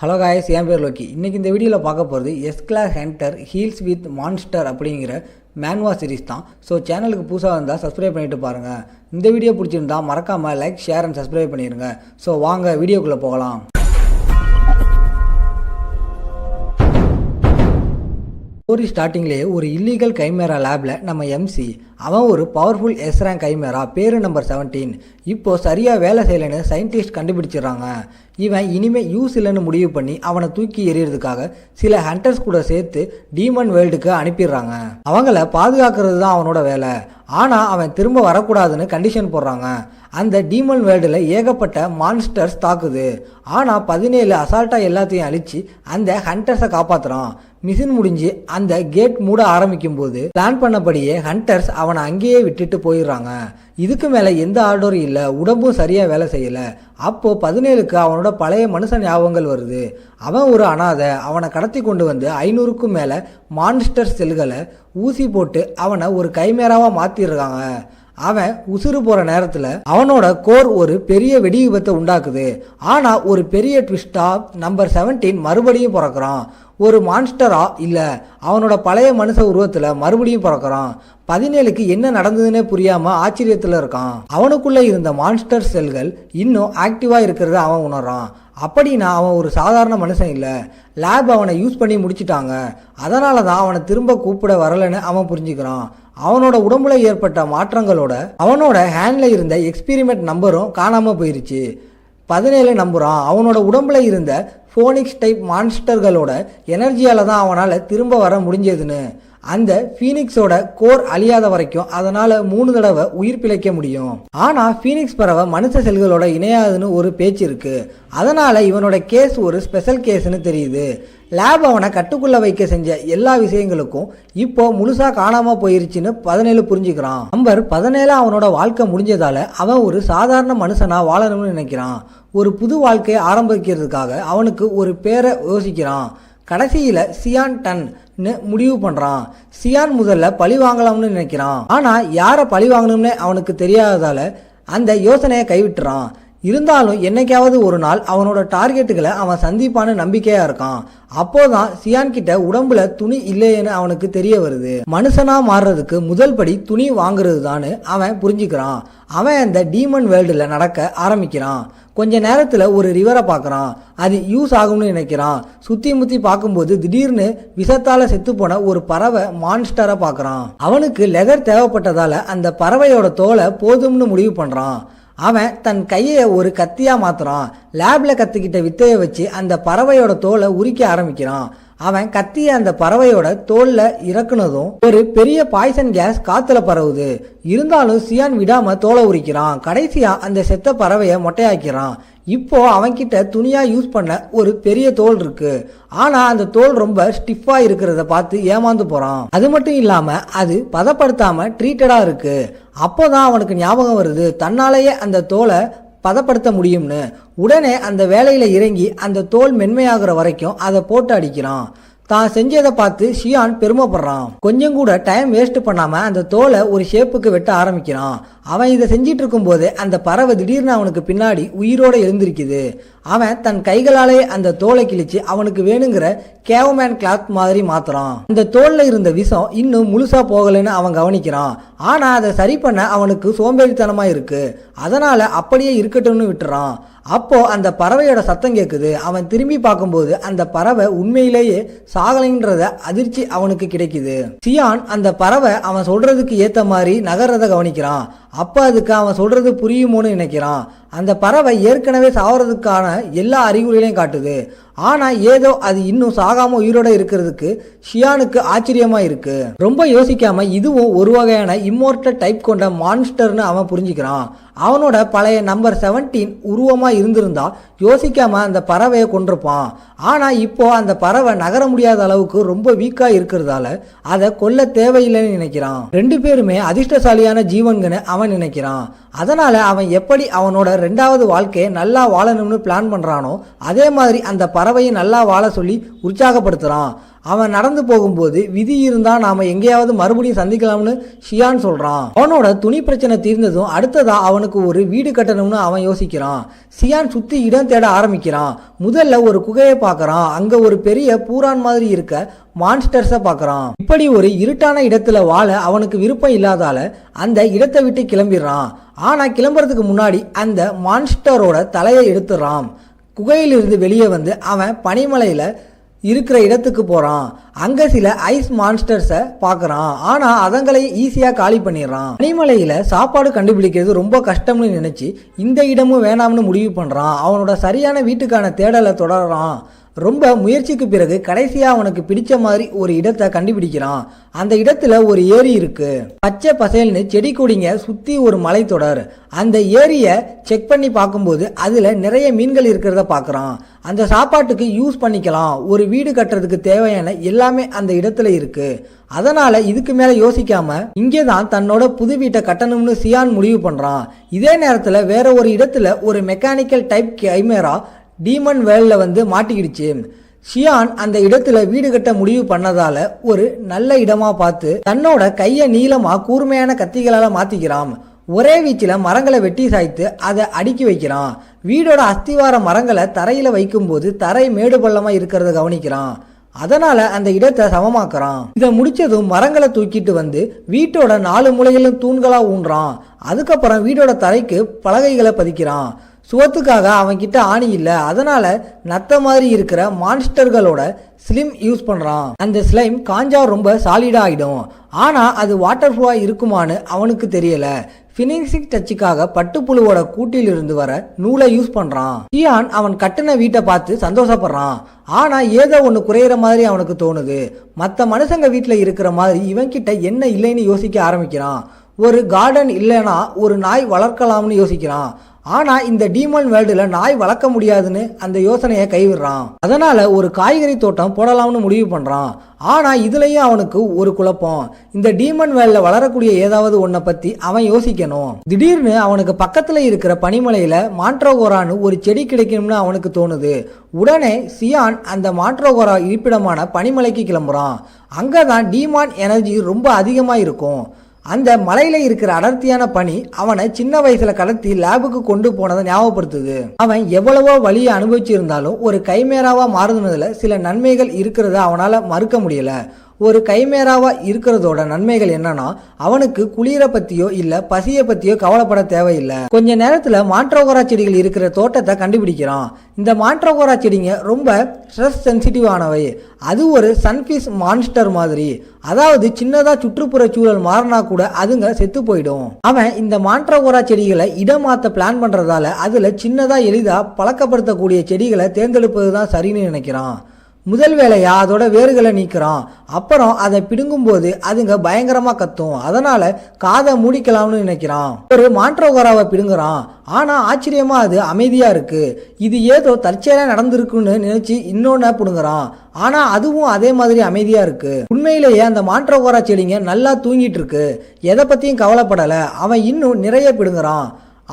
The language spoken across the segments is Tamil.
ஹலோ காய்ஸ், என் பேர் லோக்கி. இன்றைக்கி இந்த வீடியோவில் பார்க்க போகிறது S class hunter heals with monster அப்படிங்கிற மேன்வா சீரிஸ் தான். ஸோ சேனலுக்கு புதுசாக இருந்தால் சப்ஸ்கிரைப் பண்ணிவிட்டு பாருங்கள். இந்த வீடியோ பிடிச்சிருந்தா மறக்காமல் லைக், ஷேர் அண்ட் சப்ஸ்கிரைப் பண்ணிடுங்க. ஸோ வாங்க வீடியோக்குள்ளே போகலாம். ஸ்டோரி ஸ்டார்டிங்லேயே ஒரு இல்லீகல் கைமேரா லேபில் நம்ம எம்சி அவன் ஒரு பவர்ஃபுல் எஸ் ரேங்க் கைமேரா பேர் நம்பர் 17 இப்போது சரியாக வேலை செய்யலைன்னு சயின்டிஸ்ட் கண்டுபிடிச்சிடுறாங்க. இவன் இனிமேல் யூஸ் இல்லைன்னு முடிவு பண்ணி அவனை தூக்கி எறியறதுக்காக சில ஹண்டர்ஸ் கூட சேர்த்து டீமன் வேர்ல்டுக்கு அனுப்பிடுறாங்க. அவங்கள பாதுகாக்கிறது தான் அவனோட வேலை. ஆனால் அவன் திரும்ப வரக்கூடாதுன்னு கண்டிஷன் போடுறாங்க. அந்த டீமன் வேர்ல்டில் ஏகப்பட்ட மான்ஸ்டர்ஸ் தாக்குது. ஆனால் 17 அசால்ட்டாக எல்லாத்தையும் அழித்து அந்த ஹண்டர்ஸை காப்பாற்றுறான். மிஷின் முடிஞ்சு அந்த கேட் மூட ஆரம்பிக்கும் போது பிளான் பண்ணபடியே ஹண்டர்ஸ் அவனை அங்கேயே விட்டுட்டு போயிடுறாங்க. இதுக்கு மேலே எந்த ஆர்டரும் இல்லை, உடம்பும் சரியாக வேலை செய்யலை. அப்போது 17க்கு அவனோட பழைய மனுஷ ஞாபகங்கள் வருது. அவன் ஒரு அனாதை. அவனை கடத்தி கொண்டு வந்து 500க்கும் மேலே மான்ஸ்டர் செல்களை ஊசி போட்டு அவனை ஒரு கைமேராவாக மாற்றிடுறாங்க. அவன் உசுறு போகிற நேரத்தில் அவனோட கோர் ஒரு பெரிய வெடி விபத்தை உண்டாக்குது. ஆனால் ஒரு பெரிய ட்விஸ்டாக நம்பர் 17 மறுபடியும் பிறக்கிறான். ஒரு மான்ஸ்டரா இல்லை, அவனோட பழைய மனுஷ உருவத்தில் மறுபடியும் பிறக்கிறான். 17க்கு என்ன நடந்ததுன்னே புரியாமல் ஆச்சரியத்தில் இருக்கான். அவனுக்குள்ளே இருந்த மான்ஸ்டர் செல்கள் இன்னும் ஆக்டிவாக இருக்கிறத அவன் உணர்றான். அப்படின்னா அவன் ஒரு சாதாரண மனுஷன் இல்லை. லேப் அவனை யூஸ் பண்ணி முடிச்சிட்டாங்க. அதனால தான் அவனை திரும்ப கூப்பிட வரலைன்னு அவன் புரிஞ்சுக்கிறான். அவனோட உடம்புல ஏற்பட்ட மாற்றங்களோட அவனோட ஹேண்டில் இருந்த எக்ஸ்பெரிமெண்ட் நம்பரும் காணாமல் போயிருச்சு. 17 நம்புறான். அவனோட உடம்புல இருந்த ஃபோனிக்ஸ் டைப் மான்ஸ்டர்களோட எனர்ஜியால் தான் அவனால் திரும்ப வர முடிஞ்சதுன்னு. அந்த ஃபீனிக்ஸோட கோர் அழியாத வரைக்கும் அதனால் 3 தடவை உயிர் பிழைக்க முடியும். ஆனால் ஃபீனிக்ஸ் பறவை மனுஷ செல்களோட இணையாதுன்னு ஒரு பேச்சு இருக்குது. அதனால் இவனோட கேஸ் ஒரு ஸ்பெஷல் கேஸ்ன்னு தெரியுது. லேப் அவனை கட்டுக்குள்ளே வைக்க செஞ்ச எல்லா விஷயங்களுக்கும் இப்போ முழுசாக காணாமல் போயிருச்சுன்னு 17 புரிஞ்சுக்கிறான். நம்பர் 17 அவனோட வாழ்க்கை முடிஞ்சதால் அவன் ஒரு சாதாரண மனுஷனாக வாழணும்னு நினைக்கிறான். ஒரு புது வாழ்க்கையை ஆரம்பிக்கிறதுக்காக அவனுக்கு ஒரு பேரை யோசிக்கிறான். கடைசியில் சியான் டன்னு முடிவு பண்ணுறான். சியான் முதல்ல பழி வாங்கலாம்னு நினைக்கிறான். ஆனால் யாரை பழி வாங்கணும்னு அவனுக்கு தெரியாததால் அந்த யோசனையை கைவிட்டுறான். இருந்தாலும் என்னைக்காவது ஒரு நாள் அவனோட டார்கெட்டுகளை அவன் சந்திப்பான்னு நம்பிக்கையாக இருக்கான். அப்போதான் சியான் கிட்ட உடம்புல துணி இல்லையேன்னு அவனுக்கு தெரிய வருது. மனுஷனா மாறுறதுக்கு முதல் படி துணி வாங்குறது தான்னு அவன் புரிஞ்சுக்கிறான். அவன் அந்த டீமன் வேர்ல்டில் நடக்க ஆரம்பிக்கிறான். கொஞ்ச நேரத்தில் ஒரு ரிவரை பார்க்குறான். அது யூஸ் ஆகும்னு நினைக்கிறான். சுற்றி முற்றி பார்க்கும்போது திடீர்னு விஷத்தால் செத்துப்போன ஒரு பறவை மான்ஸ்டரை பார்க்குறான். அவனுக்கு லெதர் தேவைப்பட்டதால் அந்த பறவையோட தோலை போதும்னு முடிவு பண்ணுறான். அவன் தன் கையை ஒரு கத்தியாக மாற்றுறான். லேபில் கற்றுக்கிட்ட வித்தையை வச்சு அந்த பறவையோட தோலை உரிக்க ஆரம்பிக்கிறான். அவன் கத்திய அந்த பறவையோட தோல்ல இறக்குனதும் ஒரு பெரிய பாய்சன் கேஸ் காத்துல பரவுது. இருந்தாலும் சியான் விடாம தோலை உரிக்கிறான். கடைசியா அந்த செத்த பறவையை மொட்டையாக்கிறான். இப்போ அவன்கிட்ட துணியா யூஸ் பண்ண ஒரு பெரிய தோல் இருக்கு. ஆனா அந்த தோல் ரொம்ப ஸ்டிஃபா இருக்கிறத பார்த்து ஏமாந்து போறான். அது மட்டும் இல்லாம அது பதப்படுத்தாம ட்ரீட்டடா இருக்கு. அப்போதான் அவனுக்கு ஞாபகம் வருது தன்னாலேயே அந்த தோலை பதப்படுத்த முடியும்னு. உடனே அந்த வேலையில இறங்கி அந்த தோல் மென்மையாகிற வரைக்கும் அதை போட்டு அடிக்கிறான். தான் செஞ்சதை பார்த்து ஷியான் பெருமைப்படுறான். கொஞ்சம் கூட டைம் வேஸ்ட் பண்ணாம அந்த தோலை ஒரு ஷேப்புக்கு வெட்ட ஆரம்பிக்கிறான். அவன் இதை செஞ்சிட்டு இருக்கும் போது அந்த பறவை திடீர்னு அவனுக்கு பின்னாடி உயிரோட எழுந்திருக்குது. அவன் தன் கைகளாலே அந்த தோலை கிழிச்சு அவனுக்கு வேணுங்கிற கேவ்மேன் கிளாத் மாதிரி மாத்துறான். அந்த தோல்ல இருந்த விஷம் இன்னும் முழுசா போகலைன்னு அவன் கவனிக்கிறான். ஆனா அதை சரி பண்ண அவனுக்கு சோம்பேறித்தனமா இருக்கு. அதனால அப்படியே இருக்கட்டும்னு விட்டுறான். அப்போ அந்த பறவையோட சத்தம் கேட்குது. அவன் திரும்பி பார்க்கும்போது அந்த பறவை உண்மையிலேயே சாகலைன்றத அதிர்ச்சி அவனுக்கு கிடைக்குது. சியான் அந்த பறவை அவன் சொல்றதுக்கு ஏத்த மாதிரி நகர்றத கவனிக்கிறான். அப்ப அதுக்கு அவன் சொல்றது புரியுமோன்னு நினைக்கிறான். அந்த பறவை ஏற்கனவே சாவறதுக்கான எல்லா அறிகுறிகளையும் காட்டுது. ஆனா ஏதோ அது இன்னும் சாகாம உயிரோட இருக்கிறதுக்கு ஷியானுக்கு ஆச்சரியமா இருக்கு. ரொம்ப யோசிக்காம இதுவும் ஒரு வகையான இம்மோர்டல் டைப் கொண்ட மான்ஸ்டர்னு அவன் புரிஞ்சுக்கிறான். அவனோட பழைய நம்பர் 17 உருவமா இருந்திருந்தா யோசிக்காம அந்த பறவையை கொண்டிருப்பான். ஆனா இப்போ அந்த பறவை நகர முடியாத அளவுக்கு ரொம்ப வீக்கா இருக்கிறதால அதை கொல்ல தேவையில்லைன்னு நினைக்கிறான். 2 பேருமே அதிர்ஷ்டசாலியான ஜீவன்கன்னு அவன் நினைக்கிறான். அதனால அவன் எப்படி அவனோட 2வது வாழ்க்கையை நல்லா வாழணும்னு பிளான் பண்றானோ அதே மாதிரி அந்த பறவையை நல்லா வாழ சொல்லி உற்சாகப்படுத்துறான். அவன் நடந்து போகும்போது விதி இருந்தா நாம எங்கேயாவது மறுபடியும் சந்திக்கலாம்னு ஷியான் சொல்றான். அவனோட துணி பிரச்சனை தீர்ந்ததும் அடுத்ததா அவனுக்கு ஒரு வீடு கட்டணும்னு அவன் யோசிக்கிறான். ஷியான் சுத்தி இடம் தேட ஆரம்பிக்கிறான். முதல்ல ஒரு குகையை பார்க்கறான். அங்க ஒரு பெரிய பூரான் மாதிரி இருக்க மான்ஸ்டர்ஸை பார்க்கறான். இப்படி ஒரு இருட்டான இடத்துல வாழ அவனுக்கு விருப்பம் இல்லாதால அந்த இடத்தை விட்டு கிளம்பிடுறான். ஆனா கிளம்புறதுக்கு முன்னாடி அந்த மான்ஸ்டரோட தலையை எடுத்துறான். குகையிலிருந்து வெளியே வந்து அவன் பனிமலையில இருக்கிற இடத்துக்கு போறான். அங்க சில ஐஸ் மான்ஸ்டர்ஸை பார்க்கறான். ஆனா அதங்களை ஈஸியா காலி பண்ணிடுறான். பனிமலையில சாப்பாடு கண்டுபிடிக்கிறது ரொம்ப கஷ்டம்னு நினைச்சு இந்த இடமும் வேணாம்னு முடிவு பண்றான். அவனோட சரியான வீட்டுக்கான தேடலை தொடர்றான். ரொம்ப முயற்சிக்கு பிறகு கடைசியா அவனுக்கு பிடிச்ச மாதிரி ஒரு இடத்தை கண்டுபிடிக்கிறான். அந்த இடத்துல ஒரு ஏரி இருக்கு. பச்சை பசேல்னு செடி கொடிங்க சுத்தி ஒரு மலைத்தொடர். அந்த ஏரியை செக் பண்ணி பார்க்கும்போது அதுல நிறைய மீன்கள் இருக்கிறத பார்க்கறான். அந்த சாப்பாட்டுக்கு யூஸ் பண்ணிக்கலாம். ஒரு வீடு கட்டுறதுக்கு தேவையான எல்லாமே அந்த இடத்துல இருக்கு. அதனால இதுக்கு மேல யோசிக்காம இங்கேதான் தன்னோட புது வீட்டை கட்டணும்னு ஷியான் முடிவு பண்றான். இதே நேரத்துல வேற ஒரு இடத்துல ஒரு மெக்கானிக்கல் டைப் கைமேரா டீமன் வேல்ல வந்து மாட்டிக்கிடுச்சு. ஷியான் அந்த இடத்துல வீடு கட்ட முடிவு பண்ணதால ஒரு நல்ல இடமா பார்த்து தன்னோட கையை நீளமா கூர்மையான கத்திகளால மாத்திக்கிறான். ஒரே வீச்சில் மரங்களை வெட்டி சாய்த்து அதை அடுக்கி வைக்கிறான். வீடோட அஸ்திவார மரங்களை தரையில வைக்கும் போது தரை மேடு பள்ளமா இருக்கிறத கவனிக்கிறான். அதனால அந்த இடத்தை சமமாக்குறான். இதை முடிச்சதும் மரங்களை தூக்கிட்டு வந்து வீட்டோட 4 மூலைகளும் தூண்களா ஊன்றான். அதுக்கப்புறம் வீடோட தரைக்கு பலகைகளை பதிக்கிறான். சுவத்துக்காக அவன் கிட்ட ஆணி இல்ல. அதனால நத்த மாதிரி இருக்கிற மான்ஸ்டர்களோட ஸ்லிம் யூஸ் பண்றான். அந்த ஸ்லைம் காஞ்சா ரொம்ப சாலிடா ஆயிடும். ஆனா அது வாட்டர் ப்ரூஃபா இருக்குமான்னு அவனுக்கு தெரியல. பினிஷிங் டச்சுக்காக பட்டுப்புழுவோட கூட்டில் இருந்து வர நூலை யூஸ் பண்றான். ஷியான் அவன் கட்டின வீட்டை பார்த்து சந்தோஷப்படுறான். ஆனா ஏதோ ஒண்ணு குறையிற மாதிரி அவனுக்கு தோணுது. மற்ற மனுஷங்க வீட்டுல இருக்கிற மாதிரி இவன் கிட்ட என்ன இல்லைன்னு யோசிக்க ஆரம்பிக்கிறான். ஒரு கார்டன் இல்லைன்னா ஒரு நாய் வளர்க்கலாம்னு யோசிக்கிறான். ஆனா இந்த டீமன் வேர்ல்டுல நாய் வளர்க்க முடியாதுன்னு அந்த யோசனையை கைவிடுறான். அதனால ஒரு காய்கறி தோட்டம் போடலாம்னு முடிவு பண்றான். ஆனா இதுலயும் அவனுக்கு ஒரு குழப்பம். இந்த டீமன் வேர்ல்ட்ல வளரக்கூடிய ஏதாவது ஒன்ன பத்தி அவன் யோசிக்கணும். திடீர்னு அவனுக்கு பக்கத்துல இருக்கிற பனிமலையில மான்ட்ரோகோரான்னு ஒரு செடி கிடைக்கும்னு அவனுக்கு தோணுது. உடனே ஷியான் அந்த மான்ட்ரோகோரா இருப்பிடமான பனிமலைக்கு கிளம்புறான். அங்கதான் டீமான் எனர்ஜி ரொம்ப அதிகமா இருக்கும். அந்த மலையில இருக்கிற அடர்த்தியான பனி அவனை சின்ன வயசுல கடத்தி லேபுக்கு கொண்டு போனதை ஞாபகப்படுத்துது. அவன் எவ்வளவோ வலியை அனுபவிச்சிருந்தாலும் ஒரு கைமேராவா மாறுனதுல சில நன்மைகள் இருக்கிறத அவனால மறுக்க முடியல. ஒரு கைமேராவா இருக்கிறதோட நன்மைகள் என்னன்னா அவனுக்கு குளிர பத்தியோ இல்ல பசிய பத்தியோ கவலைப்பட தேவையில்லை. கொஞ்ச நேரத்துல மான்ட்ரோகோரா செடிகள் இருக்கிற தோட்டத்தை கண்டுபிடிக்கிறான். இந்த மான்ட்ரோகோரா செடிங்க ரொம்ப ஸ்ட்ரெஸ் சென்சிட்டிவ் ஆனவை. அது ஒரு சன்ஃபிஷ் மான்ஸ்டர் மாதிரி. அதாவது சின்னதா சுற்றுப்புற சூழல் மாறினா கூட அதுங்க செத்து போயிடும். அவன் இந்த மான்ட்ரோகோரா செடிகளை இடம் மாத்த பிளான் பண்றதால அதுல சின்னதா எளிதா பழக்கப்படுத்தக்கூடிய செடிகளை தேர்ந்தெடுப்பதுதான் சரின்னு நினைக்கிறான். முதல் வேலையா அதோட வேர்களை நீக்கிறான். அப்புறம் அதை பிடுங்கும் போது அதுங்க பயங்கரமா கத்தும். அதனால காதை மூடிக்கலாம்னு நினைக்கிறான். ஒரு மான்ட்ரோகோராவை பிடுங்குறான். ஆனா ஆச்சரியமா அது அமைதியா இருக்கு. இது ஏதோ தற்செயலா நடந்திருக்குன்னு நினைச்சு இன்னொன்னு பிடுங்குறான். ஆனா அதுவும் அதே மாதிரி அமைதியா இருக்கு. உண்மையிலேயே அந்த மான்ட்ரோகோரா செடிங்க நல்லா தூங்கிட்டு இருக்கு. எதை பத்தியும் கவலைப்படல. அவன் இன்னும் நிறைய பிடுங்குறான்.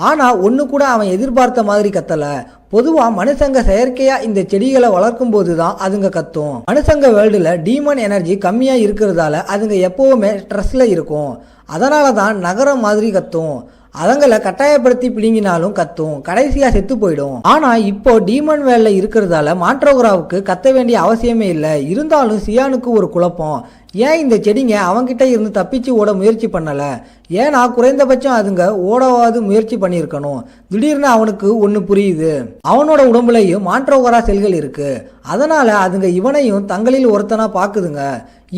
ஆனா ஒண்ணு கூட அவன் எதிர்பார்த்த மாதிரி கத்தல. பொதுவா மனுஷங்க செயற்கையா இந்த செடிகளை வளர்க்கும் போதுதான் அதுங்க கத்தும். மனுஷங்க வேர்ல்டுல டீமன் எனர்ஜி கம்மியா இருக்கிறதால அதுங்க எப்பவுமே ஸ்ட்ரெஸ்ல இருக்கும். அதனாலதான் நகரம் மாதிரி கத்தும். அதங்களை கட்டாயப்படுத்தி பிடுங்கினாலும் கத்தும். கடைசியா செத்து போயிடும். ஆனா இப்போ டீமன் வேல்ல இருக்கிறதால மான்ட்ரோகோராவுக்கு கத்த வேண்டிய அவசியமே இல்லை. இருந்தாலும் ஷியானுக்கு ஒரு குழப்பம். ஏன் இந்த செடிங்க அவன்கிட்ட இருந்து தப்பிச்சு ஓட முயற்சி பண்ணல? ஏன்னா குறைந்தபட்சம் அதுங்க ஓடவாது முயற்சி பண்ணியிருக்கணும். திடீர்னு அவனுக்கு ஒன்று புரியுது. அவனோட உடம்புலையும் மான்ட்ரோகோரா செல்கள் இருக்கு. அதனால அதுங்க இவனையும் தங்களில் ஒருத்தனா பாக்குதுங்க.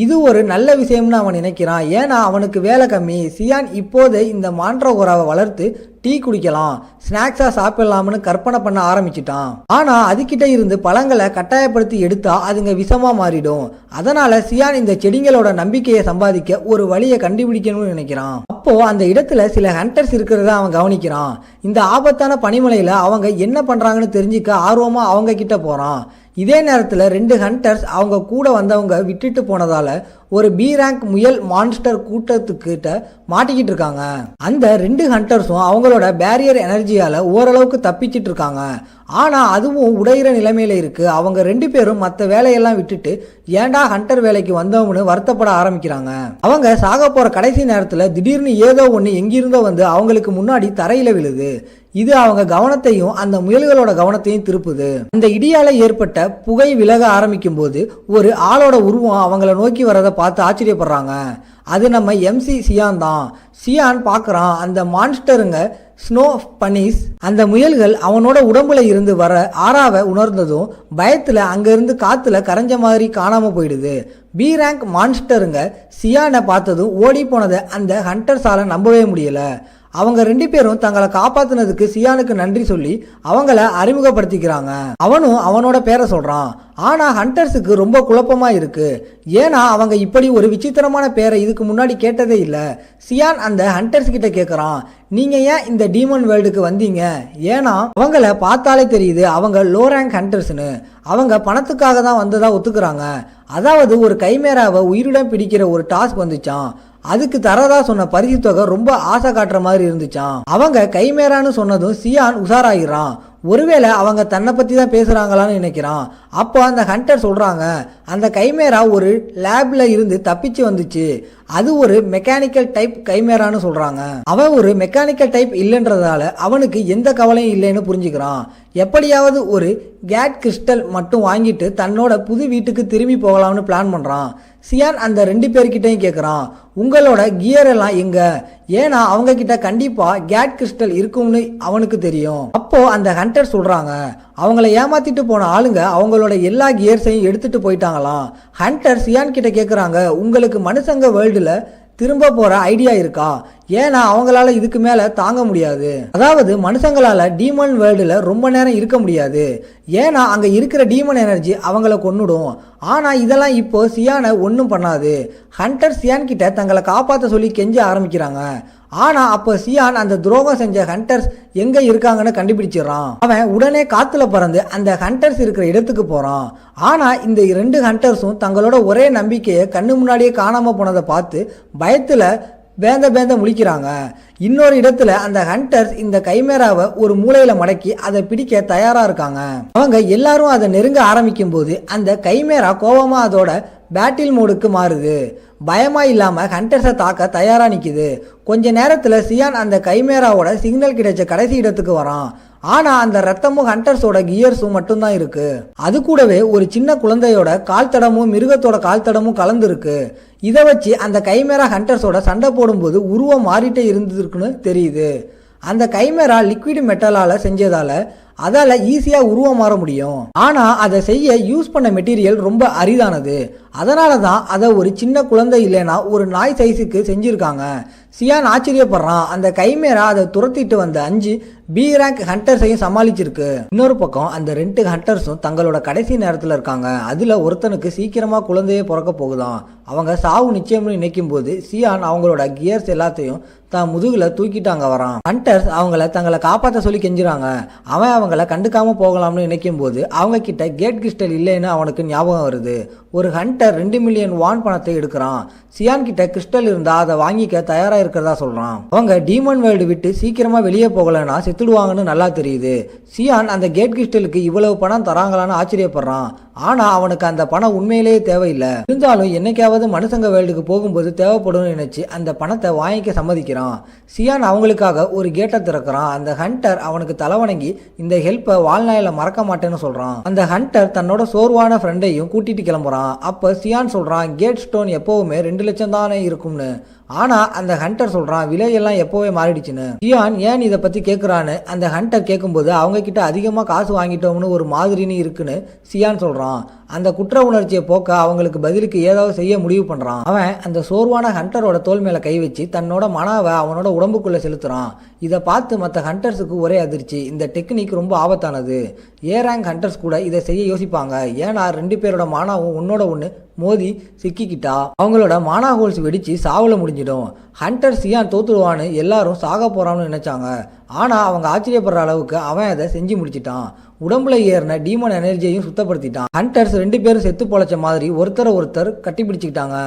இது ஒரு நல்ல விஷயம்னு அவன் நினைக்கிறான். ஏன்னா அவனுக்கு வேலை கம்மி. ஷியான் இப்போதே இந்த மான்ட்ரோகோராவை வளர்த்து டீ குடிக்கலாம், ஸ்நாக்ஸா சாப்பிடலாம்னு கற்பனை பண்ண ஆரம்பிச்சிட்டான். ஆனா அதுகிட்ட இருந்து பழங்களை கட்டாயப்படுத்தி எடுத்தா அதுங்க விஷமா மாறிடும். அதனால ஷியான் இந்த செடிங்களோட நம்பிக்கையை சம்பாதிக்க ஒரு வழியை கண்டுபிடிக்கணும்னு நினைக்கிறான். அப்போ அந்த இடத்துல சில ஹண்டர்ஸ் இருக்கிறத அவன் கவனிக்கிறான். இந்த ஆபத்தான பனிமலையில அவங்க என்ன பண்றாங்கன்னு தெரிஞ்சுக்க ஆர்வமா அவங்க கிட்ட போறான். இதே நேரத்தில் 2 ஹண்டர்ஸ் அவங்க கூட வந்தவங்க விட்டுட்டு போனதால ஒரு பி ரேங்க் முயல் மான்ஸ்டர் கூட்டத்துக்கிட்ட மாட்டிக்கிட்டு இருக்காங்க. அந்த 2 ஹண்டர்ஸும் அவங்களோட பேரியர் எனர்ஜியால ஓரளவுக்கு தப்பிச்சிட்டு இருக்காங்க. ஆனா அதுவும் உடையிற நிலைமையில இருக்கு. அவங்க 2 பேரும் மற்ற வேலையெல்லாம் விட்டுட்டு ஏன்டா ஹண்டர் வேலைக்கு வந்தவங்கன்னு வருத்தப்பட ஆரம்பிக்கிறாங்க. அவங்க சாக போற கடைசி நேரத்துல திடீர்னு ஏதோ ஒண்ணு எங்கிருந்தோ வந்து அவங்களுக்கு முன்னாடி தரையில விழுது. இது அவங்க கவனத்தையும் அந்த முயல்களோட கவனத்தையும் திருப்புது. அந்த இடியால ஏற்பட்ட புகை விலக ஆரம்பிக்கும் போது ஒரு ஆளோட உருவம் அவங்கள நோக்கி வரதை பார்த்து ஆச்சரியப்படுறாங்க. அது நம்ம MC சியான் தான். சியான் பார்க்குறான் அந்த மான்ஸ்டருங்க ஸ்னோ பனிஸ் அந்த முயல்கள் அவனோட உடம்புல இருந்து வர ஆறாவை உணர்ந்ததும் பயத்துல அங்கிருந்து காத்துல கரைஞ்ச மாதிரி காணாம போயிடுது. பி ரேங்க் மான்ஸ்டருங்க சியானை பார்த்ததும் ஓடி போனதை அந்த ஹண்டர்ஸால நம்பவே முடியல. அவங்க 2 பேரும் தங்களை காப்பாத்தினதுக்கு சியானுக்கு நன்றி சொல்லி அவங்கள அறிமுகப்படுத்திக்கிறாங்க. அவனும் அவனோட பேரை சொல்றான். ஆனா ஹண்டர்ஸுக்கு ரொம்ப குழப்பமா இருக்கு. ஏன்னா அவங்க இப்படி ஒரு விசித்திரமான பேரை இதுக்கு முன்னாடி கேட்டதே இல்லை. சியான் அந்த ஹண்டர்ஸ் கிட்ட கேட்குறான், நீங்க ஏன் இந்த டீமன் வேர்ல்டுக்கு வந்தீங்க? ஏன்னா அவங்கள பார்த்தாலே தெரியுது அவங்க லோ ரேங்க் ஹண்டர்ஸ்னு. அவங்க பணத்துக்காக தான் வந்ததா ஒத்துக்கிறாங்க. அதாவது ஒரு கைமேராவை உயிருடன் பிடிக்கிற ஒரு டாஸ்க் வந்துச்சான். அதுக்கு தரதா சொன்ன பரிசு தொகை ரொம்ப ஆசை காட்டுற மாதிரி இருந்துச்சான். அவங்க கைமேரான்னு சொன்னதும் சியான் உஷாராகிறான். ஒருவேளை அவங்க தன்னை பத்தி தான் பேசுறாங்களான்னு நினைக்கிறான். அப்போ அந்த ஹண்டர் சொல்றாங்க, அந்த கைமேரா ஒரு லேப்ல இருந்து தப்பிச்சு வந்துச்சு. அது ஒரு மெக்கானிக்கல் டைப் கைமேரான்னு சொல்றாங்க. அவன் ஒரு மெக்கானிக்கல் டைப் இல்லைன்றதால அவனுக்கு எந்த கவலையும் இல்லைன்னு புரிஞ்சுக்கிறான். எப்படியாவது ஒரு கேட் கிறிஸ்டல் மட்டும் வாங்கிட்டு தன்னோட புது வீட்டுக்கு திரும்பி போகலாம்னு பிளான் பண்றான். சியான் அந்த 2 பேர்கிட்டையும் கேட்குறான், உங்களோட கியர் எல்லாம் எங்க? ஏன்னா அவங்க கிட்ட கண்டிப்பா கேட் கிறிஸ்டல் இருக்கும்னு அவனுக்கு தெரியும். அப்போ அந்த ஹண்டர் சொல்றாங்க, அவங்கள ஏமாத்திட்டு போன ஆளுங்க அவங்களோட எல்லா கியர்ஸையும் எடுத்துட்டு போயிட்டாங்களாம். ஹண்டர் சியான் கிட்ட கேட்குறாங்க, உங்களுக்கு மனுஷங்க வேர்ல்டுல திரும்ப போற ஐடியா இருக்கா? ஏன்னா அவங்களால இதுக்கு மேல தாங்க முடியாது. அதாவது மனுஷங்களால டீமன் வேர்ல்டுல ரொம்ப நேரம் இருக்க முடியாது. ஏன்னா அங்க இருக்கிற டீமன் எனர்ஜி அவங்கள கொன்னுடும். ஆனா இதெல்லாம் இப்போ சியானை ஒன்றும் பண்ணாது. ஹண்டர் சியான் கிட்ட தங்களை காப்பாற்ற சொல்லி கெஞ்ச ஆரம்பிக்கிறாங்க. ஆனா அப்போ சியான் அந்த துரோகம் செஞ்ச ஹண்டர்ஸ் எங்க இருக்காங்கன்னு கண்டுபிடிச்சிடறான். அவன் உடனே காத்துல பறந்து அந்த ஹண்டர்ஸ் இருக்கிற இடத்துக்கு போறான். ஆனா இந்த 2 ஹண்டர்ஸும் தங்களோட ஒரே நம்பிக்கையை கண்ணு முன்னாடியே காணாம போனதை பார்த்து பயத்துல பேந்த முழிக்கிறாங்க. இன்னொரு இடத்துல அந்த ஹண்டர்ஸ் இந்த கைமேராவை ஒரு மூலையில மடக்கி அதை பிடிக்க தயாரா இருக்காங்க. அவங்க எல்லாரும் அதை நெருங்க ஆரம்பிக்கும் போது அந்த கைமேரா கோபமா அதோட பேட்டில் மோடுக்கு மாறுது. பயமா இல்லாம ஹண்டர்ஸை தாக்க தயாரா நிக்குது. கொஞ்ச நேரத்துல சியான் அந்த கைமேராவோட சிக்னல் கிடைச்ச கடைசி இடத்துக்கு வரான். ஆனா அந்த ரத்தமும் ஹண்டர்ஸோட கியர்ஸும் மட்டும்தான் இருக்கு. அது கூடவே ஒரு சின்ன குழந்தையோட கால் தடமும் மிருகத்தோட கால் தடமும் கலந்து இருக்கு. இதை வச்சு அந்த கைமேரா ஹண்டர்ஸோட சண்டை போடும்போது உருவம் மாறிட்டே இருந்திருக்குன்னு தெரியுது. அந்த கைமேரா லிக்விட் மெட்டலால செஞ்சதால அதால ஈஸியா உருவம் மாற முடியும். ஆனா அதை செய்ய யூஸ் பண்ண மெட்டீரியல் ரொம்ப அரிதானது. அதனால தான் அதை ஒரு சின்ன குழந்தை இல்லைன்னா ஒரு நாய் சைஸுக்கு செஞ்சிருக்காங்க. சியான் ஆச்சரியப்படுறான். அந்த கைமேரா அதை துரத்திட்டு வந்த 5 பி ரேங்க் ஹண்டர்ஸையும் சமாளிச்சிருக்கு. இன்னொரு பக்கம் அந்த 2 ஹண்டர்ஸும் தங்களோட கடைசி நேரத்தில் இருக்காங்க. அதுல ஒருத்தனுக்கு சீக்கிரமா குழந்தையே பிறக்க போகுதான். அவங்க சாவு நிச்சயம்னு நினைக்கும் போது சியான் அவங்களோட கியர்ஸ் எல்லாத்தையும் தான் முதுகுல தூக்கிட்டு அங்க வரான். ஹண்டர்ஸ் அவங்கள தங்களை காப்பாற்ற சொல்லி கெஞ்சுறாங்க. அவன் அவங்கள கண்டுக்காம போகலாம்னு நினைக்கும் போது அவங்க கிட்ட கேட் கிறிஸ்டல் இல்லைன்னு அவனுக்கு ஞாபகம் வருது. ஒரு ஹண்டர் 2 மில்லியன் வான் பணத்தை எடுக்கிறான். சியான் கிட்ட கிறிஸ்டல் இருந்தா அதை வாங்கிக்க தயாரா இருக்கிறதா சொல்றான். அவங்க டீமன் வேர்ல்டு விட்டு சீக்கிரமா வெளியே போகலன்னா செத்துடுவாங்கன்னு நல்லா தெரியுது. சியான் அந்த கேட் கிறிஸ்டலுக்கு இவ்வளவு பணம் தராங்களான்னு ஆச்சரியப்படுறான். ஆனா அவனுக்கு அந்த பணம் உண்மையிலேயே தேவையில்லை. இருந்தாலும் என்னைக்காவது மனுஷங்க வேர்ல்டுக்கு போகும்போது தேவைப்படும் நினைச்சு அந்த பணத்தை வாங்கிக்க சம்மதிக்கிறான். சியான் அவங்களுக்காக ஒரு கேட்டை திறக்கிறான். அந்த ஹண்டர் அவனுக்கு தலைவணங்கி இந்த ஹெல்ப்பை வாழ்நாயில மறக்க மாட்டேன்னு சொல்றான். அந்த ஹண்டர் தன்னோட சோர்வான ஃப்ரெண்டையும் கூட்டிட்டு கிளம்புறான். அப்ப சியான் சொல்றான், கேட் ஸ்டோன் எப்பவுமே 2 லட்சம் தானே இருக்கும்னு. ஆனா அந்த ஹண்டர் சொல்றான், விலையெல்லாம் எப்போவே மாறிடுச்சுன்னு. சியான் ஏன் இதை பத்தி கேட்குறான்னு அந்த ஹண்டர் கேட்கும்போது அவங்க கிட்ட அதிகமா காசு வாங்கிட்டோம்னு ஒரு மாதிரின்னு இருக்குன்னு சியான் சொல்றான். அந்த குற்ற உணர்ச்சியை போக்க அவங்களுக்கு பதிலுக்கு ஏதாவது செய்ய முடிவு பண்றான். அவன் அந்த சோர்வான ஹண்டரோட தோல் மேல கை வச்சு தன்னோட மனாவை அவனோட உடம்புக்குள்ள செலுத்துறான். இதை பார்த்து மற்ற ஹண்டர்ஸுக்கு ஒரே அதிர்ச்சி. இந்த டெக்னிக் ரொம்ப ஆபத்தானது. ஏ ரேங்க் ஹண்டர்ஸ் கூட இதை செய்ய யோசிப்பாங்க. ஏன்னா 2 பேரோட மானாவும் ஒன்னோட ஒன்று மோதி சிக்கிக்கிட்டா அவங்களோட மானா ஹோல்ஸ் வெடிச்சு சாவுல முடிஞ்சிடும். ஹண்டர் சியான் தோத்துடுவான்னு எல்லாரும் சாக போறான்னு நினைச்சாங்க. ஆனா அவங்க ஆச்சரியப்படுற அளவுக்கு அவன் அதை செஞ்சு முடிச்சிட்டான். உடம்புல ஏறின டீமன் எனர்ஜியையும் சுத்தப்படுத்திட்டான். ஹண்டர்ஸ் 2 பேரும் செத்து பொழைச்ச மாதிரி ஒருத்தர் கட்டிப்பிடிச்சிக்கிட்டாங்க.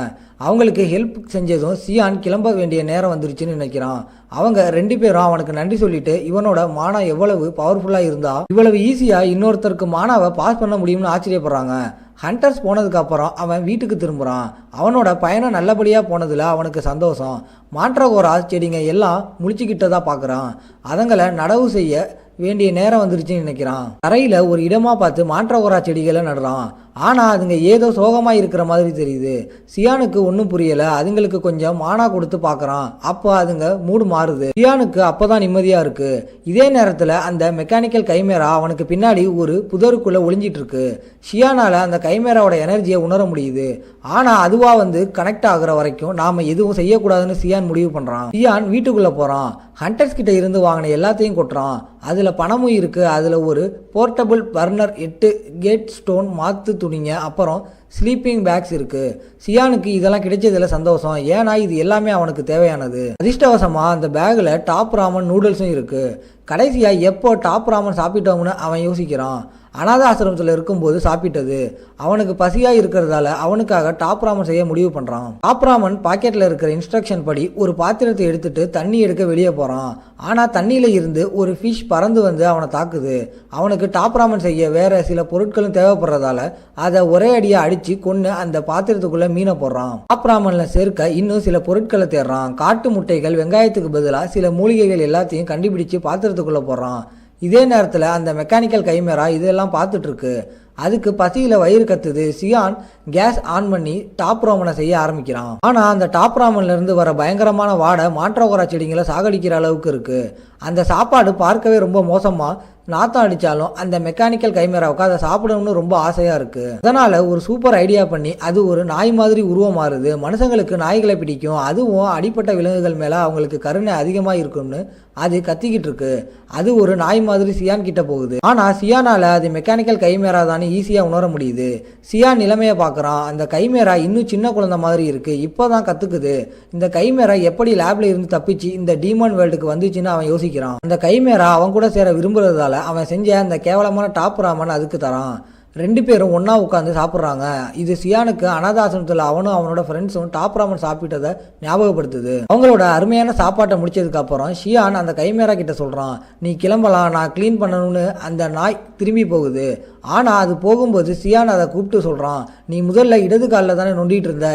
அவங்களுக்கு ஹெல்ப் செஞ்சதும் சியான் கிளம்ப வேண்டிய நேரம் வந்துருச்சுன்னு நினைக்கிறான். அவங்க 2 பேரும் அவனுக்கு நன்றி சொல்லிட்டு இவனோட மானா எவ்வளவு பவர்ஃபுல்லா இருந்தா இவ்வளவு ஈஸியா இன்னொருத்தருக்கு மானாவை பாஸ் பண்ண முடியும்னு ஆச்சரியப்படுறாங்க. ஹண்டர்ஸ் போனதுக்கு அப்புறம் அவன் வீட்டுக்கு திரும்புகிறான். அவனோட பயணம் நல்லபடியாக போனதில் அவனுக்கு சந்தோஷம். மாண்ட்ராகோரா செடிங்க எல்லாம் முழிச்சுக்கிட்டதா பார்க்குறான். அதுங்களை நடவு செய்ய வேண்டிய நேரம் வந்துருச்சுன்னு நினைக்கிறான். தரையில் ஒரு இடமா பார்த்து மாண்ட்ராகோரா செடிகளை நடுறான். ஆனால் அதுங்க ஏதோ சோகமாக இருக்கிற மாதிரி தெரியுது. சியானுக்கு ஒன்றும் புரியலை. அதுங்களுக்கு கொஞ்சம் மானா கொடுத்து பார்க்குறான். அப்போ அதுங்க மூடு மாறுது. சியானுக்கு அப்போ தான் நிம்மதியாக இருக்குது. இதே நேரத்தில் அந்த மெக்கானிக்கல் கைமேரா அவனுக்கு பின்னாடி ஒரு புதருக்குள்ளே ஒளிஞ்சிட்டு இருக்கு. சியானால் அந்த கைமேராவோட எனர்ஜியை உணர முடியுது. ஆனால் அதுவாக கனெக்ட் ஆகுற வரைக்கும் நாம் எதுவும் செய்யக்கூடாதுன்னு சியான் முடிவு பண்ணுறான். சியான் வீட்டுக்குள்ளே போகிறான். ஹண்டர்ஸ் கிட்ட இருந்து வாங்கின எல்லாத்தையும் கொட்டுறான். அதில் பணமும் இருக்குது. அதில் ஒரு போர்ட்டபிள் பர்னர், 8 கேட் ஸ்டோன் மாத்து துணிங்க, அப்புறம் ஸ்லீப்பிங் பேக்ஸ் இருக்குது. சியானுக்கு இதெல்லாம் கிடைச்சதில் சந்தோஷம். ஏன்னா இது எல்லாமே அவனுக்கு தேவையானது. அதிர்ஷ்டவசமாக அந்த பேக்கில் டாப் ராமன் நூடுல்ஸும் இருக்குது. கடைசியாக எப்போ டாப் ராமன் சாப்பிட்டோம்னு அவன் யோசிக்கிறான். அனாத ஆசிரமத்தில் இருக்கும்போது சாப்பிட்டது. அவனுக்கு பசியாக இருக்கிறதால அவனுக்காக டாப் ராமன் செய்ய முடிவு பண்ணுறான். டாப் ராமன் பாக்கெட்டில் இருக்கிற இன்ஸ்ட்ரக்ஷன் படி ஒரு பாத்திரத்தை எடுத்துட்டு தண்ணி எடுக்க வெளியே போகிறான். ஆனால் தண்ணியில் இருந்து ஒரு ஃபிஷ் பறந்து அவனை தாக்குது. அவனுக்கு டாப் ராமன் செய்ய வேற சில பொருட்களும் தேவைப்படுறதால அதை ஒரே அடியாக அடித்து கொன்று அந்த பாத்திரத்துக்குள்ளே மீனை போடுறான். டாப் ராமனில் சேர்க்க இன்னும் சில பொருட்களை தேடுறான். காட்டு முட்டைகள், வெங்காயத்துக்கு பதிலாக சில மூலிகைகள் எல்லாத்தையும் கண்டுபிடிச்சு பாத்திரத்துக்குள்ளே போடுறான். இதே நேரத்தில் அந்த மெக்கானிக்கல் கைமேரா இதெல்லாம் பார்த்துட்டு இருக்கு. அதுக்கு பசியில் வயிறு கத்துது. சியான் கேஸ் ஆன் பண்ணி டாப் ராமனை செய்ய ஆரம்பிக்கிறான். ஆனால் அந்த டாப் ராமன்லேருந்து வர பயங்கரமான வாடை மாண்ட்ராகோரா செடிங்களை சாகடிக்கிற அளவுக்கு இருக்குது. அந்த சாப்பாடு பார்க்கவே ரொம்ப மோசமாக நாத்தம் அடித்தாலும் அந்த மெக்கானிக்கல் கைமேராவுக்கு அதை சாப்பிடணும்னு ரொம்ப ஆசையாக இருக்குது. அதனால் ஒரு சூப்பர் ஐடியா பண்ணி அது ஒரு நாய் மாதிரி உருவம் மாறுது. மனுஷங்களுக்கு நாய்களை பிடிக்கும். அதுவும் அடிப்பட்ட விலங்குகள் மேலே அவங்களுக்கு கருணை அதிகமாக இருக்கும்னு அது கத்திக்கிட்டு இருக்கு. அது ஒரு நாய் மாதிரி சியான் கிட்ட போகுது. ஆனால் சியானால் அது மெக்கானிக்கல் கைமேரா தானே ஈஸியாக உணர முடியுது. சியான் நிலைமையை பார்க்குறான். அந்த கைமேரா இன்னும் சின்ன குழந்தை மாதிரி இருக்குது. இப்போ தான் கற்றுக்குது. இந்த கைமேரா எப்படி லேப்ல இருந்து தப்பிச்சு இந்த டீமன் வேர்ல்டுக்கு வந்துச்சுன்னு அவன் யோசிக்கிறான். அந்த கைமேரா அவன் கூட சேர விரும்புறதால அவன் செஞ்ச அந்த கேவலமான டாப் ராமன் அதுக்கு தரான். 2 பேரும் ஒன்றா உட்காந்து சாப்பிட்றாங்க. இது சியானுக்கு அனாதாசிரமத்தில் அவனும் அவனோட ஃப்ரெண்ட்ஸும் டாப் ராமன் சாப்பிட்டதை ஞாபகப்படுத்துது. அவங்களோட அருமையான சாப்பாட்டை முடிச்சதுக்கு அப்புறம் சியான் அந்த கைமேரா கிட்ட சொல்கிறான், நீ கிளம்பலாம், நான் க்ளீன் பண்ணணும்னு. அந்த நாய் திரும்பி போகுது. ஆனால் அது போகும்போது சியான் அதை கூப்பிட்டு சொல்கிறான், நீ முதல்ல இடது காலில் தானே நொண்டிட்டு இருந்த.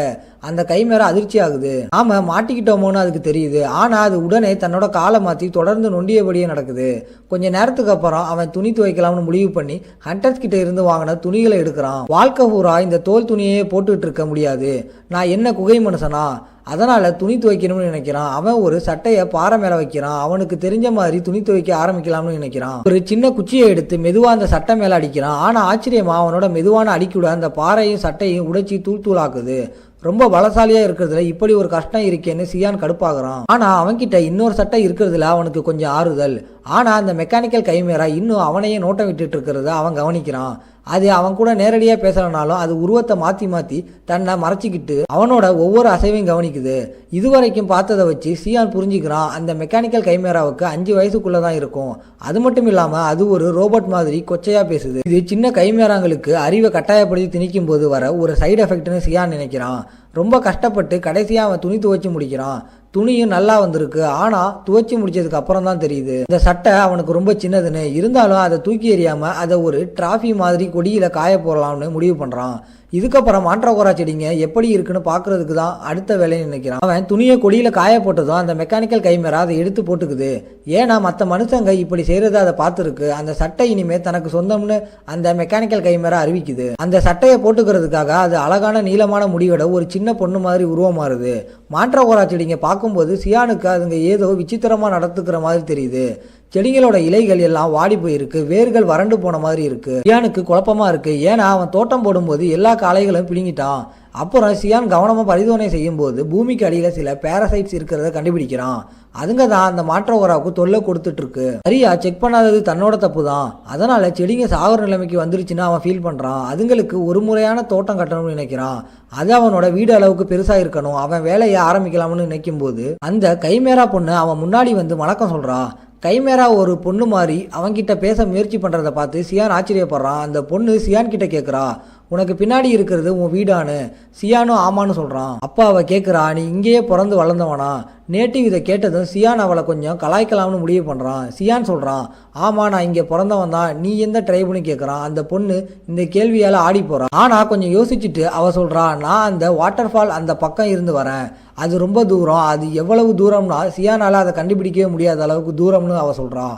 அந்த கைமேரா அதிர்ச்சி ஆகுது. நாம மாட்டிக்கிட்டோமோன்னு அதுக்கு தெரியுது. ஆனால் அது உடனே தன்னோட காலை மாற்றி தொடர்ந்து நொண்டியபடியே நடக்குது. கொஞ்ச நேரத்துக்கு அப்புறம் அவன் துணி துவைக்கலாம்னு முடிவு பண்ணி ஹண்டர்ஸ் கிட்ட இருந்து வாங்கின துணிகளை எடுக்கிறான். வாழ்க்கை பூரா இந்த தோல் துணியே போட்டுட்டு இருக்க முடியாது. நான் என்ன குகை மனுஷனா? அதனால் துணி துவைக்கணும்னு நினைக்கிறான். அவன் ஒரு சட்டையை பாறை மேலே வைக்கிறான். அவனுக்கு தெரிஞ்ச மாதிரி துணி துவைக்க ஆரம்பிக்கலாம்னு நினைக்கிறான். ஒரு சின்ன குச்சியை எடுத்து மெதுவாக அந்த சட்டை மேலே அடிக்கிறான். ஆனால் ஆச்சரியமாக அவனோட மெதுவான அடிக்கூட அந்த பாறையும் சட்டையும் உடைச்சி தூள் தூளாக்குது. ரொம்ப பலசாலியாக இருக்கிறதுல இப்படி ஒரு கஷ்டம் இருக்கேன்னு சியான் கடுப்பாகிறான். ஆனால் அவன்கிட்ட இன்னொரு சட்டை இருக்கிறதுல அவனுக்கு கொஞ்சம் ஆறுதல். ஆனால் அந்த மெக்கானிக்கல் கைமேரா இன்னும் அவனையே நோட்டம் விட்டுட்டு இருக்கிறத அவன் கவனிக்கிறான். அது அவன் கூட நேரடியாக பேசலனாலும் அது உருவத்தை மாற்றி மாற்றி தன்னை மறைச்சிக்கிட்டு அவனோட ஒவ்வொரு அசைவையும் கவனிக்குது. இதுவரைக்கும் பார்த்ததை வச்சு சியான் புரிஞ்சுக்கிறான், அந்த மெக்கானிக்கல் கைமேராவுக்கு 5 வயசுக்குள்ளே தான் இருக்கும். அது மட்டும் இல்லாமல் அது ஒரு ரோபோட் மாதிரி கொச்சையாக பேசுது. இது சின்ன கைமேராங்களுக்கு அறிவை கட்டாயப்படுத்தி திணிக்கும் போது வர ஒரு சைடு எஃபெக்ட்னு சியான் நினைக்கிறான். ரொம்ப கஷ்டப்பட்டு கடைசியாக அவன் துணி துவைச்சு முடிக்கிறான். துணியும் நல்லா வந்திருக்கு. ஆனால் துவைச்சி முடிச்சதுக்கு அப்புறம் தான் தெரியுது இந்த சட்டை அவனுக்கு ரொம்ப சின்னதுன்னு. இருந்தாலும் அதை தூக்கி எறியாமல் அதை ஒரு டிராஃபி மாதிரி கொடியில் காய போடலாம்னு முடிவு பண்ணுறான். இதுக்கப்புறம் மாண்ட்ராகோரா செடிங்க எப்படி இருக்குன்னு பார்க்கறதுக்கு தான் அடுத்த வேலைன்னு நினைக்கிறான். அவன் துணியை கொடியில் காய போட்டதும் அந்த மெக்கானிக்கல் கைமேரா அதை எடுத்து போட்டுக்குது. ஏன்னா மற்ற மனுஷங்க இப்படி செய்கிறத அதை பார்த்துருக்கு. அந்த சட்டை இனிமேல் தனக்கு சொந்தம்னு அந்த மெக்கானிக்கல் கைமேரா அறிவிக்குது. அந்த சட்டையை போட்டுக்கிறதுக்காக அது அழகான நீளமான முடியோட ஒரு சின்ன பொண்ணு மாதிரி உருவமாறுது. மாண்ட்ராகோரா செடிங்க பார்க்கும்போது சியானுக்கு அதுங்க ஏதோ விசித்திரமாக நடத்துக்கிற மாதிரி தெரியுது. செடிகளோட இலைகள் எல்லாம் வாடி போயிருக்கு. வேர்கள் வறண்டு போன மாதிரி இருக்கு. சியானுக்கு குழப்பமா இருக்கு. ஏன்னா அவன் தோட்டம் போடும்போது எல்லா காளைகளும் பிடுங்கிட்டான். அப்புறம் சியான் கவனமாக பரிசோதனை செய்யும் போது பூமிக்கு அடியில் சில பேரசைட்ஸ் இருக்கிறத கண்டுபிடிக்கிறான். அதுங்க தான் அந்த மாண்ட்ராகோராவுக்கு தொல்லை கொடுத்துட்டு இருக்கு. சரியா செக் பண்ணாதது தன்னோட தப்பு தான். அதனால செடிங்க சாகர நிலைமைக்கு வந்துருச்சுன்னு அவன் ஃபீல் பண்றான். அதுங்களுக்கு ஒரு முறையான தோட்டம் கட்டணும்னு நினைக்கிறான். அது அவனோட வீடு அளவுக்கு பெருசா இருக்கணும். அவன் வேலையை ஆரம்பிக்கலாம்னு நினைக்கும் போது அந்த கைமேரா பொண்ணு அவன் முன்னாடி வந்து வணக்கம் சொல்றா. கைமேரா ஒரு பொண்ணு மாதிரி அவன்கிட்ட பேச முயற்சி பண்ணுறதை பார்த்து சியான் ஆச்சரியப்படுறான். அந்த பொண்ணு சியான் கிட்ட கேட்குறா, உனக்கு பின்னாடி இருக்கிறது உன் வீடானு. சியானும் ஆமான்னு சொல்கிறான். அப்பா அவள் கேட்குறா, நீ இங்கேயே பிறந்து வளர்ந்தவனா? நேட்டிவ் இதை கேட்டதும் சியான் அவளை கொஞ்சம் கலாய்க்கலாம்னு முடிவு பண்ணுறான். சியான் சொல்கிறான், ஆமாம் நான் இங்கே பிறந்தவன் தான், நீ எந்த ட்ரைபுன்னு கேட்குறான். அந்த பொண்ணு இந்த கேள்வியால் ஆடி போகிறான். ஆனால் கொஞ்சம் யோசிச்சுட்டு அவள் சொல்கிறா, நான் அந்த வாட்டர் ஃபால் அந்த பக்கம் இருந்து வரேன், அது ரொம்ப தூரம், அது எவ்வளவு தூரம்னா சியானால் அதை கண்டுபிடிக்கவே முடியாத அளவுக்கு தூரம்னு அவள் சொல்கிறா.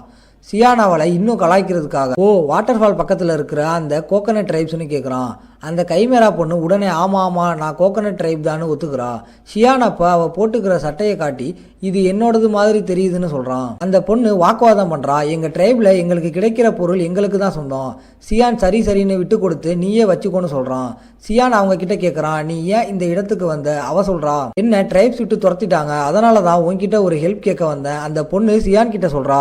சியான் அவளை இன்னும் கலாய்க்கிறதுக்காக, ஓ வாட்டர் ஃபால் பக்கத்தில் இருக்கிற அந்த கோகனட் ட்ரைப்ஸ்னு கேட்குறான். அந்த கைமேரா பொண்ணு உடனே ஆமாம் நான் கோகனட் ட்ரைப் தான்னு ஒத்துக்கிறா. ஷியான் அப்போ அவள் போட்டுக்கிற சட்டையை காட்டி இது என்னோடது மாதிரி தெரியுதுன்னு சொல்கிறான். அந்த பொண்ணு வாக்குவாதம் பண்ணுறா, எங்கள் ட்ரைபில் எங்களுக்கு கிடைக்கிற பொருள் எங்களுக்கு தான் சொந்தம். சியான் சரின்னு விட்டு கொடுத்து நீயே வச்சுக்கோன்னு சொல்கிறான். சியான் அவங்க கிட்ட கேட்குறான், நீ ஏன் இந்த இடத்துக்கு வந்த? அவ சொல்கிறா, என்ன ட்ரைப்ஸ் விட்டு துரத்திட்டாங்க, அதனால தான் உன்கிட்ட ஒரு ஹெல்ப் கேட்க வந்தேன். அந்த பொண்ணு சியான் கிட்ட சொல்கிறா,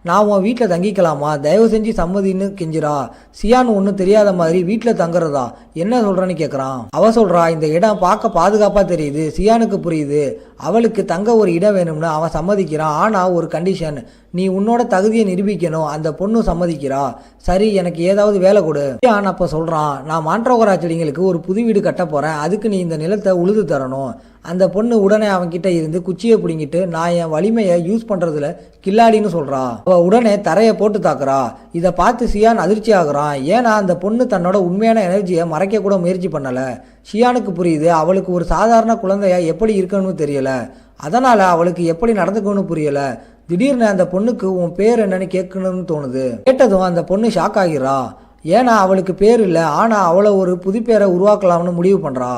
நான் உன் வீட்டில் தங்கிக்கலாமா, தயவு செஞ்சு சம்மதின்னு கெஞ்சிரா. சியான் ஒன்றும் தெரியாத மாதிரி வீட்டில் தங்குறதா, என்ன சொல்றான்னு கேட்குறான். அவ சொல்றா, இந்த இடம் பார்க்க பாதுகாப்பாக தெரியுது. சியானுக்கு புரியுது அவளுக்கு தங்க ஒரு இடம் வேணும்னு அவன் சம்மதிக்கிறான். ஆனால் ஒரு கண்டிஷன், நீ உன்னோட தகுதியை நிரூபிக்கணும். அந்த பொண்ணு சம்மதிக்கிறா. சரி எனக்கு ஏதாவது வேலை கொடு. சியான் அப்போ சொல்கிறான், நான் மாண்ட்ரோகரா செடிங்களுக்கு ஒரு புது வீடு கட்ட போகிறேன், அதுக்கு நீ இந்த நிலத்தை உழுது தரணும். அந்த பொண்ணு உடனே அவன்கிட்ட இருந்து குச்சியை பிடிங்கிட்டு, நான் என் வலிமையை யூஸ் பண்ணுறதுல கில்லாடின்னு சொல்கிறா. அவள் உடனே தரையை போட்டு தாக்குறா. இதை பார்த்து சியான் அதிர்ச்சி ஆகுறான். ஏன்னா அந்த பொண்ணு தன்னோட உண்மையான எனர்ஜியை மறைக்க கூட முயற்சி பண்ணலை. ஷியானுக்கு புரியுது அவளுக்கு ஒரு சாதாரண குழந்தையா எப்படி இருக்கணும்னு தெரியல, அதனால் அவளுக்கு எப்படி நடந்துக்கணும்னு புரியல. திடீர்னு அந்த பொண்ணுக்கு உன் பேர் என்னன்னு கேட்கணும்னு தோணுது. கேட்டதும் அந்த பொண்ணு ஷாக் ஆகிறா. ஏன்னா அவளுக்கு பேர் இல்லை, ஆனால் அவளை ஒரு புது பேரை உருவாக்கலாம்னு முடிவு பண்ணுறா.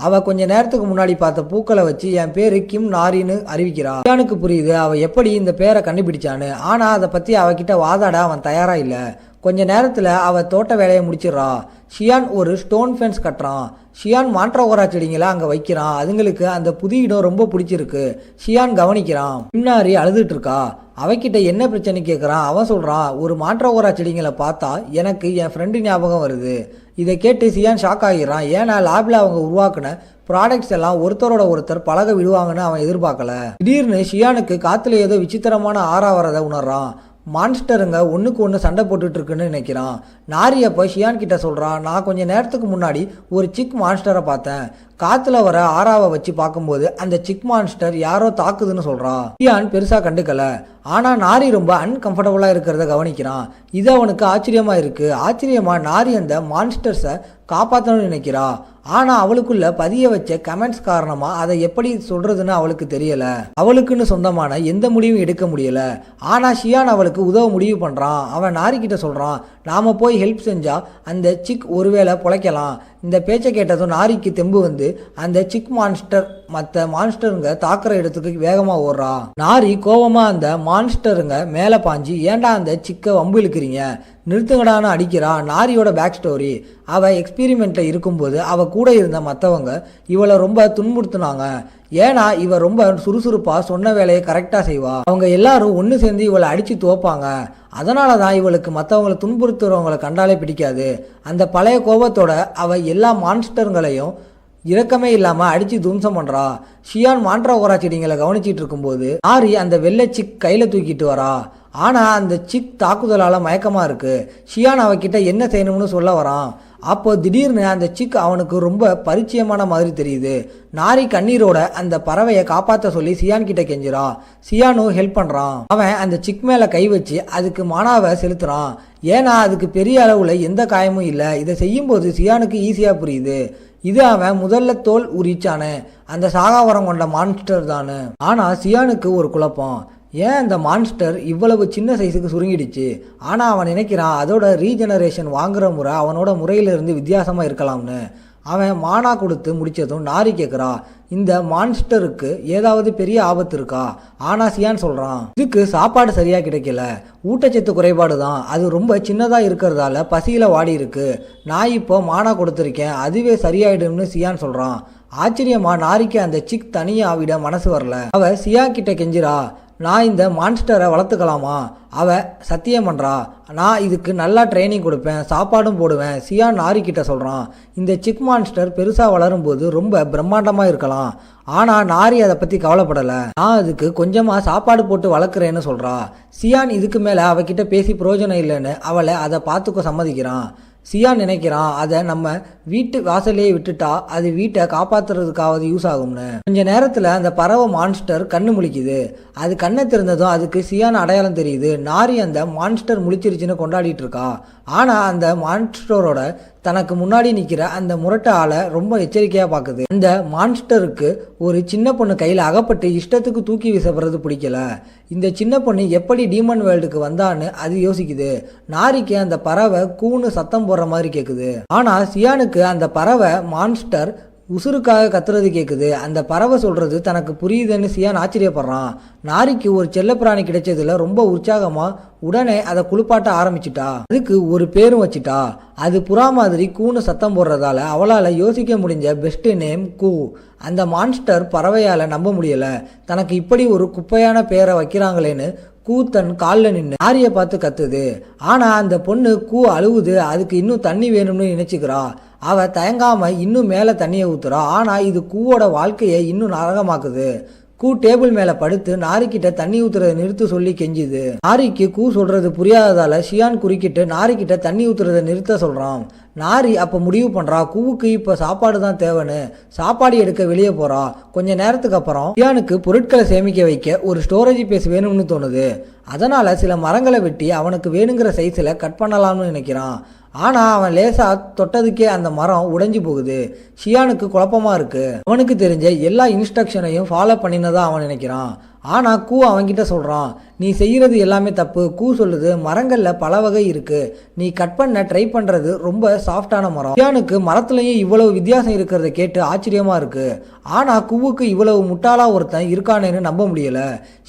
அவள் கொஞ்ச நேரத்துக்கு முன்னாடி பார்த்த பூக்களை வச்சு என் பேர் கிம் நாரின்னு அறிவிக்கிறா. ஷியானுக்கு புரியுது அவள் எப்படி இந்த பேரை கண்டுபிடிச்சான்னு. ஆனால் அதை பற்றி அவகிட்ட வாதாட அவன் தயாரா இல்லை. கொஞ்ச நேரத்தில் அவள் தோட்ட வேலையை முடிச்சிடுறா. ஷியான் ஒரு ஸ்டோன் ஃபென்ஸ் கட்டுறான். ஷியான் மாண்ட்ரோகரா செடிங்களை அங்கே வைக்கிறான். அதுங்களுக்கு அந்த புது இடம் ரொம்ப பிடிச்சிருக்கு. ஷியான் கவனிக்கிறான். பின்னாரி அழுதுட்டு இருக்கா. அவகிட்ட என்ன பிரச்சனை கேட்குறான். அவன் சொல்கிறான், ஒரு மாண்ட்ரோகரா செடிங்களை பார்த்தா எனக்கு என் ஃப்ரெண்டு ஞாபகம் வருது. இதை கேட்டு ஷியான் ஷாக் ஆகிறான். ஏன்னா லேபில் அவங்க உருவாக்குன ப்ராடக்ட்ஸ் எல்லாம் ஒருத்தரோட ஒருத்தர் பழக விடுவாங்கன்னு அவன் எதிர்பார்க்கல. திடீர்னு ஷியானுக்கு காற்றுல ஏதோ விசித்திரமான ஆறா வரதை உணர்றான். மான்ஸ்டருங்க ஒன்றுக்கு ஒன்று சண்டை போட்டுட்டு இருக்குன்னு நினைக்கிறான். நாரி அப்போ ஷியான் கிட்ட சொல்கிறான், நான் கொஞ்சம் நேரத்துக்கு முன்னாடி ஒரு சிக் மான்ஸ்டரை பார்த்தேன். காற்றுல வர ஆறாவை வச்சு பார்க்கும்போது அந்த சிக் மான்ஸ்டர் யாரோ தாக்குதுன்னு சொல்கிறான். ஷியான் பெருசாக கண்டுக்கல. ஆனால் நாரி ரொம்ப அன்கம்ஃபர்டபுளாக இருக்கிறத கவனிக்கிறான். இது அவனுக்கு ஆச்சரியமாக இருக்குது. ஆச்சரியமாக நாரி அந்த மான்ஸ்டர்ஸை காப்பாற்றணும்னு நினைக்கிறா. ஆனால் அவளுக்குள்ள பதிய வச்ச கமெண்ட்ஸ் காரணமாக அதை எப்படி சொல்கிறதுன்னு அவளுக்கு தெரியலை. அவளுக்குன்னு சொந்தமான எந்த முடிவும் எடுக்க முடியல. ஆனால் ஷியான் அவளுக்கு உதவ முடிவு பண்ணுறான். அவன் நாரிக்கிட்ட சொல்கிறான், நாம் போய் ஹெல்ப் செஞ்சால் அந்த சிக் ஒருவேளை பொழைக்கலாம். இந்த பேச்சை கேட்டதும் நாரிக்கு தெம்பு வந்து அந்த சிக் மான்ஸ்டர் மற்ற மான்ஸ்டருங்க தாக்குற இடத்துக்கு வேகமாக ஓடுறா. நாரி கோபமாக அந்த மான்ஸ்டருங்க மேலே பாஞ்சு, ஏன்டா அந்த சிக்கை வம்பு இழுக்கிறீங்க, நிறுத்துங்கடான்னு அடிக்கிறா. நாரியோட பேக் ஸ்டோரி, அவள் எக்ஸ்பீரிமெண்ட்டில் இருக்கும்போது அவள் கூட இருந்த மற்றவங்க இவளை ரொம்ப துன்புறுத்துனாங்க. ஏன்னா இவ ரொம்ப சுறுசுறுப்பாக சொன்ன வேலையை கரெக்டாக செய்வா. அவங்க எல்லாரும் ஒன்று சேர்ந்து இவளை அடித்து துவப்பாங்க. அதனால தான் இவளுக்கு மற்றவங்களை துன்புறுத்துறவங்களை கண்டாலே பிடிக்காது. அந்த பழைய கோபத்தோட அவள் எல்லா மான்ஸ்டர்களையும் இரக்கமே இல்லாமல் அடித்து துவம்சம் பண்ணுறா. ஷியான் மாண்ட்ரோகரா செடிங்களை கவனிச்சிட்டு இருக்கும்போது நாரி அந்த வெள்ளை சிக் கையில் தூக்கிட்டு வரா. ஆனால் அந்த சிக் தாக்குதலால் மயக்கமாக இருக்குது. ஷியான் அவகிட்ட என்ன செய்யணும்னு சொல்ல வரான். அப்போ திடீர்னு அந்த சிக் அவனுக்கு ரொம்ப பரிச்சயமான மாதிரி தெரியுது. நாரி கண்ணீரோட அந்த பறவையை காப்பாற்ற சொல்லி சியான் கிட்ட கெஞ்சிரா. சியானும் ஹெல்ப் பண்ணுறான். அவன் அந்த சிக் மேலே கை வச்சு அதுக்கு மனாவை செலுத்துறான். ஏன்னா அதுக்கு பெரிய அளவில் எந்த காயமும் இல்லை. இதை செய்யும்போது சியானுக்கு ஈஸியாக புரியுது, இது அவன் முதல்ல தோல் உரிச்சானே அந்த சாகாவரம் கொண்ட மான்ஸ்டர் தானு. ஆனால் சியானுக்கு ஒரு குழப்பம், ஏன் இந்த மான்ஸ்டர் இவ்வளவு சின்ன சைஸுக்கு சுருங்கிடுச்சு. ஆனால் அவன் நினைக்கிறான் அதோட ரீஜெனரேஷன் வாங்குற முறை அவனோட முறையிலிருந்து வித்தியாசமாக இருக்கலாம்னு. அவன் மானா கொடுத்து முடித்ததும் நாரி கேட்குறா, இந்த மான்ஸ்டருக்கு ஏதாவது பெரிய ஆபத்து இருக்கா. ஆனால் சியான் சொல்கிறான், இதுக்கு சாப்பாடு சரியாக கிடைக்கல, ஊட்டச்சத்து குறைபாடு தான், அது ரொம்ப சின்னதாக இருக்கிறதால பசியில் வாடி இருக்கு. நான் இப்போ மானா கொடுத்துருக்கேன், அதுவே சரியாயிடும்னு சியான் சொல்கிறான். ஆச்சரியமா நாரிக்கு அந்த சிக் தனியாக விட மனசு வரல. அவ சியா கிட்ட கெஞ்சிரா, நான் இந்த மான்ஸ்டரை வளர்த்துக்கலாமா? அவ சத்தியம் பண்ணுறா. நான் இதுக்கு நல்லா ட்ரைனிங் கொடுப்பேன், சாப்பாடும் போடுவேன். சியான் நாரி கிட்ட சொல்கிறான். இந்த சிக் மான்ஸ்டர் பெருசாக வளரும்போது ரொம்ப பிரம்மாண்டமாக இருக்கலாம், ஆனால் நாரி அதை பற்றி கவலைப்படலை. நான் அதுக்கு கொஞ்சமாக சாப்பாடு போட்டு வளர்க்குறேன்னு சொல்கிறா. சியான் இதுக்கு மேலே அவகிட்ட பேசி பிரயோஜனம் இல்லைன்னு அவளை அதை பார்த்துக்க சம்மதிக்கிறான். சியான் நினைக்கிறான் அதை நம்ம வீட்டு வாசலையே விட்டுட்டா அது வீட்டை காப்பாற்றுறதுக்காவது யூஸ் ஆகும்னு. கொஞ்ச நேரத்தில் அந்த பறவை மான்ஸ்டர் கண்ணு முழிக்குது. அது கண்ணை திறந்ததும் அதுக்கு சியான் அடையாளம் தெரியுது. நாரி அந்த மான்ஸ்டர் முழிச்சிருச்சுன்னு கொண்டாடிட்டு இருக்கா. ஆனால் அந்த மான்ஸ்டரோட தனக்கு முன்னாடி நிற்கிற அந்த முரட்டை ஆளை ரொம்ப எச்சரிக்கையாக பார்க்குது. அந்த மான்ஸ்டருக்கு ஒரு சின்ன பொண்ணு கையில் அகப்பட்டு இஷ்டத்துக்கு தூக்கி வீசப்படுறது பிடிக்கல. இந்த சின்ன பொண்ணு எப்படி டீமன் வேர்ல்டுக்கு வந்தான்னு அது யோசிக்குது. நாரிக்கு அந்த பறவை கூன்னு சத்தம் போடுற மாதிரி கேட்குது. ஆனால் சியானுக்கு அந்த பறவை மான்ஸ்டர் உசுருக்காக கத்துறது கேட்குது. அந்த பறவை சொல்றது தனக்கு புரியுதுன்னு சியான் ஆச்சரியப்படுறான். நாரிக்கு ஒரு செல்லப்பிராணி கிடைச்சதுல ரொம்ப உற்சாகமா உடனே அதை குளிப்பாட்ட ஆரம்பிச்சிட்டா. அதுக்கு ஒரு பேரும் வச்சிட்டா. அது புறா மாதிரி கூன்னு சத்தம் போடுறதால அவளால் யோசிக்க முடிஞ்ச பெஸ்ட் நேம் கூ. அந்த மான்ஸ்டர் பறவையால் நம்ப முடியல. தனக்கு இப்படி ஒரு குப்பையான பேரை வைக்கிறாங்களேன்னு கூ தன் காலில் நின்று நாரியை பார்த்து கத்துது. ஆனால் அந்த பொண்ணு கூ அழுவுது. அதுக்கு இன்னும் தண்ணி வேணும்னு நினைச்சுக்கிறா. அவ தயங்காம இன்னும் மேலே தண்ணியை ஊத்துறா. ஆனால் இது கூவோட வாழ்க்கையை இன்னும் நரகமாக்குது. கூ டேபிள் மேலே படுத்து நாரிக்கிட்ட தண்ணி ஊத்துறதை நிறுத்து சொல்லி கெஞ்சுது. நாரிக்கு கூ சொல்றது புரியாததால ஷியான் குறுக்கிட்டு நாரிக்கிட்ட தண்ணி ஊத்துறதை நிறுத்த சொல்றான். நாரி அப்போ முடிவு பண்ணுறா கூவுக்கு இப்போ சாப்பாடு தான் தேவைன்னு சாப்பாடு எடுக்க வெளியே போகிறா. கொஞ்ச நேரத்துக்கு அப்புறம் ஷியானுக்கு பொருட்களை சேமிக்க வைக்க ஒரு ஸ்டோரேஜ் பேஸ் வேணும்னு தோணுது. அதனால் சில மரங்களை வெட்டி அவனுக்கு வேணுங்கிற சைஸில் கட் பண்ணலாம்னு நினைக்கிறான். ஆனால் அவன் லேசாக தொட்டதுக்கே அந்த மரம் உடைஞ்சு போகுது. ஷியானுக்கு குழப்பமாக இருக்குது. அவனுக்கு தெரிஞ்ச எல்லா இன்ஸ்ட்ரக்ஷனையும் ஃபாலோ பண்ணினதான் அவன் நினைக்கிறான். ஆனால் கூ அவன்கிட்ட சொல்கிறான், நீ செய்கிறது எல்லாமே தப்பு. கூ சொல்லுது, மரங்களில் பல வகை இருக்குது, நீ கட் பண்ண ட்ரை பண்ணுறது ரொம்ப சாஃப்டான மரம். ஷியானுக்கு மரத்துலையும் இவ்வளவு வித்தியாசம் இருக்கிறத கேட்டு ஆச்சரியமாக இருக்குது. ஆனால் கூவுக்கு இவ்வளவு முட்டாளாக ஒருத்தன் இருக்கானேன்னு நம்ப முடியல.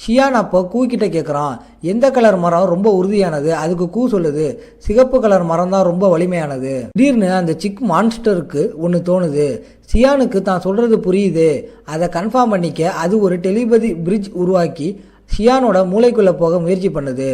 ஷியான் அப்போ கூ கிட்ட கேட்குறான், எந்த கலர் மரம் ரொம்ப உறுதியானது? அதுக்கு கூ சொல்லுது, சிகப்பு கலர் மரம் தான் ரொம்ப வலிமையானது. திடீர்னு அந்த சிக் மான்ஸ்டருக்கு ஒன்று தோணுது. ஷியானுக்கு தான் சொல்கிறது புரியுது. அதை கன்ஃபார்ம் பண்ணிக்க அது ஒரு டெலிபதி பிரிட்ஜ் உருவாக்கி ஷியானோட மூளைக்குள்ளே போக முயற்சி பண்ணுது.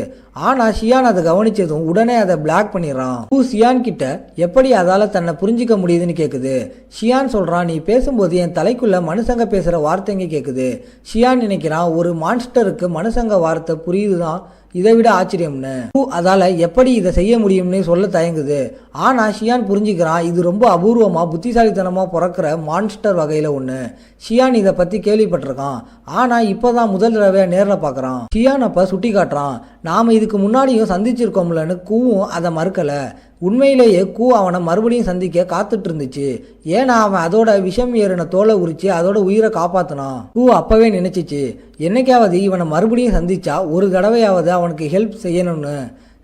ஆனால் ஷியான் அதை கவனிச்சதும் உடனே அதை பிளாக் பண்ணிடுறான். கூ ஷியான் கிட்ட எப்படி அதால் தன்னை புரிஞ்சிக்க முடியுதுன்னு கேட்குது. ஷியான் சொல்கிறான், நீ பேசும்போது என் தலைக்குள்ளே மனுஷங்க பேசுகிற வார்த்தைங்க கேட்குது. ஷியான் நினைக்கிறான், ஒரு மான்ஸ்டருக்கு மனுஷங்க வார்த்தை புரியுதுதான் இதை விட ஆச்சரியம்னு. அதால எப்படி இதை செய்ய முடியும்னு சொல்ல தயங்குது. ஆனால் ஷியான் புரிஞ்சுக்கிறான், இது ரொம்ப அபூர்வமாக புத்திசாலித்தனமாக பிறக்கிற மான்ஸ்டர் வகையில் ஒன்று. ஷியான் இதை பற்றி கேள்விப்பட்டிருக்கான். ஆனால் இப்போதான் முதல் தடவை நேரில் பார்க்குறான். ஷியான் அப்போ சுட்டி காட்டுறான், நாம் இதுக்கு முன்னாடியும் சந்திச்சிருக்கோம்லன்னு. கூவும் அதை மறுக்கலை. உண்மையிலேயே கூ அவனை மறுபடியும் சந்திக்க காத்துட்டு இருந்துச்சு. ஏன்னா அவன் அதோட விஷம் ஏறின தோலை உரிச்சு அதோட உயிரை காப்பாத்தினான். கூ அப்பவே நினைச்சிச்சு, என்னைக்காவது இவனை மறுபடியும் சந்திச்சா ஒரு தடவையாவது அவனுக்கு ஹெல்ப் செய்யணும்னு.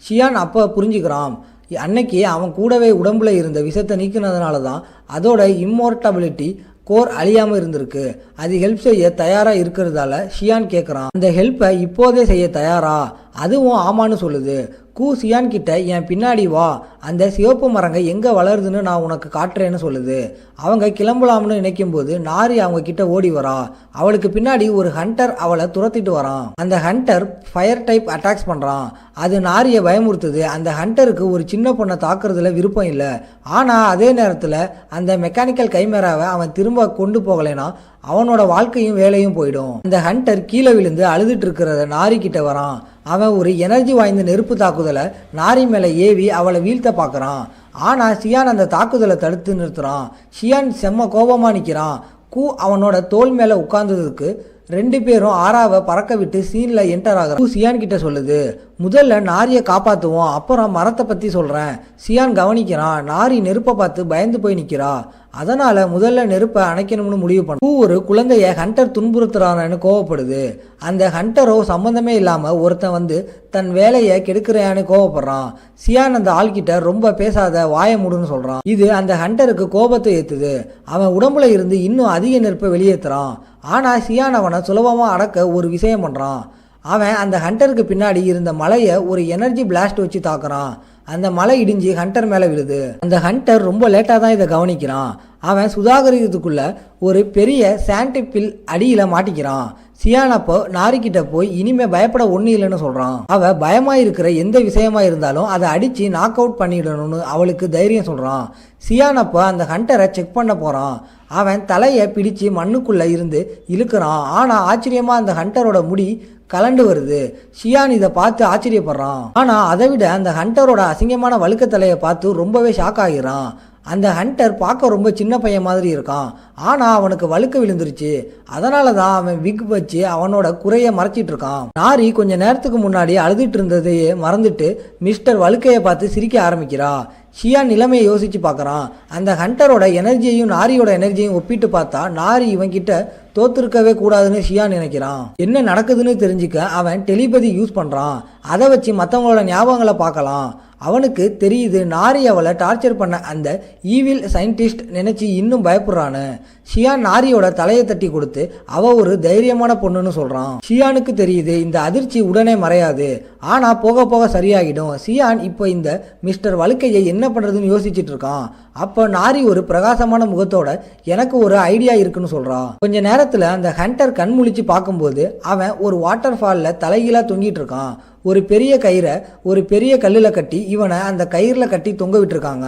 ஷியான் அப்போ புரிஞ்சுக்கிறான், அன்னைக்கு அவன் கூடவே உடம்புல இருந்த விஷத்தை நீக்கினதுனால தான் அதோட இம்மோர்டபிலிட்டி கோர் அழியாமல் இருந்திருக்கு. அது ஹெல்ப் செய்ய தயாராக இருக்கிறதால ஷியான் கேட்குறான், அந்த ஹெல்ப்பை இப்போதே செய்ய தயாரா? அதுவும் ஆமான்னு சொல்லுது. கூ ஷியான் கிட்ட, என் பின்னாடி வா, அந்த சிவப்பு மரங்க எங்கே வளருதுன்னு நான் உனக்கு காட்டுறேன்னு சொல்லுது. அவங்க கிளம்பலாம்னு நினைக்கும் போது நாரி அவங்க கிட்ட ஓடி வரா. அவளுக்கு பின்னாடி ஒரு ஹண்டர் அவளை துரத்திட்டு வரான். அந்த ஹண்டர் ஃபயர் டைப் அட்டாக்ஸ் பண்ணுறான். அது நாரியை பயமுறுத்துது. அந்த ஹண்டருக்கு ஒரு சின்ன பொண்ணை தாக்குறதுல விருப்பம் இல்லை. ஆனால் அதே நேரத்தில் அந்த மெக்கானிக்கல் கைமேராவை அவன் திரும்ப கொண்டு போகலைன்னா அவனோட வாழ்க்கையும் வேலையும் போயிடும். அந்த ஹண்டர் கீழே விழுந்து அழுதுட்டு இருக்கிறத நாரி கிட்ட வரான். அவன் ஒரு எனர்ஜி வாய்ந்த நெருப்பு தாக்குதலை நாரி மேலே ஏவி அவளை வீழ்த்த பார்க்குறான். ஆனால் ஷியான் அந்த தாக்குதலை தடுத்து நிறுத்துறான். ஷியான் செம்ம கோபமாக நிற்கிறான். கூ அவனோட தோல் மேலே உட்கார்ந்ததுக்கு ரெண்டு பேரும் ஆறாவை பறக்க விட்டு சீனில் என்டர் ஆகிறான். ஷியான் கிட்ட சொல்லுது, முதல்ல நாரியை காப்பாற்றுவோம், அப்புறம் மரத்தை பற்றி சொல்கிறேன். ஷியான் கவனிக்கிறான், நாரி நெருப்பை பார்த்து பயந்து போய் நிற்கிறா. அதனால் முதல்ல நெருப்பை அணைக்கணும்னு முடிவு பண்ண. ஒரு குழந்தைய ஹண்டர் துன்புறுத்துறான்னு கோவப்படுது. அந்த ஹண்டரோ சம்மந்தமே இல்லாமல் ஒருத்தன் வந்து தன் வேலையை கெடுக்கிறான்னு கோவப்படுறான். ஷியான் அந்த ஆள்கிட்ட ரொம்ப பேசாத, வாய மூடுன்னு சொல்கிறான். இது அந்த ஹண்டருக்கு கோபத்தை ஏற்றுது. அவன் உடம்புல இருந்து இன்னும் அதிக நெருப்பை வெளியேற்றுறான். ஆனால் ஷியான் அவனை சுலபமாக அடக்க ஒரு விஷயம் பண்ணுறான். அவன் அந்த ஹண்டருக்கு பின்னாடி இருந்த மலையை ஒரு எனர்ஜி பிளாஸ்ட் வச்சு தாக்குறான். அந்த மலை இடிஞ்சு ஹண்டர் மேலே விழுது. அந்த ஹண்டர் ரொம்ப லேட்டாக தான் இதை கவனிக்கிறான். அவன் சுதாகரிக்கிறதுக்குள்ள ஒரு பெரிய சாண்டிப்பில் அடியில் மாட்டிக்கிறான். சியான் அப்போ நாரிக்கிட்ட போய் இனிமே பயப்பட ஒன்றும் இல்லைன்னு சொல்கிறான். அவள் பயமாக இருக்கிற எந்த விஷயமா இருந்தாலும் அதை அடித்து நாக் அவுட் பண்ணிடணும்னு அவளுக்கு தைரியம் சொல்கிறான். சியான் அப்போ அந்த ஹண்டரை செக் பண்ண போகிறான். அவன் தலையை பிடிச்சு மண்ணுக்குள்ளே இருந்து இழுக்கிறான். ஆனால் ஆச்சரியமாக அந்த ஹண்டரோட முடி கலண்டு வருது. ஷியான் இதை பார்த்து ஆச்சரியப்படுறான். ஆனால் அதை விட அந்த ஹண்டரோட அசிங்கமான வழுக்க தலையை பார்த்து ரொம்பவே ஷாக் ஆகிறான். அந்த ஹண்டர் பார்க்க ரொம்ப சின்ன பையன் மாதிரி இருக்கான். ஆனால் அவனுக்கு வழுக்க விழுந்துருச்சு. அதனால தான் அவன் விக் வச்சு அவனோட குறையை மறைச்சிட்டு இருக்கான். நாரி கொஞ்ச நேரத்துக்கு முன்னாடி அழுதுட்டு இருந்ததையே மறந்துட்டு மிஸ்டர் வழுக்கையை பார்த்து சிரிக்க ஆரம்பிக்கிறா. ஷியான் நிலைமையை யோசிச்சு பார்க்குறான். அந்த ஹண்டரோட எனர்ஜியையும் நாரியோட எனர்ஜியையும் ஒப்பிட்டு பார்த்தா நாரி இவன்கிட்ட தோத்துருக்கவே கூடாதுன்னு ஷியான் நினைக்கிறான். என்ன நடக்குதுன்னு தெரிஞ்சுக்க அவன் டெலிபதி யூஸ் பண்ணுறான். அதை வச்சு மற்றவங்களோட ஞாபகங்களை பார்க்கலாம். அவனுக்கு தெரியுது நாரி அவளை டார்ச்சர் பண்ண அந்த ஈவில் சயின்டிஸ்ட் நினைச்சு இன்னும் பயப்படுறான்னு. ஷியான் நாரியோட தலையை தட்டி கொடுத்து அவ ஒரு தைரியமான பொண்ணுன்னு சொல்றான். ஷியானுக்கு தெரியுது இந்த அதிர்ச்சி உடனே மறையாது, ஆனா போக போக சரியாகிடும். ஷியான் இப்போ இந்த மிஸ்டர் வழுக்கையை என்ன பண்றதுன்னு யோசிச்சுட்டு இருக்கான். அப்போ நாரி ஒரு பிரகாசமான முகத்தோட எனக்கு ஒரு ஐடியா இருக்குன்னு சொல்றான். கொஞ்ச நேரத்துல அந்த ஹண்டர் கண் முழிச்சு பார்க்கும்போது அவன் ஒரு வாட்டர் ஃபால்ல தலைகீழா தொங்கிட்டு இருக்கான். ஒரு பெரிய கயிறை ஒரு பெரிய கல்லில் கட்டி இவனை அந்த கயிறில் கட்டி தொங்க விட்டுருக்காங்க.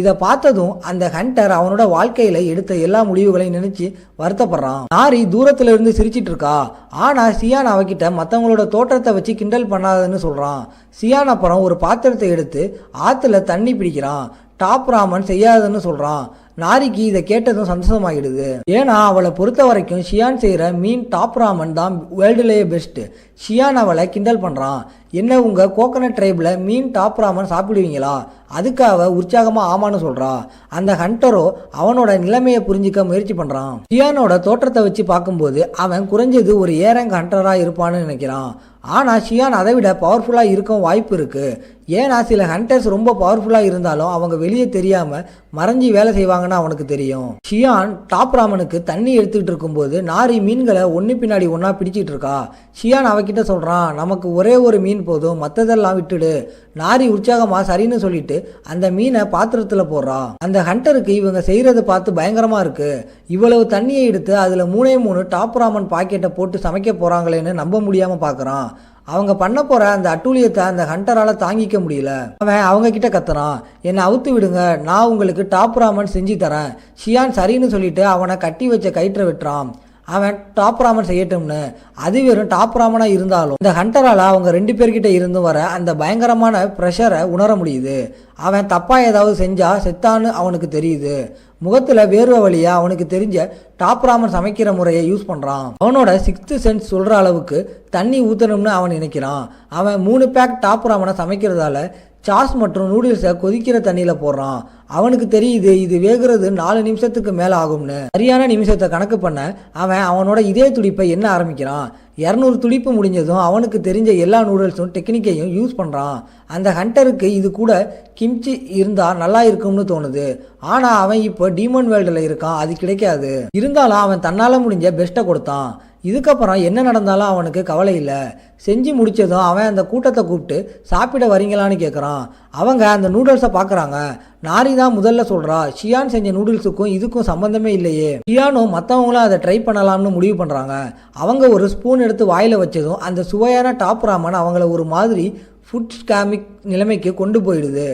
இதை பார்த்ததும் அந்த ஹண்டர் அவனோட வாழ்க்கையில் எடுத்த எல்லா முடிவுகளையும் நினைச்சு வருத்தப்படுறான். நாரி தூரத்துல இருந்து சிரிச்சிட்டு இருக்கா. ஆனா சியான் அவகிட்ட மற்றவங்களோட தோற்றத்தை வச்சு கிண்டல் பண்ணாதுன்னு சொல்றான். சியான் அப்புறம் ஒரு பாத்திரத்தை எடுத்து ஆத்துல தண்ணி பிடிக்கிறான். டாப் ராமன் செய்யாதுன்னு சொல்றான். நாரிக்கு இதை கேட்டதும் சந்தோஷமாகிடுது. ஏன்னா அவளை பொறுத்த வரைக்கும் ஷியான் செய்கிற மீன் டாப் ராமன் தான் வேர்ல்டுலேயே பெஸ்ட். ஷியான் அவளை கிண்டல் பண்ணுறான். என்ன உங்க கோகனட் ட்ரைப்ல மீன் டாப் ராமன் சாப்பிடுவீங்களா? அதுக்கு அவ உற்சாகமா ஆமான்னு சொல்றா. அந்த ஹண்டரோ அவனோட நிலைமையை புரிஞ்சிக்க முயற்சி பண்றான். ஷியானோட தோற்றத்தை வச்சு பார்க்கும்போது அவன் குறைஞ்சது ஒரு ஏரங்க ஹண்டரா இருப்பான்னு நினைக்கிறான். ஆனால் ஷியான் அதை விட பவர்ஃபுல்லாக இருக்கும் வாய்ப்பு இருக்குது. ஏன்னா சில ஹண்டர்ஸ் ரொம்ப பவர்ஃபுல்லாக இருந்தாலும் அவங்க வெளியே தெரியாமல் மறைஞ்சி வேலை செய்வாங்கன்னு அவனுக்கு தெரியும். ஷியான் டாப் ராமனுக்கு தண்ணி எடுத்துக்கிட்டு இருக்கும்போது நாரி மீன்களை ஒன்று பின்னாடி ஒன்றா பிடிச்சிட்டு இருக்கா. ஷியான் அவகிட்ட சொல்கிறான், நமக்கு ஒரே ஒரு மீன் போதும், மற்றதெல்லாம் விட்டுடு. நாரி உற்சாகமாக சரின்னு சொல்லிட்டு அந்த மீனை பாத்திரத்தில் போடுறா. அந்த ஹண்டருக்கு இவங்க செய்கிறத பார்த்து பயங்கரமாக இருக்குது. இவ்வளவு தண்ணியை எடுத்து அதில் 3 டாப் ராமன் பாக்கெட்டை போட்டு சமைக்க போகிறாங்களேன்னு நம்ப முடியாமல் பார்க்குறான். அவங்க பண்ண போற அந்த அட்டூழியத்தை அந்த ஹண்டரால தாங்கிக்க முடியல. அவன் அவங்க கிட்ட கத்துறான், என்னை அவுத்து விடுங்க, நான் உங்களுக்கு டாப் ராமன் செஞ்சு தரேன். ஷியான் சரின்னு சொல்லிட்டு அவனை கட்டி வச்ச கயிற்றை வெட்டுறான். அவன் டாப் ராமன் செய்யட்டும்னு. அது வெறும் டாப் ராமனா இருந்தாலும் இந்த ஹண்டரால அவங்க 2 பேர்கிட்ட இருந்து வர அந்த பயங்கரமான ப்ரெஷரை உணர முடியுது. அவன் தப்பா ஏதாவது செஞ்சா செத்தான்னு அவனுக்கு தெரியுது. முகத்துல வேர்வை வழியா அவனுக்கு தெரிஞ்ச டாப் ராமன் சமைக்கிற முறையை யூஸ் பண்றான். அவனோட 6th சென்ஸ் சொல்ற அளவுக்கு தண்ணி ஊத்தணும்னு அவன் நினைக்கிறான். அவன் 3 பேக் டாப் ராமனை சமைக்கிறதால சாஸ் மற்றும் நூடுல்ஸை கொதிக்கிற தண்ணியில் போடுறான். அவனுக்கு தெரியுது இது வேகிறது 4 நிமிஷத்துக்கு மேலே ஆகும்னு. சரியான நிமிஷத்தை கணக்கு பண்ண அவனோட இதய துடிப்பை எண்ண ஆரம்பிக்கிறான். 200 துடிப்பு முடிஞ்சதும் அவனுக்கு தெரிஞ்ச எல்லா நூடுல்ஸும் டெக்னிக்கையும் யூஸ் பண்ணுறான். அந்த ஹண்டருக்கு இது கூட கிம்ச்சி இருந்தால் நல்லா இருக்கும்னு தோணுது. ஆனால் அவன் இப்போ டீமன் வேர்ல்டில் இருக்கான், அது கிடைக்காது. இருந்தாலும் அவன் தன்னால் முடிஞ்ச பெஸ்ட்டை கொடுத்தான். இதுக்கப்புறம் என்ன நடந்தாலும் அவனுக்கு கவலை இல்லை. செஞ்சு முடித்ததும் அவன் அந்த கூட்டத்தை கூப்பிட்டு சாப்பிட வரீங்களான்னு கேட்குறான். அவங்க அந்த நூடுல்ஸை பார்க்குறாங்க. நாரி தான் முதல்ல சொல்கிறா, ஷியான் செஞ்ச நூடுல்ஸுக்கும் இதுக்கும் சம்மந்தமே இல்லையே. ஷியானும் மற்றவங்களும் அதை ட்ரை பண்ணலாம்னு முடிவு பண்ணுறாங்க. அவங்க ஒரு ஸ்பூன் எடுத்து வாயில் வச்சதும் அந்த சுவையான டாப் ராமன் அவங்கள ஒரு மாதிரி ஃபுட் ஸ்கேமிக் நிலைமைக்கு கொண்டு போயிடுது.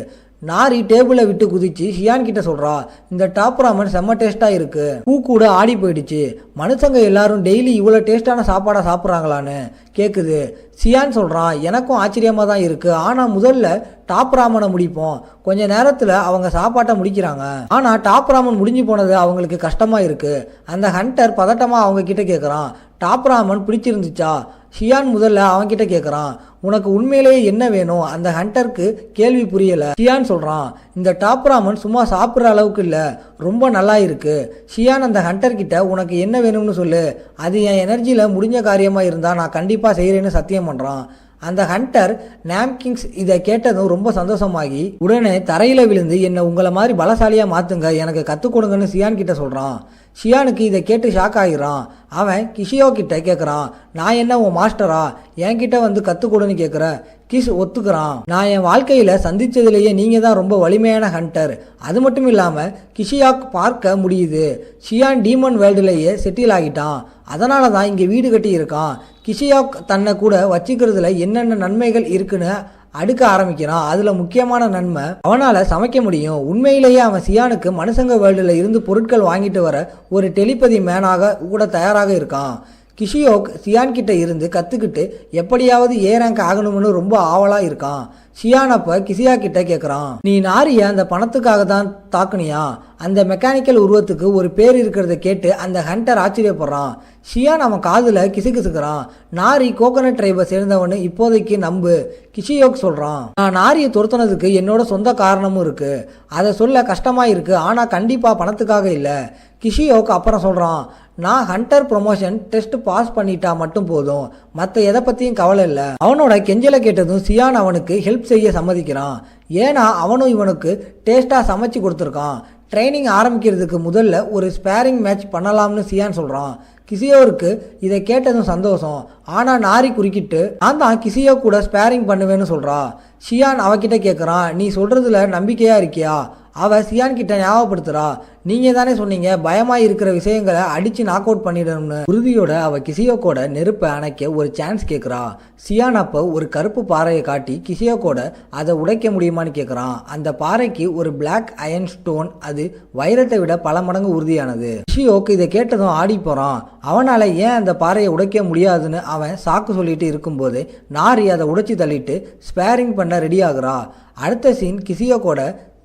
நாரி டேபிளை விட்டு குதிச்சு ஷியான் கிட்ட சொல்றா, இந்த டாப் ராமன் செம்ம டேஸ்டா இருக்கு. பூ கூட ஆடி போயிடுச்சு. மனுஷங்க எல்லாரும் டெய்லி இவ்வளோ டேஸ்டான சாப்பாடா சாப்பிட்றாங்களான்னு கேட்குது. ஷியான் சொல்றான், எனக்கும் ஆச்சரியமா தான் இருக்கு. ஆனா முதல்ல டாப் ராமனை முடிப்போம். கொஞ்ச நேரத்துல அவங்க சாப்பாட்டை முடிக்கிறாங்க. ஆனா டாப் ராமன் முடிஞ்சு போனது அவங்களுக்கு கஷ்டமா இருக்கு. அந்த ஹண்டர் பதட்டமா அவங்க கிட்ட கேட்குறான், டாப் ராமன் பிடிச்சிருந்துச்சா? ஷியான் முதல்ல அவன்கிட்ட கேட்குறான், உனக்கு உண்மையிலேயே என்ன வேணும்? அந்த ஹண்டருக்கு கேள்வி புரியல. ஷியான் சொல்றான், இந்த டாப் ராமன் சும்மா சாப்பிட்ற அளவுக்கு இல்லை, ரொம்ப நல்லா இருக்கு. ஷியான் அந்த ஹண்டர் கிட்ட உனக்கு என்ன வேணும்னு சொல்லு, அது என் எனர்ஜியில முடிஞ்ச காரியமா இருந்தா நான் கண்டிப்பா செய்யறேன்னு சத்தியம் பண்றான். அந்த ஹண்டர் நாம்கிங்ஸ் இதை கேட்டதும் ரொம்ப சந்தோஷமாகி உடனே தரையில விழுந்து என்னை உங்களை மாதிரி பலசாலியா மாத்துங்க, எனக்கு கற்றுக் கொடுங்கன்னு ஷியான் கிட்ட சொல்றான். ஷியானுக்கு இதை கேட்டு ஷாக் ஆகிறான். அவன் கிஷியோ கிட்ட கேட்குறான், நான் என்ன உன் மாஸ்டரா, என்கிட்ட வந்து கற்றுக்கொடுன்னு கேட்குற. கிஷ் ஒத்துக்கிறான், நான் என் வாழ்க்கையில் சந்தித்ததுலேயே நீங்கள் தான் ரொம்ப வலிமையான ஹண்டர். அது மட்டும் இல்லாமல் கிஷியாக் பார்க்க முடியுது. ஷியான் டீமன் வேர்ல்டுலேயே செட்டில் ஆகிட்டான். அதனால தான் இங்கே வீடு கட்டி இருக்கான். கிஷியாக் தன்னை கூட வச்சுக்கிறதுல என்னென்ன நன்மைகள் இருக்குன்னு அடுக்க ஆரம்பிக்கிறான். அதுல முக்கியமான நன்மை, அவனால சமைக்க முடியும். உண்மையிலேயே அவன் ஷியானுக்கு மனுஷங்க வேர்ல்டுல இருந்து பொருட்கள் வாங்கிட்டு வர ஒரு டெலிபதி மேனாக கூட தயாராக இருக்கான். கிஷியோக் ஷியான் கிட்ட இருந்து கத்துக்கிட்டு எப்படியாவது ஏ ரேங்க் ஆகணும்னு ரொம்ப ஆவலா இருக்கான். ஷியான் அப்ப கிஷியா கிட்ட கேட்குறான், நீ நாரிய அந்த பணத்துக்காக தான் தாக்குனியா? அந்த மெக்கானிக்கல் உருவத்துக்கு ஒரு பேர் இருக்கிறத கேட்டு அந்த ஹண்டர் ஆச்சரியப்படுறான். ஷியான் அவன் காதுல கிசுகிசுக்கிறான். நாரி கோகனட் ட்ரைபை சேர்ந்தவனு இப்போதைக்கு நம்பு. கிஷியோக் சொல்றான், நான் நாரியை துரத்துனதுக்கு என்னோட சொந்த காரணமும் இருக்கு. அதை சொல்ல கஷ்டமா இருக்கு, ஆனா கண்டிப்பா பணத்துக்காக இல்லை. கிஷியோக் அப்புறம் சொல்றான், நான் ஹண்டர் ப்ரொமோஷன் டெஸ்ட் பாஸ் பண்ணிட்டா மட்டும் போதும், மற்ற எதை பற்றியும் கவலை இல்லை. அவனோட கெஞ்சலை கேட்டதும் ஷியான் அவனுக்கு ஹெல்ப் செய்ய சம்மதிக்கிறான். ஏன்னா அவனும் இவனுக்கு டேஸ்ட்டாக சமைச்சு கொடுத்துருக்கான். ட்ரைனிங் ஆரம்பிக்கிறதுக்கு முதல்ல ஒரு ஸ்பேரிங் மேட்ச் பண்ணலாம்னு ஷியான் சொல்கிறான். கிஷியோருக்கு இதை கேட்டதும் சந்தோஷம். ஆனால் நாரி குறுக்கிட்டு, நான் தான் கிஷியோ கூட ஸ்பேரிங் பண்ணுவேன்னு சொல்கிறா. ஷியான் அவகிட்ட கேட்குறான், நீ சொல்கிறதுல நம்பிக்கையாக இருக்கியா? அவ ஷியான் கிட்ட ஞாபகப்படுத்துறா, நீங்க தானே சொன்னீங்க பயமாக இருக்கிற விஷயங்களை அடித்து நாக் அவுட் பண்ணிடணும்னு. உறுதியோட அவ கிஷியோக்கோட நெருப்பை அணைக்க ஒரு சான்ஸ் கேட்குறா. ஷியான் அப்போ ஒரு கருப்பு பாறையை காட்டி கிஷியோக்கோட அதை உடைக்க முடியுமான்னு கேட்குறான். அந்த பாறைக்கு ஒரு பிளாக் அயன் ஸ்டோன், அது வைரத்தை விட பல மடங்கு உறுதியானது. கிஷியோக்கு இதை கேட்டதும் ஆடி போகிறான். அவனால் ஏன் அந்த பாறையை உடைக்க முடியாதுன்னு அவன் சாக்கு சொல்லிட்டு இருக்கும்போது நாரி அதை உடைச்சி தள்ளிட்டு ஸ்பேரிங் பண்ண ரெடி ஆகுறா. அடுத்த சீன் கிஷியோக்கோட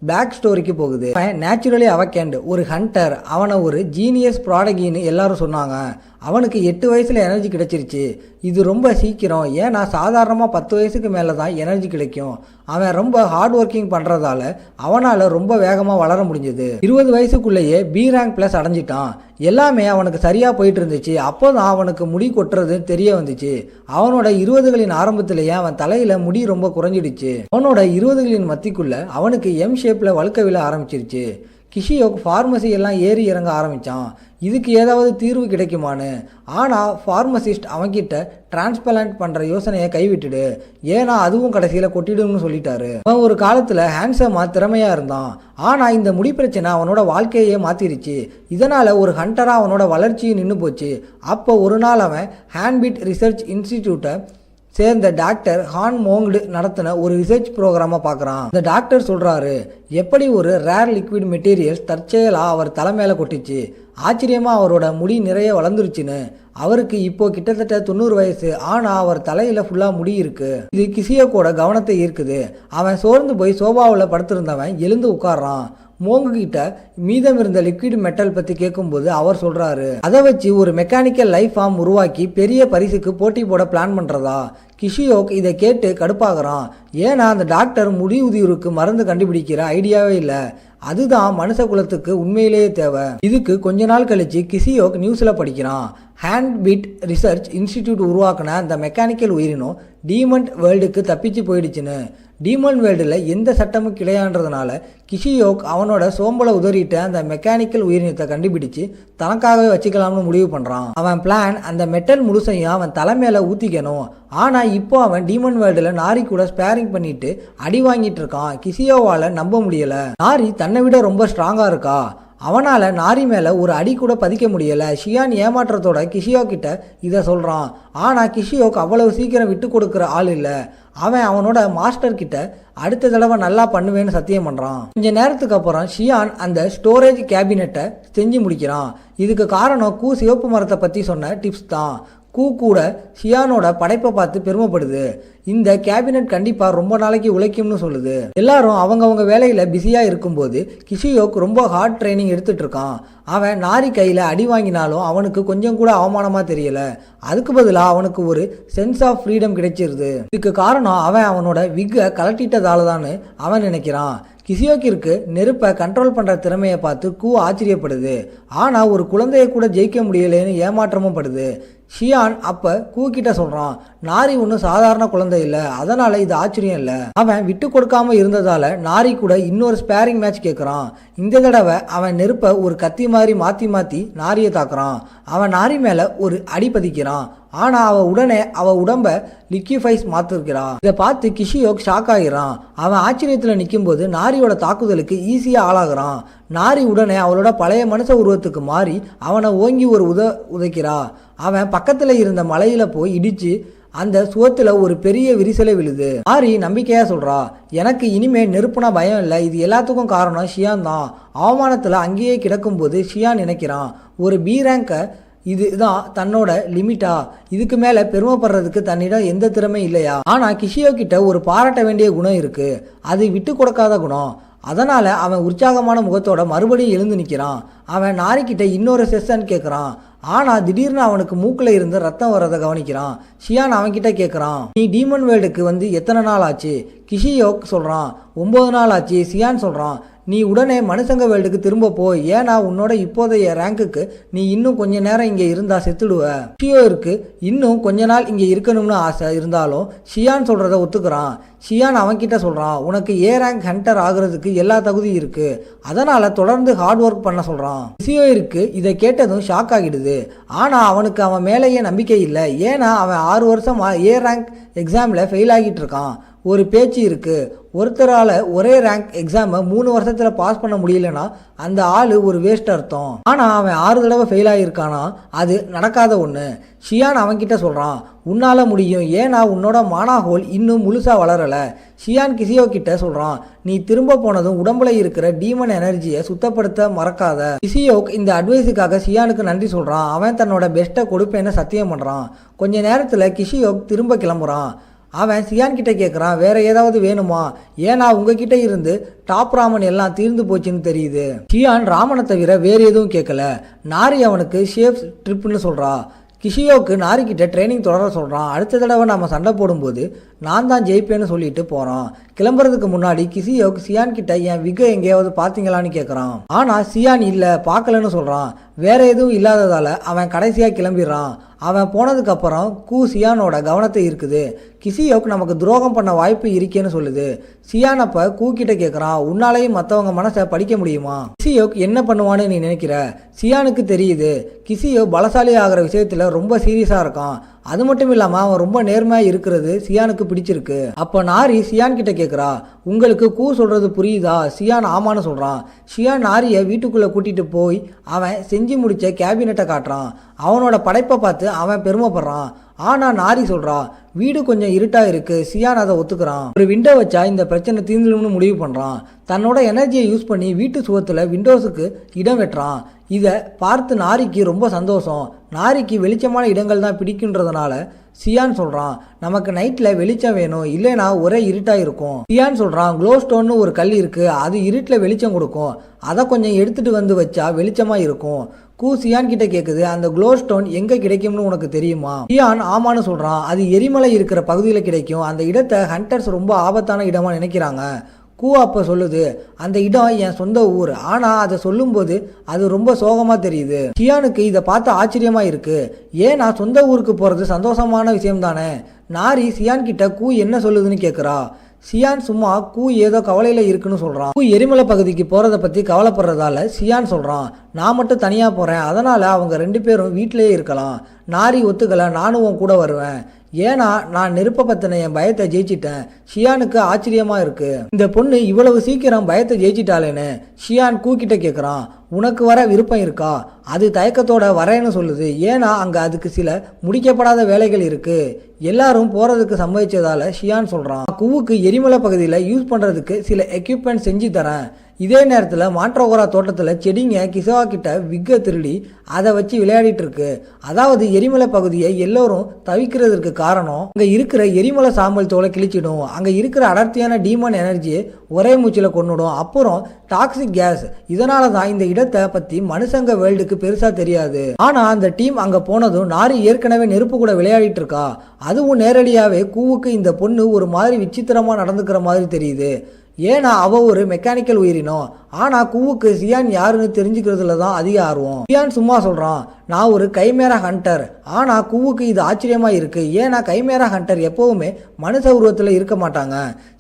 பேக் ஸ்டோரிக்கு போகுது. அவன் நேச்சுரலி அவக்கேண்ட் ஒரு ஹண்டர். அவனை ஒரு ஜீனியஸ் ப்ராடகின்னு எல்லாரும் சொன்னாங்க. அவனுக்கு 8 வயசுல எனர்ஜி கிடைச்சிருச்சு. இது ரொம்ப சீக்கிரம், ஏன்னா சாதாரணமாக 10 வயசுக்கு மேலே தான் எனர்ஜி கிடைக்கும். அவன் ரொம்ப ஹார்ட் ஒர்க்கிங் பண்ணுறதால அவனால் ரொம்ப வேகமாக வளர முடிஞ்சது. 20 வயசுக்குள்ளேயே பி ரேங்க் ப்ளஸ் அடைஞ்சிட்டான். எல்லாமே அவனுக்கு சரியாக போயிட்டு இருந்துச்சு. அப்போ தான் அவனுக்கு முடி கொட்டுறது தெரிய வந்துச்சு. அவனோட 20களின் ஆரம்பத்திலேயே அவன் தலையில் முடி ரொம்ப குறைஞ்சிடுச்சு. அவனோட 20களின் மத்திக்குள்ள அவனுக்கு எம் ஷேப்பில் வழுக்க விழ ஆரம்பிச்சிருச்சு. கிஷியோக் ஃபார்மசி எல்லாம் ஏறி இறங்க ஆரம்பித்தான். இதுக்கு ஏதாவது தீர்வு கிடைக்குமான்னு. ஆனால் ஃபார்மசிஸ்ட் அவன்கிட்ட டிரான்ஸ்பிளான்ட் பண்ணுற யோசனையை கைவிட்டுடு, ஏன்னா அதுவும் கடைசியில் கொட்டிடும்னு சொல்லிட்டாரு. அவன் ஒரு காலத்தில் ஹேண்ட்ஸமாக திறமையாக இருந்தான். ஆனால் இந்த முடி பிரச்சனை அவனோட வாழ்க்கையே மாற்றிருச்சு. இதனால் ஒரு ஹண்டராக அவனோட வளர்ச்சியும் நின்று போச்சு. அப்போ ஒரு நாள் அவன் ஹேண்ட்பிட் ரிசர்ச் இன்ஸ்டிடியூட்டை சேர்ந்த டாக்டர் ஹான் மோங்டு நடத்தின ஒரு ரிசர்ச் ப்ரோக்ராமை பார்க்குறான். அந்த டாக்டர் சொல்கிறாரு, எப்படி ஒரு ரேர் லிக்விட் மெட்டீரியல்ஸ் தற்செயலாக அவர் தலை மேலே கொட்டிச்சு. ஆச்சரியமாக அவரோட முடி நிறைய வளர்ந்துருச்சுன்னு. அவருக்கு இப்போ கிட்டத்தட்ட 90 வயசு. ஆனால் அவர் தலையில் ஃபுல்லாக முடி இருக்கு. இது கிஷியோக்கோட கவனத்தை ஈர்க்குது. அவன் சோர்ந்து போய் சோபாவில் படுத்திருந்தவன் எழுந்து உட்கார்றான். மோங்கு கிட்ட மீதம் இருந்த லிக்விட் மெட்டல் பற்றி கேட்கும்போது அவர் சொல்கிறாரு, அதை வச்சு ஒரு மெக்கானிக்கல் லைஃப் ஃபார்ம் உருவாக்கி பெரிய பரிசுக்கு போட்டி போட பிளான் பண்ணுறதா. கிஷியோக் இதை கேட்டு கடுப்பாகிறான். ஏன்னா அந்த டாக்டர் முடி உதிர்வுக்கு மருந்து கண்டுபிடிக்கிற ஐடியாவே இல்லை. அதுதான் மனுஷ குலத்துக்கு உண்மையிலேயே தேவை. இதுக்கு கொஞ்ச நாள் கழிச்சு கிஷியோக் நியூஸில் படிக்கிறான். ஹேண்ட்பிட் ரிசர்ச் இன்ஸ்டிடியூட் உருவாக்கின அந்த மெக்கானிக்கல் உயிரினம் டீமன் வேர்ல்டுக்கு தப்பிச்சு போயிடுச்சுன்னு. டீமன் வேர்ல்டில் எந்த சட்டமும் கிடையாதுன்றதுனால கிஷியோக் அவனோட சோம்பலை உதறிட்டு அந்த மெக்கானிக்கல் உயிரினத்தை கண்டுபிடிச்சு தனக்காகவே வச்சுக்கலாம்னு முடிவு பண்ணுறான். அவன் பிளான் அந்த மெட்டல் முழுசையும் அவன் தலை மேலே ஊற்றிக்கணும். ஆனால் இப்போ அவன் டீமன் வேர்ல்டில் நாரி கூட ஸ்பேரிங் பண்ணிட்டு அடி வாங்கிட்டு இருக்கான். கிஷியோவால் நம்ப முடியலை. நாரி தன்னை விட ரொம்ப ஸ்ட்ராங்காக இருக்கா. அவனால் நாரி மேலே ஒரு அடி கூட பதிக்க முடியலை. ஷியான் ஏமாற்றத்தோட கிஷியோ கிட்ட இதை சொல்கிறான். ஆனால் கிஷியோக் அவ்வளவு சீக்கிரம் விட்டு கொடுக்குற ஆள் இல்லை. அவன் அவனோட மாஸ்டர் கிட்ட அடுத்த தடவை நல்லா பண்ணுவேன்னு சத்தியம் பண்ணுறான். கொஞ்ச நேரத்துக்கு அப்புறம் ஷியான் அந்த ஸ்டோரேஜ் கேபினெட்டை செஞ்சு முடிக்கிறான். இதுக்கு காரணம் கூ சிவப்பு மரத்தை பற்றி சொன்ன டிப்ஸ் தான். கூ கூட ஷியானோட படைப்பை பார்த்து பெருமைப்படுது. இந்த கேபினெட் கண்டிப்பாக ரொம்ப நாளைக்கு உழைக்கும்னு சொல்லுது. எல்லாரும் அவங்கவுங்க வேலையில் பிஸியாக இருக்கும்போது கிஷியோக் ரொம்ப ஹார்ட் ட்ரைனிங் எடுத்துட்டு இருக்கான். அவன் நாரி கையில் அடி வாங்கினாலும் அவனுக்கு கொஞ்சம் கூட அவமானமாக தெரியல. அதுக்கு பதிலாக அவனுக்கு ஒரு சென்ஸ் ஆஃப் ஃப்ரீடம் கிடைச்சிருது. இதுக்கு காரணம் அவன் அவனோட விக்கை கலட்டிட்டதால தான் அவன் நினைக்கிறான். கிஷியோக்கிற்கு நெருப்பை கண்ட்ரோல் பண்ணுற திறமையை பார்த்து கூ ஆச்சரியப்படுது. ஆனால் ஒரு குழந்தைய கூட ஜெயிக்க முடியலேன்னு ஏமாற்றமும் படுது. ஷியான் அப்ப கூ கிட்ட சொல்றான், நாரி ஒன்றும் சாதாரண குழந்தை இல்ல, அதனால இது ஆச்சரியம் இல்ல. அவன் விட்டு கொடுக்காம இருந்ததால நாரி கூட இன்னொரு ஸ்பேரிங் மேட்ச் கேட்கறான். இந்த தடவை அவன் நெருப்ப ஒரு கத்தி மாதிரி மாத்தி மாத்தி நாரியை தாக்குறான். அவன் நாரி மேல ஒரு அடி பதிக்கிறான். ஆனா உடனே அவ உடம்ப லிக்யூஃபைஸ் மாத்திருக்கிறான். இதை பார்த்து கிஷியோக் ஷாக் ஆகிறான். அவன் ஆச்சரியத்துல நிற்கும் போது நாரியோட தாக்குதலுக்கு ஈஸியா ஆளாகிறான். நாரி உடனே அவளோட பழைய மனுஷ உருவத்துக்கு மாறி அவனை ஓங்கி ஒரு உதைக்கிறா. அவன் பக்கத்துல இருந்த மலையில போய் இடிச்சு அந்த சுவத்துல ஒரு பெரிய விரிசலை விழுது. நாரி நம்பிக்கையா சொல்றா, எனக்கு இனிமே நெருப்புனா பயம் இல்லை, இது எல்லாத்துக்கும் காரணம் ஷியான் தான். அவமானத்துல அங்கேயே கிடக்கும் போது ஷியான் நினைக்கிறான், ஒரு பி ரேங்க இதுதான் தன்னோட லிமிட்டா, இதுக்கு மேல பெருமைப்படுறதுக்கு தன்னிடம் எந்த திறமை இல்லையா? ஆனா கிஷியோ கிட்ட ஒரு பாராட்ட வேண்டிய குணம் இருக்கு, அது விட்டு கொடுக்காத குணம். அதனால அவன் உற்சாகமான முகத்தோட மறுபடியும் எழுந்து நிற்கிறான். அவன் நாரிக்கிட்ட இன்னொரு செஷன் கேட்குறான். ஆனா திடீர்னு அவனுக்கு மூக்கில் இருந்து ரத்தம் வர்றதை கவனிக்கிறான். ஷியான் அவன்கிட்ட கேட்குறான், நீ டீமன் வேர்ல்டுக்கு வந்து எத்தனை நாள் ஆச்சு? கிஷியோக் சொல்றான், 9 நாள் ஆச்சு. ஷியான் சொல்றான், நீ உடனே மனுஷங்க வேர்ல்டுக்கு திரும்ப போய், ஏன்னா உன்னோட இப்போதைய ரேங்குக்கு நீ இன்னும் கொஞ்ச நேரம் இங்கே இருந்தா செத்துடுவ. ஷியோருக்கு இன்னும் கொஞ்ச நாள் இங்கே இருக்கணும்னு ஆசை இருந்தாலும் ஷியான் சொல்றத ஒத்துக்கிறான். ஷியான் அவன்கிட்ட சொல்றான், உனக்கு ஏ ரேங்க் ஹண்டர் ஆகுறதுக்கு எல்லா தகுதியும் இருக்கு, அதனால தொடர்ந்து ஹார்ட் ஒர்க் பண்ண சொல்றான். ஷியோருக்கு இதை கேட்டதும் ஷாக் ஆகிடுது. ஆனா அவனுக்கு அவன் மேலேயே நம்பிக்கை இல்லை. ஏன்னா அவன் 6 வருஷமா ஏ ரேங்க் எக்ஸாம்ல ஃபெயில் ஆகிட்டு இருக்கான். ஒரு பேச்சு இருக்கு, ஒருத்தரால ஒரே ரேங்க் எக்ஸாமை 3 வருஷத்துல பாஸ் பண்ண முடியலன்னா அந்த ஆளு ஒரு வேஸ்ட் அர்த்தம். ஆனா அவன் 6 தடவை ஃபெயில் ஆகியிருக்கானா, அது நடக்காத ஒண்ணு. ஷியான் அவன்கிட்ட சொல்றான், உன்னால முடியும், ஏன்னா உன்னோட மானா ஹோல் இன்னும் முழுசா வளரல. ஷியான் கிஷியோ கிட்ட சொல்றான், நீ திரும்ப போனதும் உடம்புல இருக்கிற டீமன் எனர்ஜியை சுத்தப்படுத்த மறக்காத. கிஷியோக் இந்த அட்வைஸுக்காக ஷியானுக்கு நன்றி சொல்றான். அவன் தன்னோட பெஸ்ட்டை கொடுப்பேன்னு சத்தியம் பண்றான். கொஞ்ச நேரத்துல கிஷியோக் திரும்ப கிளம்புறான். அவன் ஷியான் கிட்ட கேட்குறான், வேற ஏதாவது வேணுமா? ஏன்னா உங்ககிட்ட இருந்து டாப் ராமன் எல்லாம் தீர்ந்து போச்சுன்னு தெரியுது. ஷியான் ராமனை தவிர வேற எதுவும் கேட்கல. நாரி அவனுக்கு ஷேஃப் ட்ரிப்னு சொல்றா. கிஷியோக்கு நாரிக்கிட்ட ட்ரைனிங் தொடர சொல்கிறான். அடுத்த தடவை நம்ம சண்டை போடும்போது நான் தான் ஜெயிப்பேன்னு சொல்லிட்டு போகிறான். கிளம்புறதுக்கு முன்னாடி கிஷியோக் ஷியான் கிட்ட என் விகை எங்கேயாவது பார்த்தீங்களான்னு கேட்குறான். ஆனால் ஷியான் இல்லை, பார்க்கலன்னு சொல்கிறான். வேற எதுவும் இல்லாததால் அவன் கடைசியாக கிளம்பிடுறான். அவன் போனதுக்கப்புறம் ஷியானோட கவனத்தை இருக்குது. கிஷியோக் நமக்கு துரோகம் பண்ண வாய்ப்பு இருக்கேன்னு சொல்லுது. ஷியான் அப்போ கிட்ட கேட்குறான், உன்னாலேயும் மற்றவங்க மனசை படிக்க முடியுமா? கிஷியோக் என்ன பண்ணுவான்னு நீ நினைக்கிற? ஷியானுக்கு தெரியுது கிஷியோக் பலசாலி ஆகிற விஷயத்தில் ரொம்ப சீரியஸாக இருக்கான். அது மட்டும் இல்லாமல் அவன் ரொம்ப நேர்மையாக இருக்கிறது ஷியானுக்கு பிடிச்சிருக்கு. அப்போ நாரி ஷியான் கிட்ட கேட்குறா, உங்களுக்கு சொல்கிறது புரியுதா? ஷியான் ஆமான்னு சொல்கிறான். ஷியான் நாரியை வீட்டுக்குள்ளே கூட்டிகிட்டு போய் அவன் செஞ்சு முடித்த கேபினெட்டை காட்டுறான். அவனோட படைப்பை பார்த்து அவன் பெருமைப்படுறான். ஆனால் நாரி சொல்கிறா, வீடு கொஞ்சம் இருட்டாக இருக்குது. ஷியான் அதை ஒத்துக்கிறான். ஒரு விண்டோ வச்சா இந்த பிரச்சனை தீர்ந்துடும்னு முடிவு பண்ணுறான். தன்னோட எனர்ஜியை யூஸ் பண்ணி வீட்டு சுவத்தில் விண்டோஸுக்கு இடம் வெட்டுறான். இதை பார்த்து நாரிக்கு ரொம்ப சந்தோஷம். நாரிக்கு வெளிச்சமான இடங்கள் தான் பிடிக்குன்றதுனால ஷியான் சொல்கிறான், நமக்கு நைட்டில் வெளிச்சம் வேணும், இல்லைனா ஒரே இருட்டாக இருக்கும். ஷியான் சொல்கிறான், க்ளோ ஸ்டோன்னு ஒரு கல் இருக்குது, அது இருட்டில் வெளிச்சம் கொடுக்கும், அதை கொஞ்சம் எடுத்துகிட்டு வந்து வச்சா வெளிச்சமாக இருக்கும். ஷியான் கிட்ட கேட்குது, அந்த க்ளோ ஸ்டோன் எங்கே கிடைக்கும்னு உனக்கு தெரியுமா? ஷியான் ஆமான்னு சொல்கிறான். அது எரிமலை இருக்கிற பகுதியில் கிடைக்கும். அந்த இடத்தை ஹண்டர்ஸ் ரொம்ப ஆபத்தான இடமா நினைக்கிறாங்க. அப்போ சொல்லுது, அந்த இடம் என் சொந்த ஊர். ஆனால் அதை சொல்லும்போது அது ரொம்ப சோகமாக தெரியுது. ஷியானுக்கு இதை பார்த்து ஆச்சரியமாக இருக்கு. ஏன்னா சொந்த ஊருக்கு போகிறது சந்தோஷமான விஷயம் தானே. நாரி ஷியான் கிட்ட என்ன சொல்லுதுன்னு கேட்குறா. ஷியான் சும்மா ஏதோ கவலையில் இருக்குன்னு சொல்கிறான். எரிமலை பகுதிக்கு போகிறத பற்றி கவலைப்படுறதால ஷியான் சொல்கிறான், நான் மட்டும் தனியாக போகிறேன், அதனால் அவங்க 2 பேரும் வீட்டிலேயே இருக்கலாம். நாரி ஒத்துக்கலை, நானும் உன் கூட வருவேன், ஏன்னா நான் நெருப்பை பற்றின என் பயத்தை ஜெயிச்சிட்டேன். ஷியானுக்கு ஆச்சரியமா இருக்கு, இந்த பொண்ணு இவ்வளவு சீக்கிரம் பயத்தை ஜெயிச்சிட்டாளேன்னு. ஷியான் கிட்ட கேட்குறான், உனக்கு வர விருப்பம் இருக்கா? அது தயக்கத்தோட வரேன்னு சொல்லுது. ஏன்னா அங்கே அதுக்கு சில முடிக்கப்படாத வேலைகள் இருக்கு. எல்லாரும் போறதுக்கு சம்மதிச்சதால ஷியான் சொல்றான், கூவுக்கு எரிமலை பகுதியில் யூஸ் பண்றதுக்கு சில எக்யூப்மெண்ட் செஞ்சு தரேன். இதே நேரத்தில் மாட்ரோகோரா தோட்டத்தில் செடிங்க கிசவா கிட்ட விக்க திருடி அதை வச்சு விளையாடிட்டு இருக்கு. அதாவது எரிமலை பகுதியை எல்லோரும் தவிக்கிறதுக்கு காரணம், அங்கே இருக்கிற எரிமலை சாம்பல் தோலை கிழிச்சிடும், அங்கே இருக்கிற அடர்த்தியான டீமன் எனர்ஜியை ஒரே மூச்சில் கொண்டுடும், அப்புறம் டாக்ஸிக் கேஸ். இதனால தான் இந்த இடத்தை பற்றி மனுஷங்க வேர்ல்டுக்கு பெருசாக தெரியாது. ஆனால் அந்த டீம் அங்கே போனதும் நாரி ஏற்கனவே நெருப்பு கூட விளையாடிட்டு இருக்கா. அதுவும் நேரடியாகவே கூவுக்கு இந்த பொண்ணு ஒரு மாதிரி விசித்திரமாக நடந்துக்கிற மாதிரி தெரியுது. ஏன்னா அவ ஒரு மெக்கானிக்கல் உயிரினம். ஆனா கூவுக்கு சியான் யாருன்னு தெரிஞ்சுக்கிறதுல தான் அதிக ஆர்வம். சியான் சும்மா சொல்றான், நான் ஒரு கைமேரா ஹண்டர். ஆனா கூவுக்கு இது ஆச்சரியமா இருக்கு, ஏன்னா கைமேரா ஹண்டர் எப்பவுமே மனுஷ உருவத்துல இருக்க மாட்டாங்க.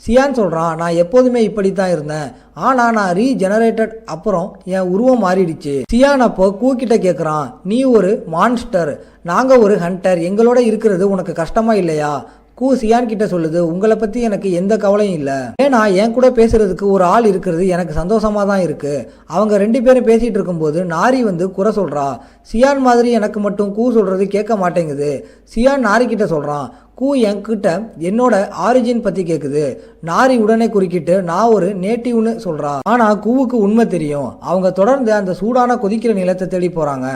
சியான் சொல்றான், நான் எப்போதுமே இப்படித்தான் இருந்தேன், ஆனா நான் ரீஜெனரேட்டட் அப்புறம் என் உருவம் மாறிடுச்சு. சியான் அப்போ கூ கிட்ட கேட்குறான், நீ ஒரு மான்ஸ்டர், நாங்க ஒரு ஹண்டர், எங்களோட இருக்கிறது உனக்கு கஷ்டமா இல்லையா? கூ சியான் கிட்ட சொல்லுது, உங்களை பத்தி எனக்கு எந்த கவலையும் இல்லை, ஏன்னா என் கூட பேசுறதுக்கு ஒரு ஆள் இருக்கிறது எனக்கு சந்தோஷமா தான் இருக்கு. அவங்க 2 பேரும் பேசிட்டு இருக்கும்போது நாரி வந்து குறை சொல்றா, சியான் மாதிரி எனக்கு மட்டும் கூ சொல்றது கேட்க மாட்டேங்குது. சியான் நாரி கிட்ட சொல்றான், கூ என்கிட்ட என்னோட ஆரிஜின் பத்தி கேக்குது. நாரி உடனே குறுக்கிட்டு, நான் ஒரு நேட்டிவ்னு சொல்றா. ஆனா கூவுக்கு உண்மை தெரியும். அவங்க தொடர்ந்து அந்த சூடான கொதிக்கிற நிலத்தை தேடி போறாங்க.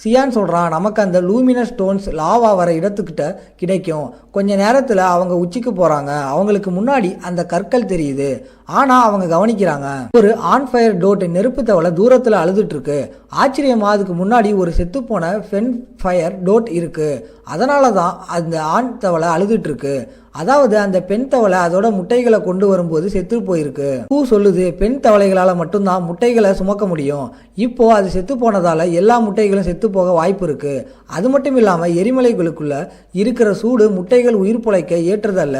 சியான் சொல்றான், நமக்கு அந்த லூமினஸ் ஸ்டோன்ஸ் லாவா வர இடத்துக்கிட்ட கிடைக்கும். கொஞ்ச நேரத்துல அவங்க உச்சிக்கு போறாங்க. அவங்களுக்கு முன்னாடி அந்த கற்கள் தெரியுது. ஆனா அவங்க கவனிக்கிறாங்க, ஒரு ஆன் ஃபயர் டோட் நெருப்பு தவளை தூரத்துல அழுதுட்டு இருக்கு. ஆச்சரியமா அதுக்கு முன்னாடி ஒரு செத்துப்போன ஃபென் ஃபயர் டோட் இருக்கு. அதனாலதான் அந்த ஆண் தவளை அழுதுட்டு இருக்கு. அதாவது அந்த பெண் தவளை அதோட முட்டைகளை கொண்டு வரும்போது செத்து போயிருக்கு. பூ சொல்லுது, பெண் தவளைகளால மட்டும்தான் முட்டைகளை சுமக்க முடியும். இப்போ அது செத்து போனதால எல்லா முட்டைகளும் செத்து போக வாய்ப்பு இருக்கு. அது மட்டும் இல்லாம எரிமலைகளுக்குள்ள இருக்கிற சூடு முட்டைகள் உயிர் பிழைக்க ஏற்றதல்ல.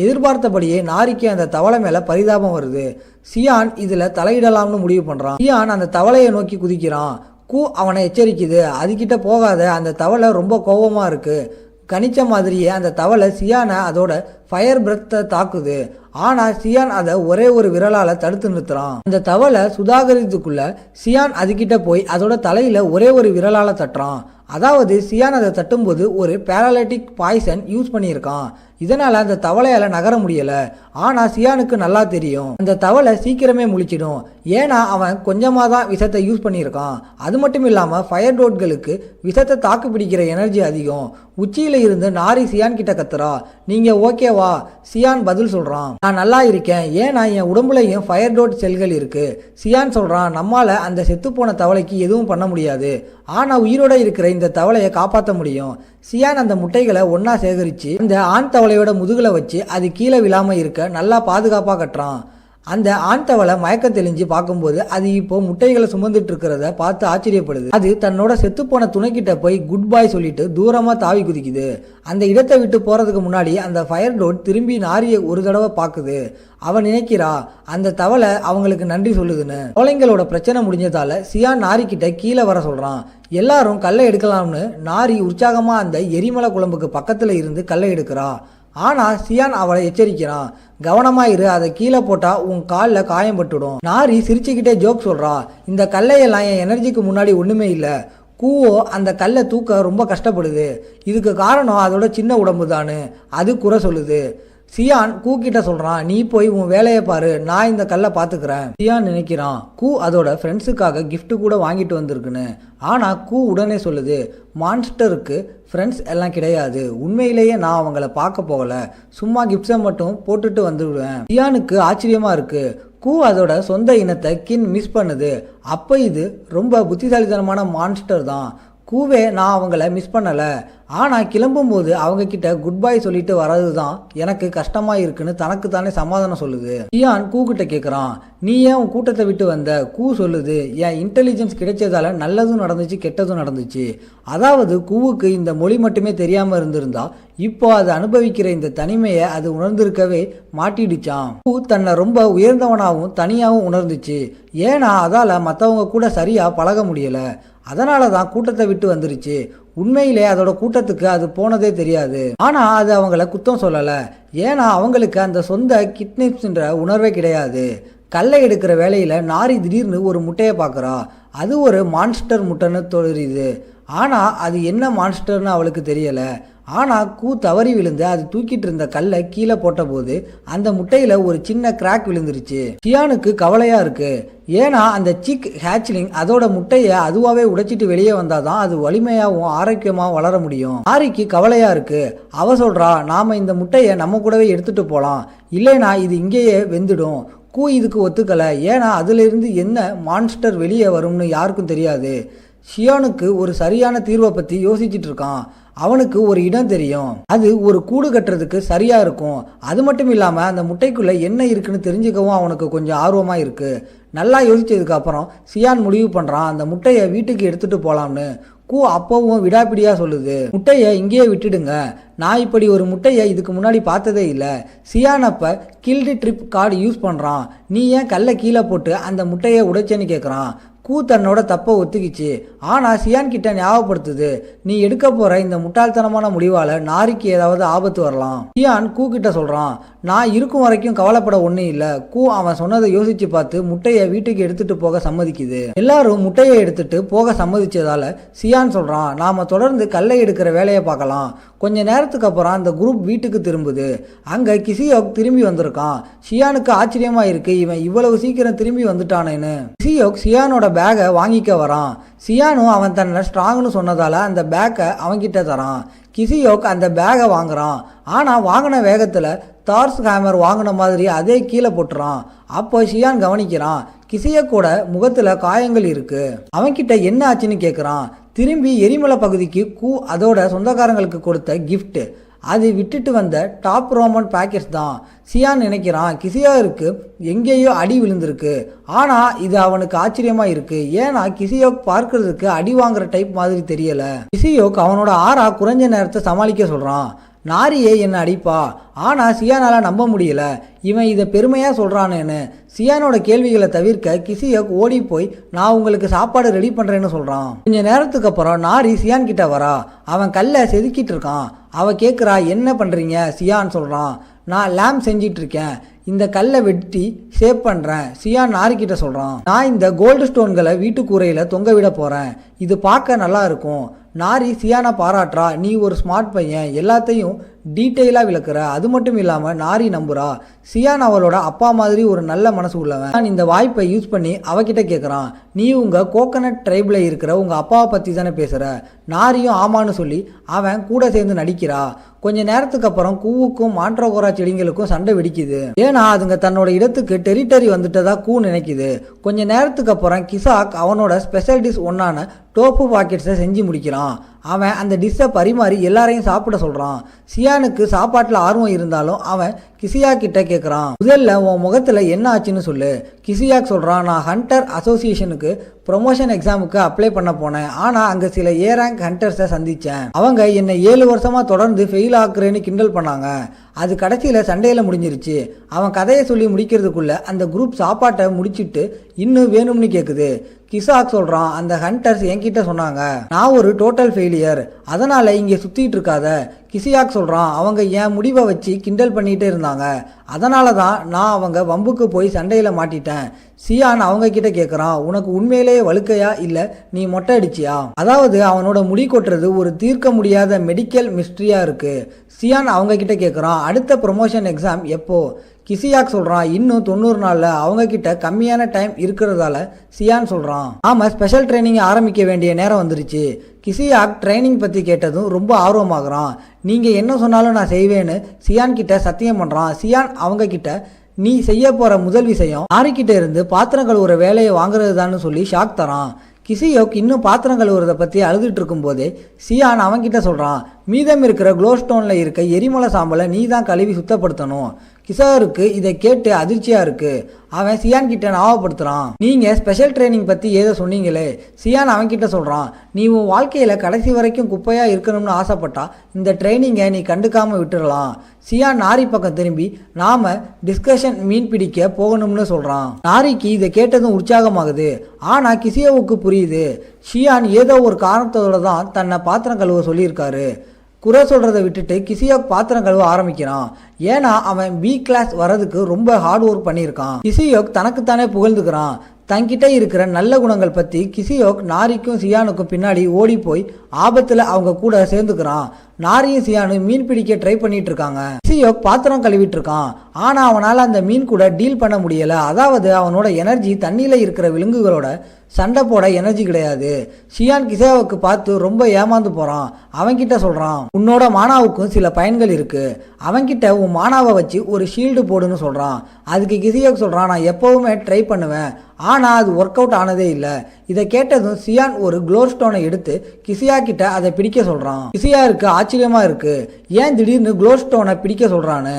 எதிர்பார்த்தபடியே நாரிக்கு அந்த தவளை மேல பரிதாபம் வருது. சியான் இதுல தலையிடலாம்னு முடிவு பண்றான். சியான் அந்த தவளையை நோக்கி குதிக்கிறான். கூ அவனை எச்சரிக்குது, அதுகிட்ட போகாத, அந்த தவளை ரொம்ப கோபமா இருக்கு. கணிச்ச மாதிரியே அந்த தவளை சியானை அதோட ஃபயர் பிரெத்தை தாக்குது. ஆனா சியான் அதை ஒரே ஒரு விரலால தடுத்து நிறுத்துறான். அந்த தவளை சுதாகரித்துக்குள்ள சியான் அதுகிட்ட போய் அதோட தலையில ஒரே ஒரு விரலால தட்டுறான். அதாவது சியான் அதை தட்டும்போது ஒரு பேராலிட்டிக் பாய்சன் யூஸ் பண்ணியிருக்கான். இதனால அந்த தவளையால நகர முடியல. ஆனா சியானுக்கு நல்லா தெரியும், அந்த தவளை சீக்கிரமே முழிச்சிடும், ஏன்னா அவன் கொஞ்சமா தான் விஷத்தை யூஸ் பண்ணியிருக்கான். அது மட்டும் இல்லாம ஃபயர் டோட்களுக்கு விஷத்தை தாக்கு பிடிக்கிற எனர்ஜி அதிகம். உச்சியில இருந்து நாரி சியான் கிட்ட கத்துறா, நீங்க ஓகேவா? சியான் பதில் சொல்றான், நான் நல்லா இருக்கேன், ஏன்னா என் உடம்புலையும் ஃபயர் டோட் செல்கள் இருக்கு. சியான் சொல்றான், நம்மால அந்த செத்து போன தவளைக்கு எதுவும் பண்ண முடியாது, ஆனா உயிரோட இருக்கிற இந்த தவளையை காப்பாற்ற முடியும். சியான் அந்த முட்டைகளை ஒன்னா சேகரிச்சு அந்த ஆண் தவளையோட முதுகுல வச்சு அது கீழே விழாம இருக்க நல்லா பாதுகாப்பா கட்டுறான். அந்த ஆண் தவளை மயக்க தெளிஞ்சு பார்க்கும்போது அது இப்போ முட்டைகளை சுமந்துட்டு இருக்கிறத பார்த்து ஆச்சரியப்படுது. அது தன்னோட செத்துப்போன துணைக்கிட்ட போய் குட் பாய் சொல்லிட்டு தூரமா தாவி குதிக்குது. அந்த இடத்தை விட்டு போறதுக்கு முன்னாடி அந்த ஃபயர் டோட் திரும்பி நாரியை ஒரு தடவை பார்க்குது. அவன் நினைக்கிறா அந்த தவளை அவங்களுக்கு நன்றி சொல்லுதுன்னு. தவளைங்களோட பிரச்சனை முடிஞ்சதால சியான் நாரி கிட்ட கீழே வர சொல்றான். எல்லாரும் கல்லை எடுக்கலாம்னு நாரி உற்சாகமா அந்த எரிமலை குழம்புக்கு பக்கத்துல இருந்து கல்லை எடுக்கிறா. ஆனா சியான் அவளை எச்சரிக்கிறான், கவனமா இரு, அதை கீழே போட்டா உன் காலில் காயம் பட்டுடும். நாரி சிரிச்சுக்கிட்டே ஜோக் சொல்றா, இந்த கல்லையெல்லாம் என் எனர்ஜிக்கு முன்னாடி ஒண்ணுமே இல்லை. கூவோ அந்த கல்லை தூக்க ரொம்ப கஷ்டப்படுது, இதுக்கு காரணம் அதோட சின்ன உடம்பு தானு அது குறை சொல்லுது. சியான் கூ கிட்ட சொல்றான், நீ போய் உன் வேலையை பாரு, நான் இந்த கல்லை பாத்துக்கிறேன். சியான் நினைக்கிறான் கூ அதோட ஃப்ரெண்ட்ஸுக்காக கிஃப்ட் கூட வாங்கிட்டு வந்திருக்குன்னு. ஆனா கூ உடனே சொல்லுது, மான்ஸ்டருக்கு ஃப்ரெண்ட்ஸ் எல்லாம் கிடையாது, உண்மையிலேயே நான் அவங்கள பார்க்க போகல, சும்மா கிஃப்ட்ஸை மட்டும் போட்டுட்டு வந்துடுவேன். சியானுக்கு ஆச்சரியமா இருக்கு, கூ அதோட சொந்த இனத்தை மிஸ் பண்ணுது. அப்ப இது ரொம்ப புத்திசாலித்தனமான மான்ஸ்டர் தான். கூவே நான் அவங்கள மிஸ் பண்ணல, ஆனா கிளம்பும் போது அவங்க கிட்ட குட் பை சொல்லிட்டு வர்றதுதான் எனக்கு கஷ்டமா இருக்குன்னு தனக்கு தானே சமாதானம் சொல்லுது. சியான் கூ கிட்ட கேக்குறான், நீ ஏன் உன் கூட்டத்தை விட்டு வந்த? கூ சொல்லுது, என் இன்டெலிஜென்ஸ் கிடைச்சதால நல்லதும் நடந்துச்சு கெட்டதும் நடந்துச்சு. அதாவது கூவுக்கு இந்த மொழி மட்டுமே தெரியாம இருந்திருந்தா இப்போ அது அனுபவிக்கிற இந்த தனிமையை அது உணர்ந்திருக்கவே மாட்டிடுச்சான். கூ தன்னை ரொம்ப உயர்ந்தவனாகவும் தனியாகவும் உணர்ந்துச்சு, ஏன்னா அதால மற்றவங்க கூட சரியா பழக முடியல. அதனால தான் கூட்டத்தை விட்டு வந்துருச்சு. உண்மையிலே அதோட கூட்டத்துக்கு அது போனதே தெரியாது. ஆனா அது அவங்கள குத்தம் சொல்லல, ஏன்னா அவங்களுக்கு அந்த சொந்த கிட்னிப்ஸ்ன்ற உணர்வே கிடையாது. கல்லை எடுக்கிற வேலையில நாரி திடீர்னு ஒரு முட்டையை பார்க்குறா. அது ஒரு மான்ஸ்டர் முட்டைன்னு தெரியுது. ஆனா அது என்ன மான்ஸ்டர்னு அவளுக்கு தெரியல. ஆனா கூ தவறி விழுந்து அது தூக்கிட்டு இருந்த கல்லை கீழே போட்ட போது அந்த முட்டையில ஒரு சின்ன கிராக் விழுந்துருச்சு. சியானுக்கு கவலையா இருக்கு, ஏன்னா அந்த சிக் ஹேச்லிங் அதோட முட்டையை அதுவாவே உடைச்சிட்டு வெளியே வந்தாதான் அது வலிமையாகவும் ஆரோக்கியமாகவும் வளர முடியும். ஆரிக்கு கவலையா இருக்கு. அவ சொல்றா, நாம இந்த முட்டையை நம்ம கூடவே எடுத்துட்டு போலாம், இல்லைனா இது இங்கேயே வெந்துடும். கூ இதுக்கு ஒத்துக்கல, ஏன்னா அதுல இருந்து என்ன மான்ஸ்டர் வெளியே வரும்னு யாருக்கும் தெரியாது. ஷியானுக்கு ஒரு சரியான தீர்வை பற்றி யோசிச்சுட்டு இருக்கான். அவனுக்கு ஒரு இடம் தெரியும், அது ஒரு கூடு கட்டுறதுக்கு சரியா இருக்கும். அது மட்டும் இல்லாமல் அந்த முட்டைக்குள்ள என்ன இருக்குன்னு தெரிஞ்சுக்கவும் அவனுக்கு கொஞ்சம் ஆர்வமாக இருக்கு. நல்லா யோசிச்சதுக்கு அப்புறம் சியான் முடிவு பண்ணுறான் அந்த முட்டையை வீட்டுக்கு எடுத்துட்டு போகலாம்னு. கூ அப்பவும் விடாப்பிடியா சொல்லுது, முட்டையை இங்கேயே விட்டுடுங்க, நான் இப்படி ஒரு முட்டையை இதுக்கு முன்னாடி பார்த்ததே இல்லை. சியான் அப்போ கில்டு ட்ரிப் கார்டு யூஸ் பண்ணுறான், நீ ஏன் கல்லை கீழே போட்டு அந்த முட்டையை உடைச்சேன்னு கேட்குறான். கூ தன்னோட தப்பை ஒத்துக்கிச்சு. ஆனால் சியான் கிட்ட ஞாபகப்படுத்துது, நீ எடுக்க போகிற இந்த முட்டாள்தனமான முடிவால் நாரிக்கு ஏதாவது ஆபத்து வரலாம். சியான் கூ கிட்ட சொல்கிறான், நான் இருக்கும் வரைக்கும் கவலைப்பட ஒன்றும் இல்லை. கூ அவன் சொன்னதை யோசிச்சு பார்த்து முட்டையை வீட்டுக்கு எடுத்துட்டு போக சம்மதிக்குது. எல்லாரும் முட்டையை எடுத்துட்டு போக சம்மதிச்சதால சியான் சொல்கிறான், நாம் தொடர்ந்து கல்லை எடுக்கிற வேலையை பார்க்கலாம். கொஞ்ச நேரத்துக்கு அப்புறம் அந்த குரூப் வீட்டுக்கு திரும்புது. அங்கே கிசியோக் திரும்பி வந்திருக்கான். சியானுக்கு ஆச்சரியமா இருக்கு, இவன் இவ்வளவு சீக்கிரம் திரும்பி வந்துட்டானேன்னு. கிசியோக் சியானோட பேக்கை வாங்கிக்க வரான். சியானும் அவன் தன்னை ஸ்ட்ராங்னு சொன்னதால அந்த பேக்கை அவன்கிட்ட தரான். கிசியோக் அந்த பேக்கை வாங்குறான். ஆனால் வாங்கின வேகத்தில் தார்ஸ் ஹேமர் வாங்கின மாதிரி அதே கீழே போட்டுறான். அப்போ ஷியான் கவனிக்கிறான், கிசியோக்கோட முகத்தில் காயங்கள் இருக்கு. அவன்கிட்ட என்ன ஆச்சுன்னு கேட்குறான். திரும்பி எரிமலை பகுதிக்கு கூ அதோட சொந்தக்காரங்களுக்கு கொடுத்த கிஃப்ட், அது விட்டுட்டு வந்த டாப் ரோமன் பேக்கெட்ஸ் தான். சியான் நினைக்கிறான், கிசியோக்கு எங்கேயோ அடி விழுந்திருக்கு. ஆனால் இது அவனுக்கு ஆச்சரியமா இருக்கு, ஏன்னா கிசியோக் பார்க்கறதுக்கு அடி வாங்குற டைப் மாதிரி தெரியல. கிசியோக் அவனோட ஆறா குறைஞ்ச நேரத்தை சமாளிக்க சொல்றான். நாரியே என்ன அடிப்பா, ஆனால் சியானால நம்ப முடியல, இவன் இதை பெருமையாக சொல்கிறானேன்னு. சியானோட கேள்விகளை தவிர்க்க கிசியோக் ஓடி போய் நான் உங்களுக்கு சாப்பாடு ரெடி பண்ணுறேன்னு சொல்கிறான். கொஞ்சம் நேரத்துக்கு அப்புறம் நாரி சியான் கிட்ட வரா. அவன் கல்லை செதுக்கிட்டு இருக்கான். அவன் கேட்குறா, என்ன பண்ணுறீங்க? சியான் சொல்கிறான், நான் லேம்ப் செஞ்சிட்டு இருக்கேன், இந்த கல்லை வெட்டி ஷேப் பண்ணுறேன். சியான் நாரிக்கிட்ட சொல்கிறான், நான் இந்த கோல்டு ஸ்டோன்களை வீட்டு கூரையில் தொங்க விட போகிறேன், இது பார்க்க நல்லா இருக்கும். நாரி சியானை பாராட்டுறா, நீ ஒரு ஸ்மார்ட் பையன், எல்லாத்தையும் டீட்டெயிலாக விளக்குற. அது மட்டும் இல்லாமல் நாரி நம்புறா, சியான் அவளோட அப்பா மாதிரி ஒரு நல்ல மனசு உள்ளவன். நான் இந்த வாய்ப்பை யூஸ் பண்ணி அவகிட்ட கேட்குறான், நீ உங்கள் கோகனட் ட்ரைபில் இருக்கிற உங்கள் அப்பாவை பற்றி தானே பேசுகிற? நாரியும் ஆமான்னு சொல்லி அவன் கூட சேர்ந்து நடிக்கிறா. கொஞ்ச நேரத்துக்கு அப்புறம் கூவுக்கும் மாண்ட்ரோகோரா செடிங்களுக்கும் சண்டை வெடிக்குது. ஏன்னா அதுங்க தன்னோட இடத்துக்கு டெரிட்டரி வந்துட்டதா கூ நினைக்குது. கொஞ்ச நேரத்துக்கு அப்புறம் கிசாக் அவனோட ஸ்பெஷல் டிஷ் ஒன்னான டோப்பு பாக்கெட்ஸை செஞ்சு முடிக்கிறான். அவன் அந்த டிஷ்ஷை பரிமாறி எல்லாரையும் சாப்பிட சொல்கிறான். சியானுக்கு சாப்பாட்டில் ஆர்வம் இருந்தாலும் அவன் கிசியாக் கிட்ட கேட்குறான், முதல்ல உன் முகத்தில் என்ன ஆச்சுன்னு சொல்லு. கிசியாக் சொல்கிறான், நான் ஹண்டர் அசோசியேஷனுக்கு ப்ரொமோஷன் எக்ஸாமுக்கு அப்ளை பண்ண போனேன். ஆனால் அங்கே சில ஏ ரேங்க் ஹண்டர்ஸை சந்தித்தேன். அவங்க என்னை 7 வருஷமாக தொடர்ந்து ஃபெயில் ஆக்குறேன்னு கிண்டல் பண்ணாங்க. அது கடைசியில் சண்டையில் முடிஞ்சிருச்சு. அவன் கதையை சொல்லி முடிக்கிறதுக்குள்ள அந்த குரூப் சாப்பாட்டை முடிச்சுட்டு இன்னும் வேணும்னு கேட்குது. கிசாக் சொல்கிறான், அந்த ஹண்டர்ஸ் என்கிட்ட சொன்னாங்க நான் ஒரு டோட்டல் ஃபெயிலியர், அதனால் இங்கே சுற்றிட்டு இருக்காத. கிசியாக் சொல்கிறான், அவங்க என் முடிவை வச்சு கிண்டல் பண்ணிகிட்டே இருந்தாங்க, அதனால தான் நான் அவங்க வம்புக்கு போய் சண்டையில் மாட்டிட்டேன். சியான் அவங்க கிட்ட கேட்குறான், உனக்கு உண்மையிலேயே வழுக்கையா இல்லை நீ மொட்டை அடிச்சியா? அதாவது அவனோட முடி கொட்டுறது ஒரு தீர்க்க முடியாத மெடிக்கல் மிஸ்ட்ரியாக இருக்குது. சியான் அவங்க கிட்ட கேட்குறான், அடுத்த ப்ரொமோஷன் எக்ஸாம் எப்போ? கிசியாக் சொல்கிறான், இன்னும் 90 நாளில். அவங்க கிட்ட கம்மியான டைம் இருக்கிறதால சியான் சொல்கிறான், ஆமாம் ஸ்பெஷல் ட்ரைனிங் ஆரம்பிக்க வேண்டிய நேரம் வந்துருச்சு. கிசியாக் ட்ரைனிங் பற்றி கேட்டதும் ரொம்ப ஆர்வமாகறான். நீங்கள் என்ன சொன்னாலும் நான் செய்வேன்னு சியான் கிட்ட சத்தியம் பண்ணுறான். சியான் அவங்க கிட்ட, நீ செய்ய போகிற முதல் விஷயம் நாரிக்கிட்ட இருந்து பாத்திரம் கழுவுற வேலையை வாங்குறது தான் சொல்லி ஷாக் தரான். கிசியோக் இன்னும் பாத்திரம் கழுவுறதை பற்றி அழுதுட்டு இருக்கும் போதே சியான் அவன்கிட்ட சொல்கிறான், மீதம் இருக்கிற க்ளோஸ்டோனில் இருக்க எரிமலை சாம்பலை நீ தான் கழுவி சுத்தப்படுத்தணும். கிசாருக்கு இதை கேட்டு அதிர்ச்சியாக இருக்குது. அவன் சியான் கிட்ட ஞாபகப்படுத்துகிறான், நீங்கள் ஸ்பெஷல் ட்ரைனிங் பற்றி ஏதோ சொன்னீங்களே. சியான் அவன்கிட்ட சொல்கிறான், நீ உன் வாழ்க்கையில் கடைசி வரைக்கும் குப்பையாக இருக்கணும்னு ஆசைப்பட்டா இந்த ட்ரைனிங்கை நீ கண்டுக்காமல் விட்டுடலாம். சியான் நாரி பக்கம் திரும்பி, நாம டிஸ்கஷன் மீன் பிடிக்க போகணும்னு சொல்கிறான். நாரிக்கு இதை கேட்டதும் உற்சாகமாகுது. ஆனால் கிசியோவுக்கு புரியுது, சியான் ஏதோ ஒரு காரணத்தோட தான் தன்னை பாத்திரம் கழுவ சொல்லியிருக்காரு. குறை சொல்கிறத விட்டுட்டு கிசியோக் பாத்திரம் கழுவ ஆரம்பிக்கிறான். ஏன்னா அவன் பி கிளாஸ் வரதுக்கு ரொம்ப ஹார்ட் ஒர்க் பண்ணியிருக்கான். கிசியோக் தனக்குத்தானே புகழ்ந்துக்கிறான். தங்கிட்ட இருக்கிற நல்ல குணங்கள் பற்றி கிசியோக் நாரிக்கும் சியானுக்கும் பின்னாடி ஓடி போய் ஆபத்தில் அவங்க கூட சேர்ந்துக்கிறான். நாரியும் சியானும் மீன் பிடிக்க ட்ரை பண்ணிட்டு இருக்காங்க. கிசியோக் பாத்திரம் கழுவிட்டு இருக்கான். ஆனா அவனால அந்த மீன் கூட டீல் பண்ண முடியல. அதாவது அவனோட எனர்ஜி தண்ணியில இருக்கிற விலங்குகளோட சண்டை போட எனர்ஜி கிடையாது. ஷியான் கிசியோக்கு பார்த்து ரொம்ப ஏமாந்து போறான். அவன்கிட்ட சொல்றான், உன்னோட மானாவுக்கும் சில பயன்கள் இருக்கு, அவன்கிட்ட உன் மானாவை வச்சு ஒரு ஷீல்டு போடுன்னு சொல்றான். அதுக்கு கிசியோக் சொல்றான், நான் எப்பவுமே ட்ரை பண்ணுவேன், ஆனா அது ஒர்க் அவுட் ஆனதே இல்லை. இதை கேட்டதும் சியான் ஒரு க்ளோ ஸ்டோனை எடுத்து கிசியா கிட்ட அதை பிடிக்க சொல்றான். கிசியாருக்கு ஆச்சரியமா இருக்கு, ஏன் திடீர்னு க்ளோ ஸ்டோனை பிடிக்க சொல்றான்னு.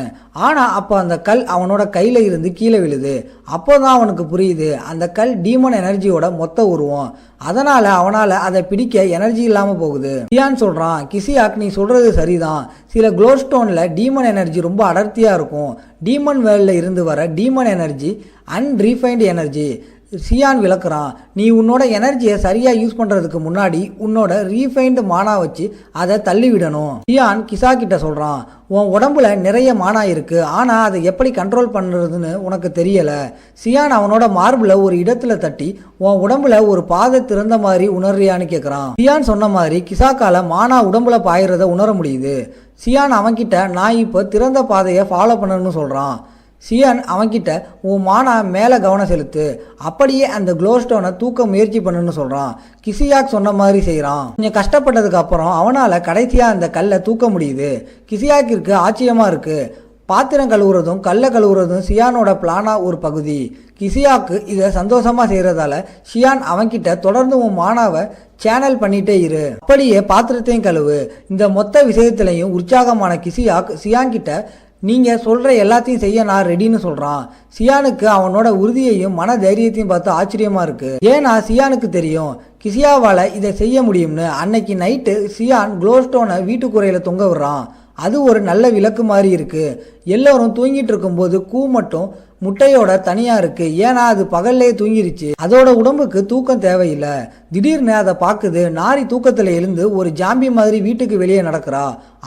ஆனா அப்போ அந்த கல் அவனோட கையில இருந்து கீழே விழுது. அப்போதான் அவனுக்கு புரியுது, அந்த கல் டீமன் எனர்ஜியோட மொத்த உருவம். அதனால அவனால அதை பிடிக்க எனர்ஜி இல்லாம போகுது. சியான் சொல்றான், கிசியாக் நீ சொல்றது சரிதான், சில க்ளோ ஸ்டோன்ல டீமன் எனர்ஜி ரொம்ப அடர்த்தியா இருக்கும். டீமன் வேர்ல்ட்ல இருந்து வர டீமன் எனர்ஜி அன்ரீஃபைன்டு எனர்ஜி. சியான் விளக்குறான், நீ உன்னோட எனர்ஜியை சரியா யூஸ் பண்றதுக்கு முன்னாடி உன்னோட ரீஃபைன்டு மானா வச்சு அதை தள்ளி விடணும். சியான் கிசா கிட்ட சொல்றான், உன் உடம்புல நிறைய மானா இருக்கு, ஆனா அதை எப்படி கண்ட்ரோல் பண்றதுன்னு உனக்கு தெரியல. சியான் அவனோட மார்பிள ஒரு இடத்துல தட்டி, உன் உடம்புல ஒரு பாதை திறந்த மாதிரி உணர்றியான்னு கேட்கறான். சியான் சொன்ன மாதிரி கிசாக்கால மானா உடம்புல பாயிறத உணர முடியுது. சியான் அவன்கிட்ட, நான் இப்போ திறந்த பாதையை ஃபாலோ பண்ணணும்னு சொல்றான். சியான் அவன்கிட்ட, உன் மானா மேலே கவனம் செலுத்து, அப்படியே அந்த க்ளோ ஸ்டோனை தூக்க முயற்சி பண்ணுன்னு சொல்கிறான். கிசியாக் சொன்ன மாதிரி செய்கிறான். கொஞ்சம் கஷ்டப்பட்டதுக்கு அப்புறம் அவனால் கடைசியாக அந்த கல்லை தூக்க முடியுது. கிசியாக்கிற்கு ஆச்சரியமாக இருக்குது. பாத்திரம் கழுவுறதும் கல்லை கழுவுறதும் சியானோட பிளானா ஒரு பகுதி. கிசியாக்கு இதை சந்தோஷமாக செய்கிறதால ஷியான் அவன்கிட்ட, தொடர்ந்து உன் மானாவை சேனல் பண்ணிட்டே இரு, அப்படியே பாத்திரத்தையும் கழுவு. இந்த மொத்த விஷயத்திலையும் உற்சாகமான கிசியாக் சியான் கிட்ட, நீங்கள் சொல்கிற எல்லாத்தையும் செய்ய நான் ரெடின்னு சொல்கிறான். சியானுக்கு அவனோட உறுதியையும் மன தைரியத்தையும் பார்த்து ஆச்சரியமாக இருக்குது. ஏன்னா சியானுக்கு தெரியும் கிசியாவால் இதை செய்ய முடியும்னு. அன்னைக்கு நைட்டு சியான் க்ளோ ஸ்டோனை வீட்டுக்குறையில் தொங்க விடுறான். அது ஒரு நல்ல விளக்கு மாதிரி இருக்குது. எல்லோரும் தூங்கிட்டு இருக்கும்போது கூ மட்டும் முட்டையோட தனியாக இருக்குது. ஏன்னா அது பகல்லே தூங்கிருச்சு. அதோட உடம்புக்கு தூக்கம் தேவையில்லை. திடீர்னு அதை பார்க்குது. நாரி தூக்கத்தில் எழுந்து ஒரு ஜாம்பி மாதிரி வீட்டுக்கு வெளியே நடக்கிறா.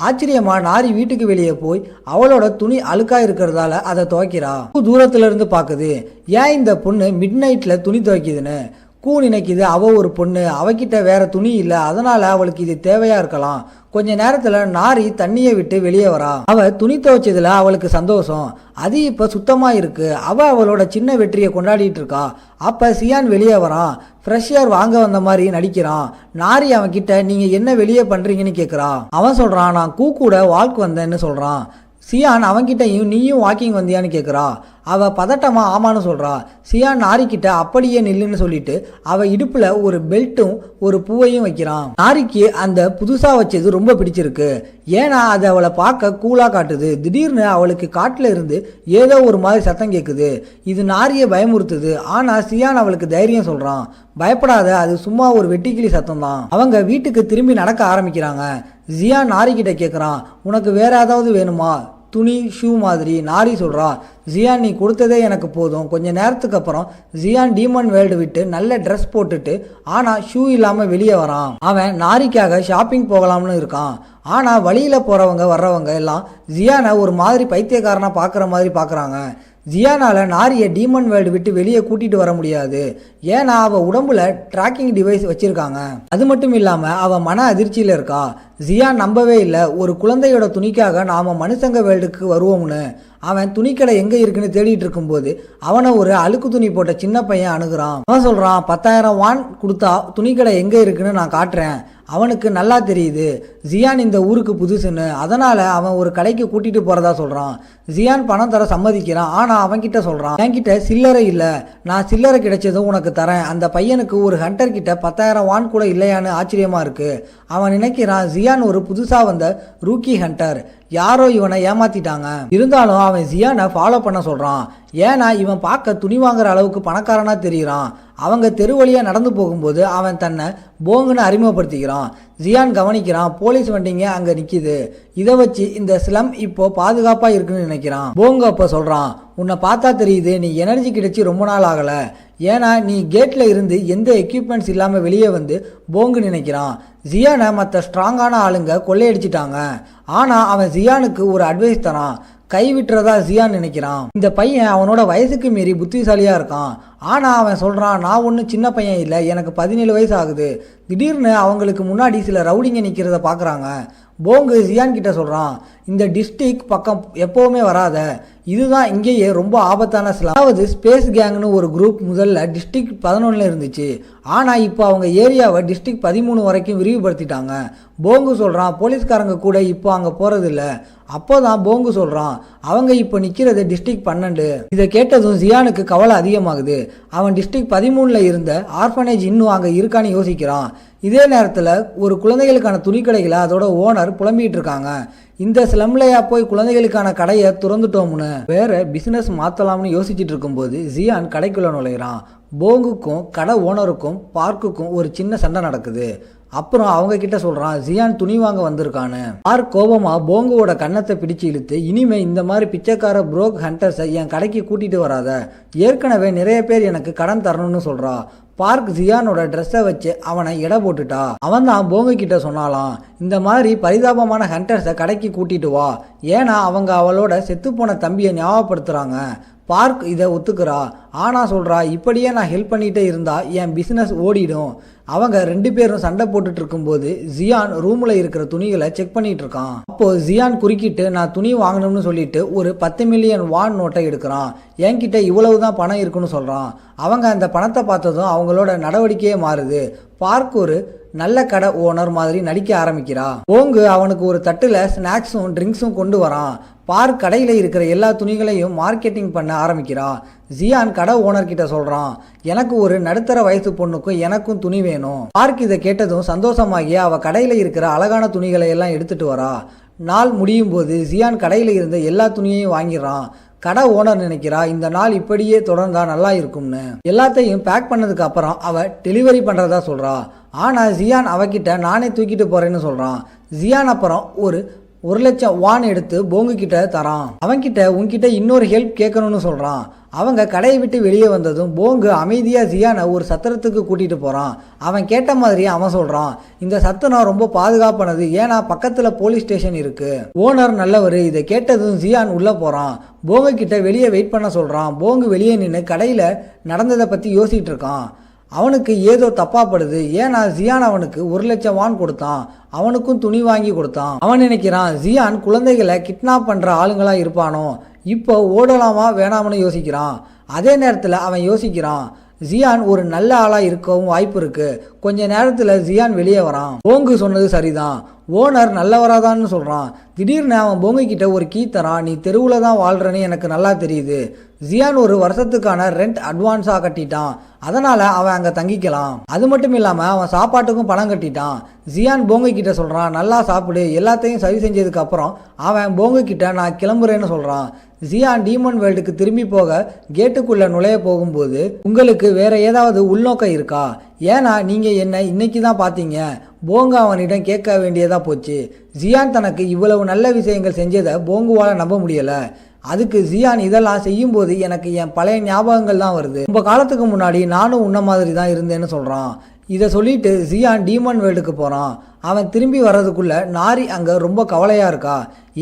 ஆச்சரியமா நாரி வீட்டுக்கு வெளியே போய் அவளோட துணி அழுக்கா இருக்கிறதால அதை துவைக்கிறா. தூரத்துல இருந்து பார்க்குது, ஏன் இந்த பொண்ணு மிட் நைட்ல துணி துவைக்குதுன்னு. கூ நினைக்குது, அவ ஒரு பொண்ணு, அவகிட்ட வேற துணி இல்லை, அதனால அவளுக்கு இது தேவையா இருக்கலாம். கொஞ்ச நேரத்துல நாரி தண்ணியை விட்டு வெளியே வரா. அவ துணி துவைச்சதுல அவளுக்கு சந்தோஷம். அது இப்ப சுத்தமா இருக்கு. அவளோட சின்ன வெற்றியை கொண்டாடிட்டு இருக்கா. அப்ப சியான் வெளியே வரான். ஃப்ரெஷ் ஏர் வாங்க வந்த மாதிரி நடிக்கிறான். நாரி அவன் கிட்ட, நீங்க என்ன வெளியே பண்றீங்கன்னு கேட்குறா. அவன் சொல்றான், நான் கூ கூட வாக் வந்தேன்னு சொல்றான். சியான் அவன்கிட்டையும், நீயும் வாக்கிங் வந்தியான்னு கேட்குறா. அவ பதட்டமா ஆமான்னு சொல்றா. சியான் நாரிக்கிட்ட அப்படியே நில்லுன்னு சொல்லிட்டு அவ இடுப்புல ஒரு பெல்ட்டும் ஒரு பூவையும் வைக்கிறான். நாரிக்கு அந்த புதுசா வச்சது ரொம்ப பிடிச்சிருக்கு. ஏன்னா அது அவளை பார்க்க கூலா காட்டுது. திடீர்னு அவளுக்கு காட்டுல இருந்து ஏதோ ஒரு மாதிரி சத்தம் கேட்குது. இது நாரியை பயமுறுத்துது. ஆனா சியான் அவளுக்கு தைரியம் சொல்றான், பயப்படாத, அது சும்மா ஒரு வெட்டிக்கிளி சத்தம் தான். அவங்க வீட்டுக்கு திரும்பி நடக்க ஆரம்பிக்கிறாங்க. ஜியான் நாரிக்கிட்ட கேட்குறான், உனக்கு வேற ஏதாவது வேணுமா, துணி ஷூ மாதிரி. நாரி சொல்றா, ஜியான் நீ கொடுத்ததே எனக்கு போதும். கொஞ்ச நேரத்துக்கு அப்புறம் ஜியான் டீமன் வேர்ல்டு விட்டு நல்ல ட்ரெஸ் போட்டுட்டு ஆனா ஷூ இல்லாம வெளியே வரான். அவன் நாரிக்காக ஷாப்பிங் போகலாம்னு இருக்கான். ஆனா வழியில போறவங்க வர்றவங்க எல்லாம் ஜியானை ஒரு மாதிரி பைத்தியக்காரனா பாக்குற மாதிரி பாக்குறாங்க. ஜியானால நாரியை டீமன் வேர்ல்டு விட்டு வெளியே கூட்டிட்டு வர முடியாது. ஏன்னா அவ உடம்புல டிராக்கிங் டிவைஸ் வச்சிருக்காங்க. அது மட்டும் இல்லாம அவ மன அதிர்ச்சியில இருக்கா. ஜியான் நம்பவே இல்லை, ஒரு குழந்தையோட துணிக்காக நாம மனுஷங்க வேர்ல்டுக்கு வருவோம்னு. அவன் துணிக்கடை எங்க இருக்குன்னு தேடிட்டு இருக்கும்போது அவனை ஒரு அழுக்கு துணி போட்ட சின்ன பையன் அணுகுறான். அவன் சொல்றான், 10,000 வான் கொடுத்தா துணிக்கடை எங்க இருக்குன்னு நான் காட்டுறேன். அவனுக்கு நல்லா தெரியுது ஜியான் இந்த ஊருக்கு புதுசுன்னு. அதனால அவன் ஒரு கடைக்கு கூட்டிட்டு போறதா சொல்றான். ஜியான் பணம் தர சம்மதிக்கிறான். ஆனா அவன்கிட்ட சொல்றான், என்கிட்ட சில்லறை இல்லை, நான் சில்லறை கிடைச்சதும் உனக்கு தரேன். அந்த பையனுக்கு ஒரு ஹண்டர் கிட்ட 10,000 வான் கூட இல்லையான்னு ஆச்சரியமா இருக்கு. அவன் நினைக்கிறான் ஜியான் ஒரு புதுசா வந்த ரூக்கி ஹண்டர், யாரோ இவனை ஏமாத்திட்டாங்க. இருந்தாலும் அவன் ஜியானை ஃபாலோ பண்ண சொல்றான். ஏன்னா இவன் பார்க்க துணி வாங்குற அளவுக்கு பணக்காரனா தெரியுறான். அவங்க தெரு வழியா நடந்து போகும்போது அவன் தன்னை போங்குன்னு அறிமுகப்படுத்திக்கிறான். ஜியான் கவனிக்கிறான், போலீஸ் வண்டிங்க அங்க நிக்குது. இதை வச்சு இந்த ஸ்லம் இப்போ பாதுகாப்பா இருக்குன்னு நினைக்கிறான். போங்க அப்ப சொல்றான், உன்னை பார்த்தா தெரியுது நீ எனர்ஜி கிடைச்சி ரொம்ப நாள் ஆகல. ஏன்னா நீ கேட்ல இருந்து எந்த எக்யூப்மெண்ட்ஸ் இல்லாம வெளியே வந்து போங்கு நினைக்கிறான். ஜியானை மற்ற ஸ்ட்ராங்கான ஆளுங்க கொள்ளையடிச்சிட்டாங்க. ஆனா அவன் ஜியானுக்கு ஒரு அட்வைஸ் தரான். கை விட்டுறதா ஜியான் நினைக்கிறான். இந்த பையன் அவனோட வயசுக்கு மீறி புத்திசாலியா இருக்கான். ஆனா அவன் சொல்றான், நான் ஒன்றும் சின்ன பையன் இல்லை, எனக்கு 17 வயசு ஆகுது. திடீர்னு அவங்களுக்கு முன்னாடி சில ரவுடிங்க நிற்கிறத பார்க்குறாங்க. போங்கு ஜியான் கிட்ட சொல்கிறான், இந்த டிஸ்ட்ரிக்ட் பக்கம் எப்போவுமே வராத, இதுதான் இங்கேயே ரொம்ப ஆபத்தான ஸ்லம். அதாவது ஸ்பேஸ் கேங்னு ஒரு குரூப் முதல்ல டிஸ்ட்ரிக்ட் 11 இருந்துச்சு. ஆனால் இப்போ அவங்க ஏரியாவை டிஸ்ட்ரிக்ட் 13 வரைக்கும் விரிவுபடுத்திட்டாங்க. போங்கு சொல்கிறான், போலீஸ்காரங்க கூட இப்போ அங்கே போகிறதில்ல. அப்போ தான் போங்கு சொல்கிறான், அவங்க இப்போ நிற்கிறது டிஸ்ட்ரிக்ட் 12. இதை கேட்டதும் ஜியானுக்கு கவலை அதிகமாகுது. அவன் டிஸ்ட்ரிக்ட் 13 இருந்த ஆர்ஃபனேஜ் இன்னும் அங்கே இருக்கான்னு யோசிக்கிறான். இதே நேரத்தில் ஒரு குழந்தைகளுக்கான துணிக்கடைகளை அதோட ஓனர் புலம்பிகிட்டு இருக்காங்க. இந்த ஸ்லம்லையா போய் குழந்தைகளுக்கான கடையை திறந்துட்டோம்னு வேற பிசினஸ் மாற்றலாம்னு யோசிச்சுட்டு இருக்கும்போது ஜியான் கடைக்குள்ள நுழைகிறான். போங்குக்கும் கடை ஓனருக்கும் பார்க்குக்கும் ஒரு சின்ன சண்டை நடக்குது. அப்புறம் அவங்க கிட்ட சொல்றான், ஜியான் துணி வாங்க வந்திருக்கான்னு. பார்க் கோபமா போங்குவோட கன்னத்தை பிடிச்சு இழுத்து, இனிமே இந்த மாதிரி பிச்சைக்கார புரோக் ஹண்டர்ஸை என் கடைக்கு கூட்டிட்டு வராத, ஏற்கனவே நிறைய பேர் எனக்கு கடன் தரணும்னு சொல்றா. பார்க் ஜியானோட ட்ரெஸ்ஸை வச்சு அவனை எடை போட்டுட்டா. அவன் தான் போங்கு கிட்ட சொன்னாலாம், இந்த மாதிரி பரிதாபமான ஹண்டர்ஸை கடைக்கு கூட்டிட்டு வா, ஏன்னா அவங்க அவளோட செத்துப்போன தம்பியை ஞாபகப்படுத்துறாங்க. பார்க் இதை ஒத்துக்கிறா. ஆனால் சொல்கிறா, இப்படியே நான் ஹெல்ப் பண்ணிகிட்டே இருந்தா என் பிஸ்னஸ் ஓடிடும். அவங்க 2 பேரும் சண்டை போட்டுட்டு இருக்கும்போது ஜியான் ரூமில் இருக்கிற துணிகளை செக் பண்ணிட்டு இருக்கான். அப்போது ஜியான் குறுக்கிட்டு, நான் துணி வாங்கணும்னு சொல்லிட்டு ஒரு 10 மில்லியன் வான் நோட்டை எடுக்கிறான். என்கிட்ட இவ்வளவு தான் பணம் இருக்குன்னு சொல்கிறான். அவங்க அந்த பணத்தை பார்த்ததும் அவங்களோட நடவடிக்கையே மாறுது. பார்க் ஒரு நல்ல கடை ஓனர் மாதிரி நடிக்க ஆரம்பிக்கிறா. போங்கு அவனுக்கு ஒரு தட்டில் ஸ்நாக்ஸும் ட்ரிங்க்ஸும் கொண்டு வரான். பார்க் கடையில் இருக்கிற எல்லா துணிகளையும் மார்க்கெட்டிங் பண்ண ஆரம்பிக்கிறா. ஜியான் கடை ஓனர்கிட்ட சொல்கிறான், எனக்கு ஒரு நடுத்தர வயசு பொண்ணுக்கும் எனக்கும் துணி வேணும். பார்க் இதை கேட்டதும் சந்தோஷமாகி அவள் கடையில் இருக்கிற அழகான துணிகளை எல்லாம் எடுத்துட்டு வரா. நாள் முடியும் போது ஜியான் கடையில் இருந்த எல்லா துணியையும் வாங்கிடுறான். கடை ஓனர் நினைக்கிறா, இந்த நாள் இப்படியே தொடர்ந்தா நல்லா இருக்கும்னு. எல்லாத்தையும் பேக் பண்ணதுக்கு அப்புறம் அவ டெலிவரி பண்ணுறதா சொல்கிறா. ஆனால் ஜியான் அவகிட்ட நானே தூக்கிட்டு போகிறேன்னு சொல்கிறான். ஜியான் அப்புறம் ஒரு 1,00,000 வான் எடுத்து போங்கு கிட்ட தரான். அவன்கிட்ட உன்கிட்ட இன்னொரு ஹெல்ப் கேட்கணும்னு சொல்கிறான். அவங்க கடையை விட்டு வெளியே வந்ததும் போங்கு அமைதியாக ஜியானை ஒரு சத்திரத்துக்கு கூட்டிகிட்டு போகிறான். அவன் கேட்ட மாதிரி அவன் சொல்கிறான், இந்த சத்திரம் ரொம்ப பாதுகாப்பானது, ஏன்னா பக்கத்தில் போலீஸ் ஸ்டேஷன் இருக்குது. ஓனர் நல்லவர். இதை கேட்டதும் ஜியான் உள்ளே போகிறான். போங்கு கிட்ட வெளியே வெயிட் பண்ண சொல்கிறான். போங்கு வெளியே நின்று கடையில் நடந்ததை பற்றி யோசிச்சுட்டு இருக்கான். அவனுக்கு ஏதோ தப்பாப்படுது. ஏன்னா ஜியான் அவனுக்கு 1,00,000 வான் கொடுத்தான். அவனுக்கும் துணி வாங்கி கொடுத்தான். அவன் நினைக்கிறான், ஜியான் குழந்தைகளை கிட்னாப் பண்ணுற ஆளுங்களாக இருப்பானோ, இப்போ ஓடலாமா வேணாம்னு யோசிக்கிறான். அதே நேரத்தில் அவன் யோசிக்கிறான், ஜியான் ஒரு நல்ல ஆளாக இருக்கவும் வாய்ப்பு இருக்கு. கொஞ்ச நேரத்தில் ஜியான் வெளியே வரான். போங்கு சொன்னது சரிதான், ஓனர் நல்லவராதான்னு சொல்கிறான். திடீர்னு அவன் போங்கு கிட்ட ஒரு கீ தரான். நீ தெருவில் தான் வாழ்றன்னு எனக்கு நல்லா தெரியுது. ஜியான் ஒரு வருஷத்துக்கான ரெண்ட் அட்வான்ஸாக கட்டிட்டான். அதனால் அவன் அங்கே தங்கிக்கலாம். அது மட்டும் இல்லாமல் அவன் சாப்பாட்டுக்கும் பணம் கட்டிட்டான். ஜியான் போங்கு கிட்ட சொல்கிறான், நல்லா சாப்பிடு. எல்லாத்தையும் சரி செஞ்சதுக்கு அப்புறம் அவன் போங்கு கிட்ட நான் கிளம்புறேன்னு சொல்கிறான். ஜியான் டீமன் வேர்ல்டுக்கு திரும்பி போக கேட்டுக்குள்ளே நுழைய போகும்போது, உங்களுக்கு வேற ஏதாவது உள்நோக்கம் இருக்கா? ஏன்னா நீங்கள் என்ன இன்னைக்கு தான் பார்த்தீங்க. போங்கு அவனிடம் கேட்க வேண்டியதா போச்சு. ஜியான் தனக்கு இவ்வளவு நல்ல விஷயங்கள் செஞ்சதை போங்குவால் நம்ப முடியலை. அதுக்கு ஜியான் இதெல்லாம் செய்யும்போது எனக்கு என் பழைய ஞாபகங்கள் தான் வருது. ரொம்ப காலத்துக்கு முன்னாடி நானும் உன்ன மாதிரி தான் இருந்தேன்னு சொல்கிறான். இதை சொல்லிட்டு ஜியான் டீமன் வேர்ல்டுக்கு போகிறான். அவன் திரும்பி வர்றதுக்குள்ள நாரி அங்கே ரொம்ப கவலையாக இருக்கா.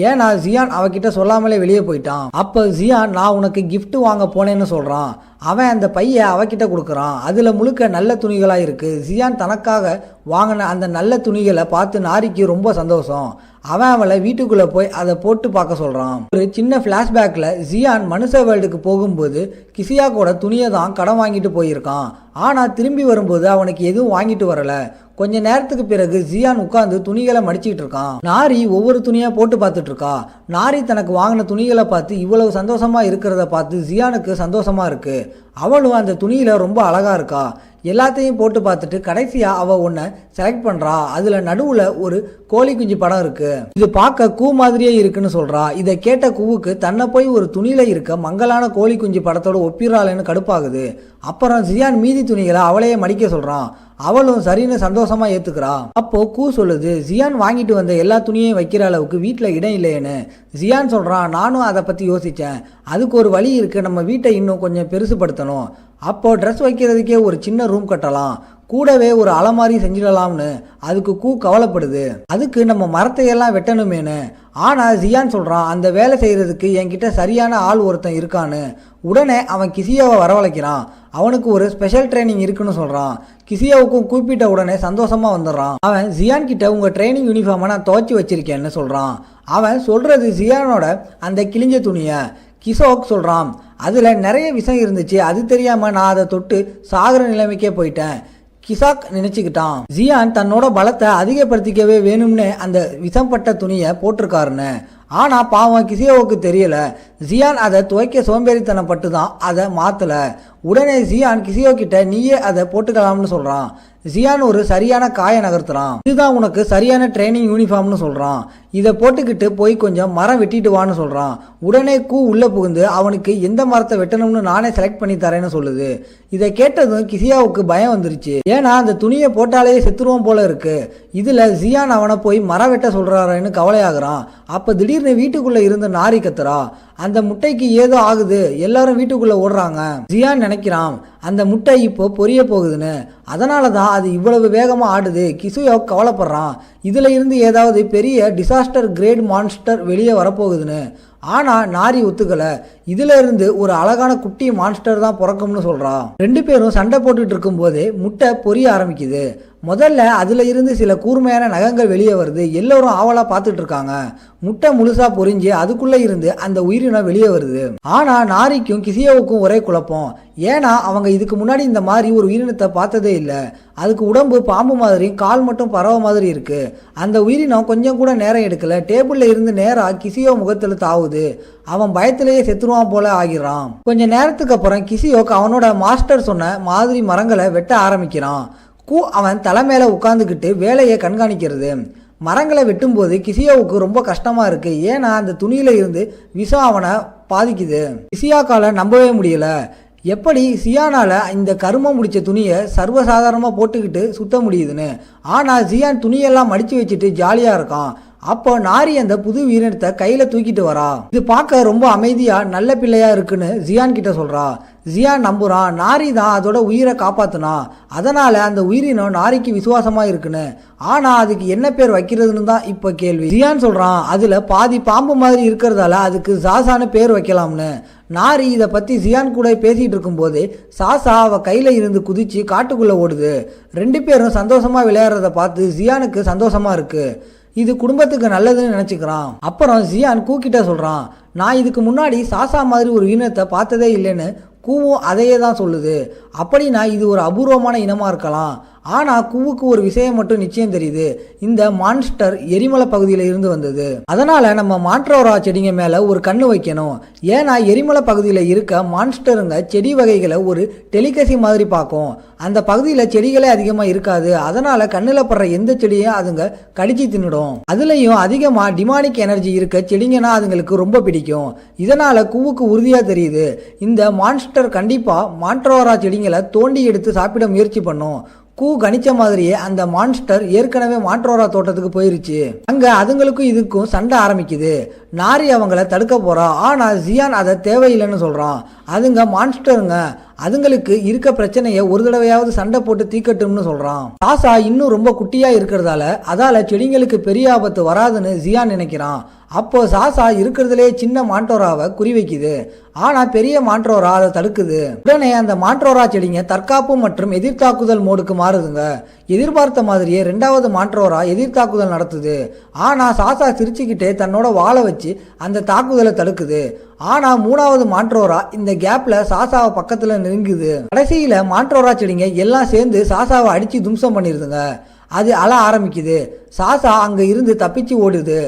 ஏன்னா ஜியான் அவகிட்ட சொல்லாமலே வெளியே போயிட்டான். அப்போ ஜியான் நான் உனக்கு கிஃப்ட் வாங்க போனேன்னு சொல்கிறான். அவன் அந்த பையை அவகிட்ட கொடுக்குறான். அதில் முழுக்க நல்ல துணிகளாக இருக்குது. ஜியான் தனக்காக வாங்கின அந்த நல்ல துணிகளை பார்த்து நாரிக்கு ரொம்ப சந்தோஷம். அவன் அவளை வீட்டுக்குள்ளே போய் அதை போட்டு பார்க்க சொல்கிறான். ஒரு சின்ன ஃப்ளாஷ்பேக்கில் ஜியான் மனுஷ வேர்ல்டுக்கு போகும்போது கிசியாக்கோட துணியை தான் கடன் வாங்கிட்டு போயிருக்கான். ஆனால் திரும்பி வரும்போது அவனுக்கு எதுவும் வாங்கிட்டு வரலை. கொஞ்ச நேரத்துக்கு பிறகு ஜியான் உட்கார்ந்து துணிகளை மடிச்சிட்டு இருக்கான். நாரி ஒவ்வொரு துணியா போட்டு பார்த்துட்டு இருக்கா. நாரி தனக்கு வாங்கின துணிகளை பார்த்து இவ்வளவு சந்தோஷமா இருக்கிறத பார்த்து ஜியானுக்கு சந்தோஷமா இருக்கு. அவளும் அந்த துணியில ரொம்ப அழகா இருக்கா. எல்லாத்தையும் போட்டு பார்த்துட்டு கடைசியா அவ ஒன்ன செலக்ட் பண்றா. அதுல நடுவுல ஒரு கோழி குஞ்சு படம் இருக்கு. இது பார்க்க கூ மாதிரியே இருக்குன்னு சொல்றா. இதை கேட்ட கூவுக்கு தன்னை போய் ஒரு துணியில இருக்க மங்கலான கோழி குஞ்சு படத்தோட ஒப்பிடுறாளேன்னு கடுப்பாகுது. அப்புறம் ஜியான் மீதி துணிகளை அவளையே மடிக்க சொல்றான். அவளும் சரின்னு சந்தோஷமா ஏத்துக்கிறா. அப்போ கூ சொல்லுது, ஜியான் வாங்கிட்டு வந்த எல்லா துணியையும் வைக்கிற அளவுக்கு வீட்டில் இடம் இல்லையேன்னு. ஜியான் சொல்றான், நானும் அதை பத்தி யோசிச்சேன். அதுக்கு ஒரு வழி இருக்கு. நம்ம வீட்டை இன்னும் கொஞ்சம் பெருசுபடுத்தணும். அப்போ ட்ரெஸ் வைக்கிறதுக்கே ஒரு சின்ன ரூம் கட்டலாம். கூடவே ஒரு அலமாரி செஞ்சிடலாம்னு அதுக்கு கூ கவலைப்படுது. அதுக்கு நம்ம மரத்தையெல்லாம் வெட்டணுமேனு. ஆனால் ஜியான் சொல்கிறான் அந்த வேலை செய்கிறதுக்கு என்கிட்ட சரியான ஆள் ஒருத்தன் இருக்கான்னு. உடனே அவன் கிசியாவை வரவழைக்கிறான். அவனுக்கு ஒரு ஸ்பெஷல் ட்ரைனிங் இருக்குன்னு சொல்கிறான். கிசியாவுக்கும் கூப்பிட்ட உடனே சந்தோஷமாக வந்துடுறான். அவன் ஜியான் கிட்ட உங்கள் ட்ரைனிங் யூனிஃபார்மை நான் துவச்சி வச்சிருக்கேன்னு சொல்கிறான். அவன் சொல்கிறது ஜியானோட அந்த கிழிஞ்ச துணியை. கிஷோக் சொல்கிறான் அதில் நிறைய விஷம் இருந்துச்சு, அது தெரியாமல் நான் அதை தொட்டு சாகிற நிலைமைக்கே போயிட்டேன். கிசாக் நினச்சிக்கிட்டான் ஜியான் தன்னோட பலத்தை அதிகப்படுத்திக்கவே வேணும்னு அந்த விஷம்பட்ட துணியை போட்டிருக்காருன்னு. ஆனால் பாவம் கிசியோவுக்கு தெரியல. ஜியான் அதை துவைக்க சோம்பேறித்தனப்பட்டு தான் அதை மாற்றலை. உடனே ஜியான் கிசியோ கிட்ட நீயே அதை போட்டுக்கலாம்னு சொல்கிறான். ஜியான் ஒரு சரியான காயை நகர்த்துறான். இதுதான் உனக்கு சரியான ட்ரைனிங் யூனிஃபார்ம்னு சொல்கிறான். இதை போட்டுக்கிட்டு போய் கொஞ்சம் மரம் வெட்டிட்டு வான்னு சொல்கிறான். உடனே கூ உள்ளே புகுந்து அவனுக்கு எந்த மரத்தை வெட்டணும்னு நானே செலக்ட் பண்ணி தரேன்னு சொல்லுது. இதை கேட்டதும் கிசியாவுக்கு பயம் வந்துருச்சு. ஏன்னா அந்த துணியை போட்டாலே செத்துருவோம் போல இருக்கு. இதில் ஜியான் அவனை போய் மரம் வெட்ட சொல்கிறாருன்னு கவலையாகிறான். அப்போ திடீர்னு வீட்டுக்குள்ளே இருந்து நாரி கத்துறா. அந்த முட்டைக்கு ஏதோ ஆகுது, எல்லாரும் வீட்டுக்குள்ள ஓடுறாங்க. ஜியான் நினைக்கிறான் அந்த முட்டை இப்போ பொரிய போகுதுன்னு. அதனால தான் அது இவ்வளவு வேகமா ஆடுது. கிசுயோ கவலைப்படுறான் இதுல இருந்து ஏதாவது பெரிய டிசாஸ்டர் கிரேட் மான்ஸ்டர் வெளியே வரப்போகுதுன்னு. ஆனால் நாரி ஒத்துக்கலை. இதுல இருந்து ஒரு அழகான குட்டி மான்ஸ்டர் தான் பிறக்கும்னு சொல்றா. ரெண்டு பேரும் சண்டை போட்டுட்டு இருக்கும் போதே முட்டை பொரிய ஆரம்பிக்குது. முதல்ல அதுல இருந்து சில கூர்மையான நகங்கள் வெளியே வருது. எல்லோரும் ஆவலா பார்த்துட்டு இருக்காங்க. முட்டை முழுசா பொரிஞ்சு அதுக்குள்ள இருந்து அந்த உயிரினம் வெளியே வருது. ஆனா நாரிக்கும் கிசியோவுக்கும் ஒரே குழப்பம். ஏன்னா அவங்க இதுக்கு முன்னாடி இந்த மாதிரி ஒரு உயிரினத்தை பார்த்ததே இல்லை. அதுக்கு உடம்பு பாம்பு மாதிரி, கால் மட்டும் பறவை மாதிரி இருக்கு. அந்த உயிரினம் கொஞ்சம் கூட நேரம் எடுக்கல. டேபிள்ல இருந்து நேரா கிசியோ முகத்துல தாவுது. அவன் பயத்திலேயே செத்துருவான் போல ஆகிறான். கொஞ்ச நேரத்துக்கு அப்புறம் கிசியோக்கு அவனோட மாஸ்டர் சொன்ன மாதிரி மரங்களை வெட்ட ஆரம்பிக்கிறான். கூ அவன் தலை மேல உட்கார்ந்துக்கிட்டு வேலையை கண்காணிக்கிறது. மரங்களை வெட்டும்போது கிசியோவுக்கு ரொம்ப கஷ்டமா இருக்கு. ஏன்னா அந்த துணியில இருந்து விஷம் அவனை பாதிக்குது. கிசியாக்கால நம்பவே முடியல. எப்படி சியானால இந்த கருமம் முடிச்ச துணியை சர்வசாதாரணமாக போட்டுக்கிட்டு சுத்த முடியுதுன்னு. ஆனால் ஜியான் துணியெல்லாம் மடித்து வச்சுட்டு ஜாலியாக இருக்கான். அப்போ நாரி அந்த புது வீரத்தை கையில் தூக்கிட்டு வரா. இது பார்க்க ரொம்ப அமைதியாக நல்ல பிள்ளையா இருக்குன்னு ஜியான் கிட்ட சொல்றா. ஜியான் நம்புறான் நாரி தான் அதோட உயிரை காப்பாத்துனா. அதனால அந்த உயிரினம் நாரிக்கு விசுவாசமா இருக்குன்னு. ஆனா அதுக்கு என்ன பேர் வைக்கிறதுன்னு தான் இப்ப கேள்வி. ஜியான் சொல்றான் அதுல பாதி பாம்பு மாதிரி இருக்கிறதால அதுக்கு சாசான்னு பேர் வைக்கலாம்னு. நாரி இதை பத்தி ஜியான் கூட பேசிட்டு இருக்கும் போது சாசா அவ கையில இருந்து குதிச்சு காட்டுக்குள்ள ஓடுது. ரெண்டு பேரும் சந்தோஷமா விளையாடுறத பார்த்து ஜியானுக்கு சந்தோஷமா இருக்கு. இது குடும்பத்துக்கு நல்லதுன்னு நினைச்சுக்கிறான். அப்புறம் ஜியான் கூக்கிட்ட சொல்றான் நான் இதுக்கு முன்னாடி சாசா மாதிரி ஒரு இனத்தை பார்த்ததே இல்லைன்னு. கூவும் அதையே தான் சொல்லுது. அப்படின்னா இது ஒரு அபூர்வமான இனமா இருக்கலாம். ஆனால் கூவுக்கு ஒரு விஷயம் மட்டும் நிச்சயம் தெரியுது. இந்த மான்ஸ்டர் எரிமலை பகுதியில் இருந்து வந்தது. அதனால நம்ம மான்ட்ரோரா செடிங்க மேல ஒரு கண்ணு வைக்கணும். ஏன்னா எரிமலை பகுதியில் இருக்க மான்ஸ்டருங்க செடி வகைகளை ஒரு டெலிகசி மாதிரி பார்க்கும். அந்த பகுதியில் செடிகளே அதிகமாக இருக்காது. அதனால கண்ணில் படுற எந்த செடியும் அதுங்க கடிச்சு தின்னுடும். அதுலேயும் அதிகமாக டிமானிக் எனர்ஜி இருக்க செடிங்கன்னா அதுங்களுக்கு ரொம்ப பிடிக்கும். இதனால கூவுக்கு உறுதியாக தெரியுது இந்த மான்ஸ்டர் கண்டிப்பாக மான்ட்ரோரா செடிங்களை தோண்டி எடுத்து சாப்பிட முயற்சி பண்ணும். கூ கணிச்ச மாதிரியே அந்த மான்ஸ்டர் ஏற்கனவே மான்ட்ரோரா தோட்டத்துக்கு போயிருச்சு. அங்க அதுங்களுக்கும் இதுக்கும் சண்டை ஆரம்பிக்குது. நாரி அவங்கள தடுக்க போறா. ஆனா ஜியான் அதை தேவையில்லைன்னு சொல்றான். அதுங்க மான்ஸ்டருங்க, அதுங்களுக்கு இருக்க பிரச்சனையை ஒரு தடவையாவது சண்டை போட்டு தீக்கட்டும்னு சொல்றான். சாசா இன்னும் ரொம்ப குட்டியா இருக்கிறதால அதால செடிங்களுக்கு பெரிய ஆபத்து வராதுன்னு ஜியான் நினைக்கிறான். அப்போ சாசா இருக்கிறதுலே சின்ன மான்ட்ரோராவை குறி வைக்குது. ஆனா பெரிய மான்ட்ரோரா அதை தடுக்குது. உடனே அந்த மான்ட்ரோரா செடிங்க தற்காப்பு மற்றும் எதிர்த்தாக்குதல் மோடுக்கு மாறுதுங்க. எதிர்பார்த்த மாதிரியே ரெண்டாவது மான்ட்ரோரா எதிர்த்தாக்குதல் நடத்துது. ஆனா சாசா சிரிச்சுக்கிட்டே தன்னோட வாழை வச்சு அந்த தாக்குதலை தடுக்குது. ஆனா மூணாவது மான்ட்ரோரா இந்த கேப்ல சாசாவை பக்கத்துல நெருங்குது. கடைசியில மான்ட்ரோரா செடிங்க எல்லாம் சேர்ந்து சாசாவை அடிச்சு தும்சம் பண்ணிருதுங்க. அது அழ ஆரம்பிக்குது. சாசா அங்க இருந்து தப்பிச்சு ஓடுது.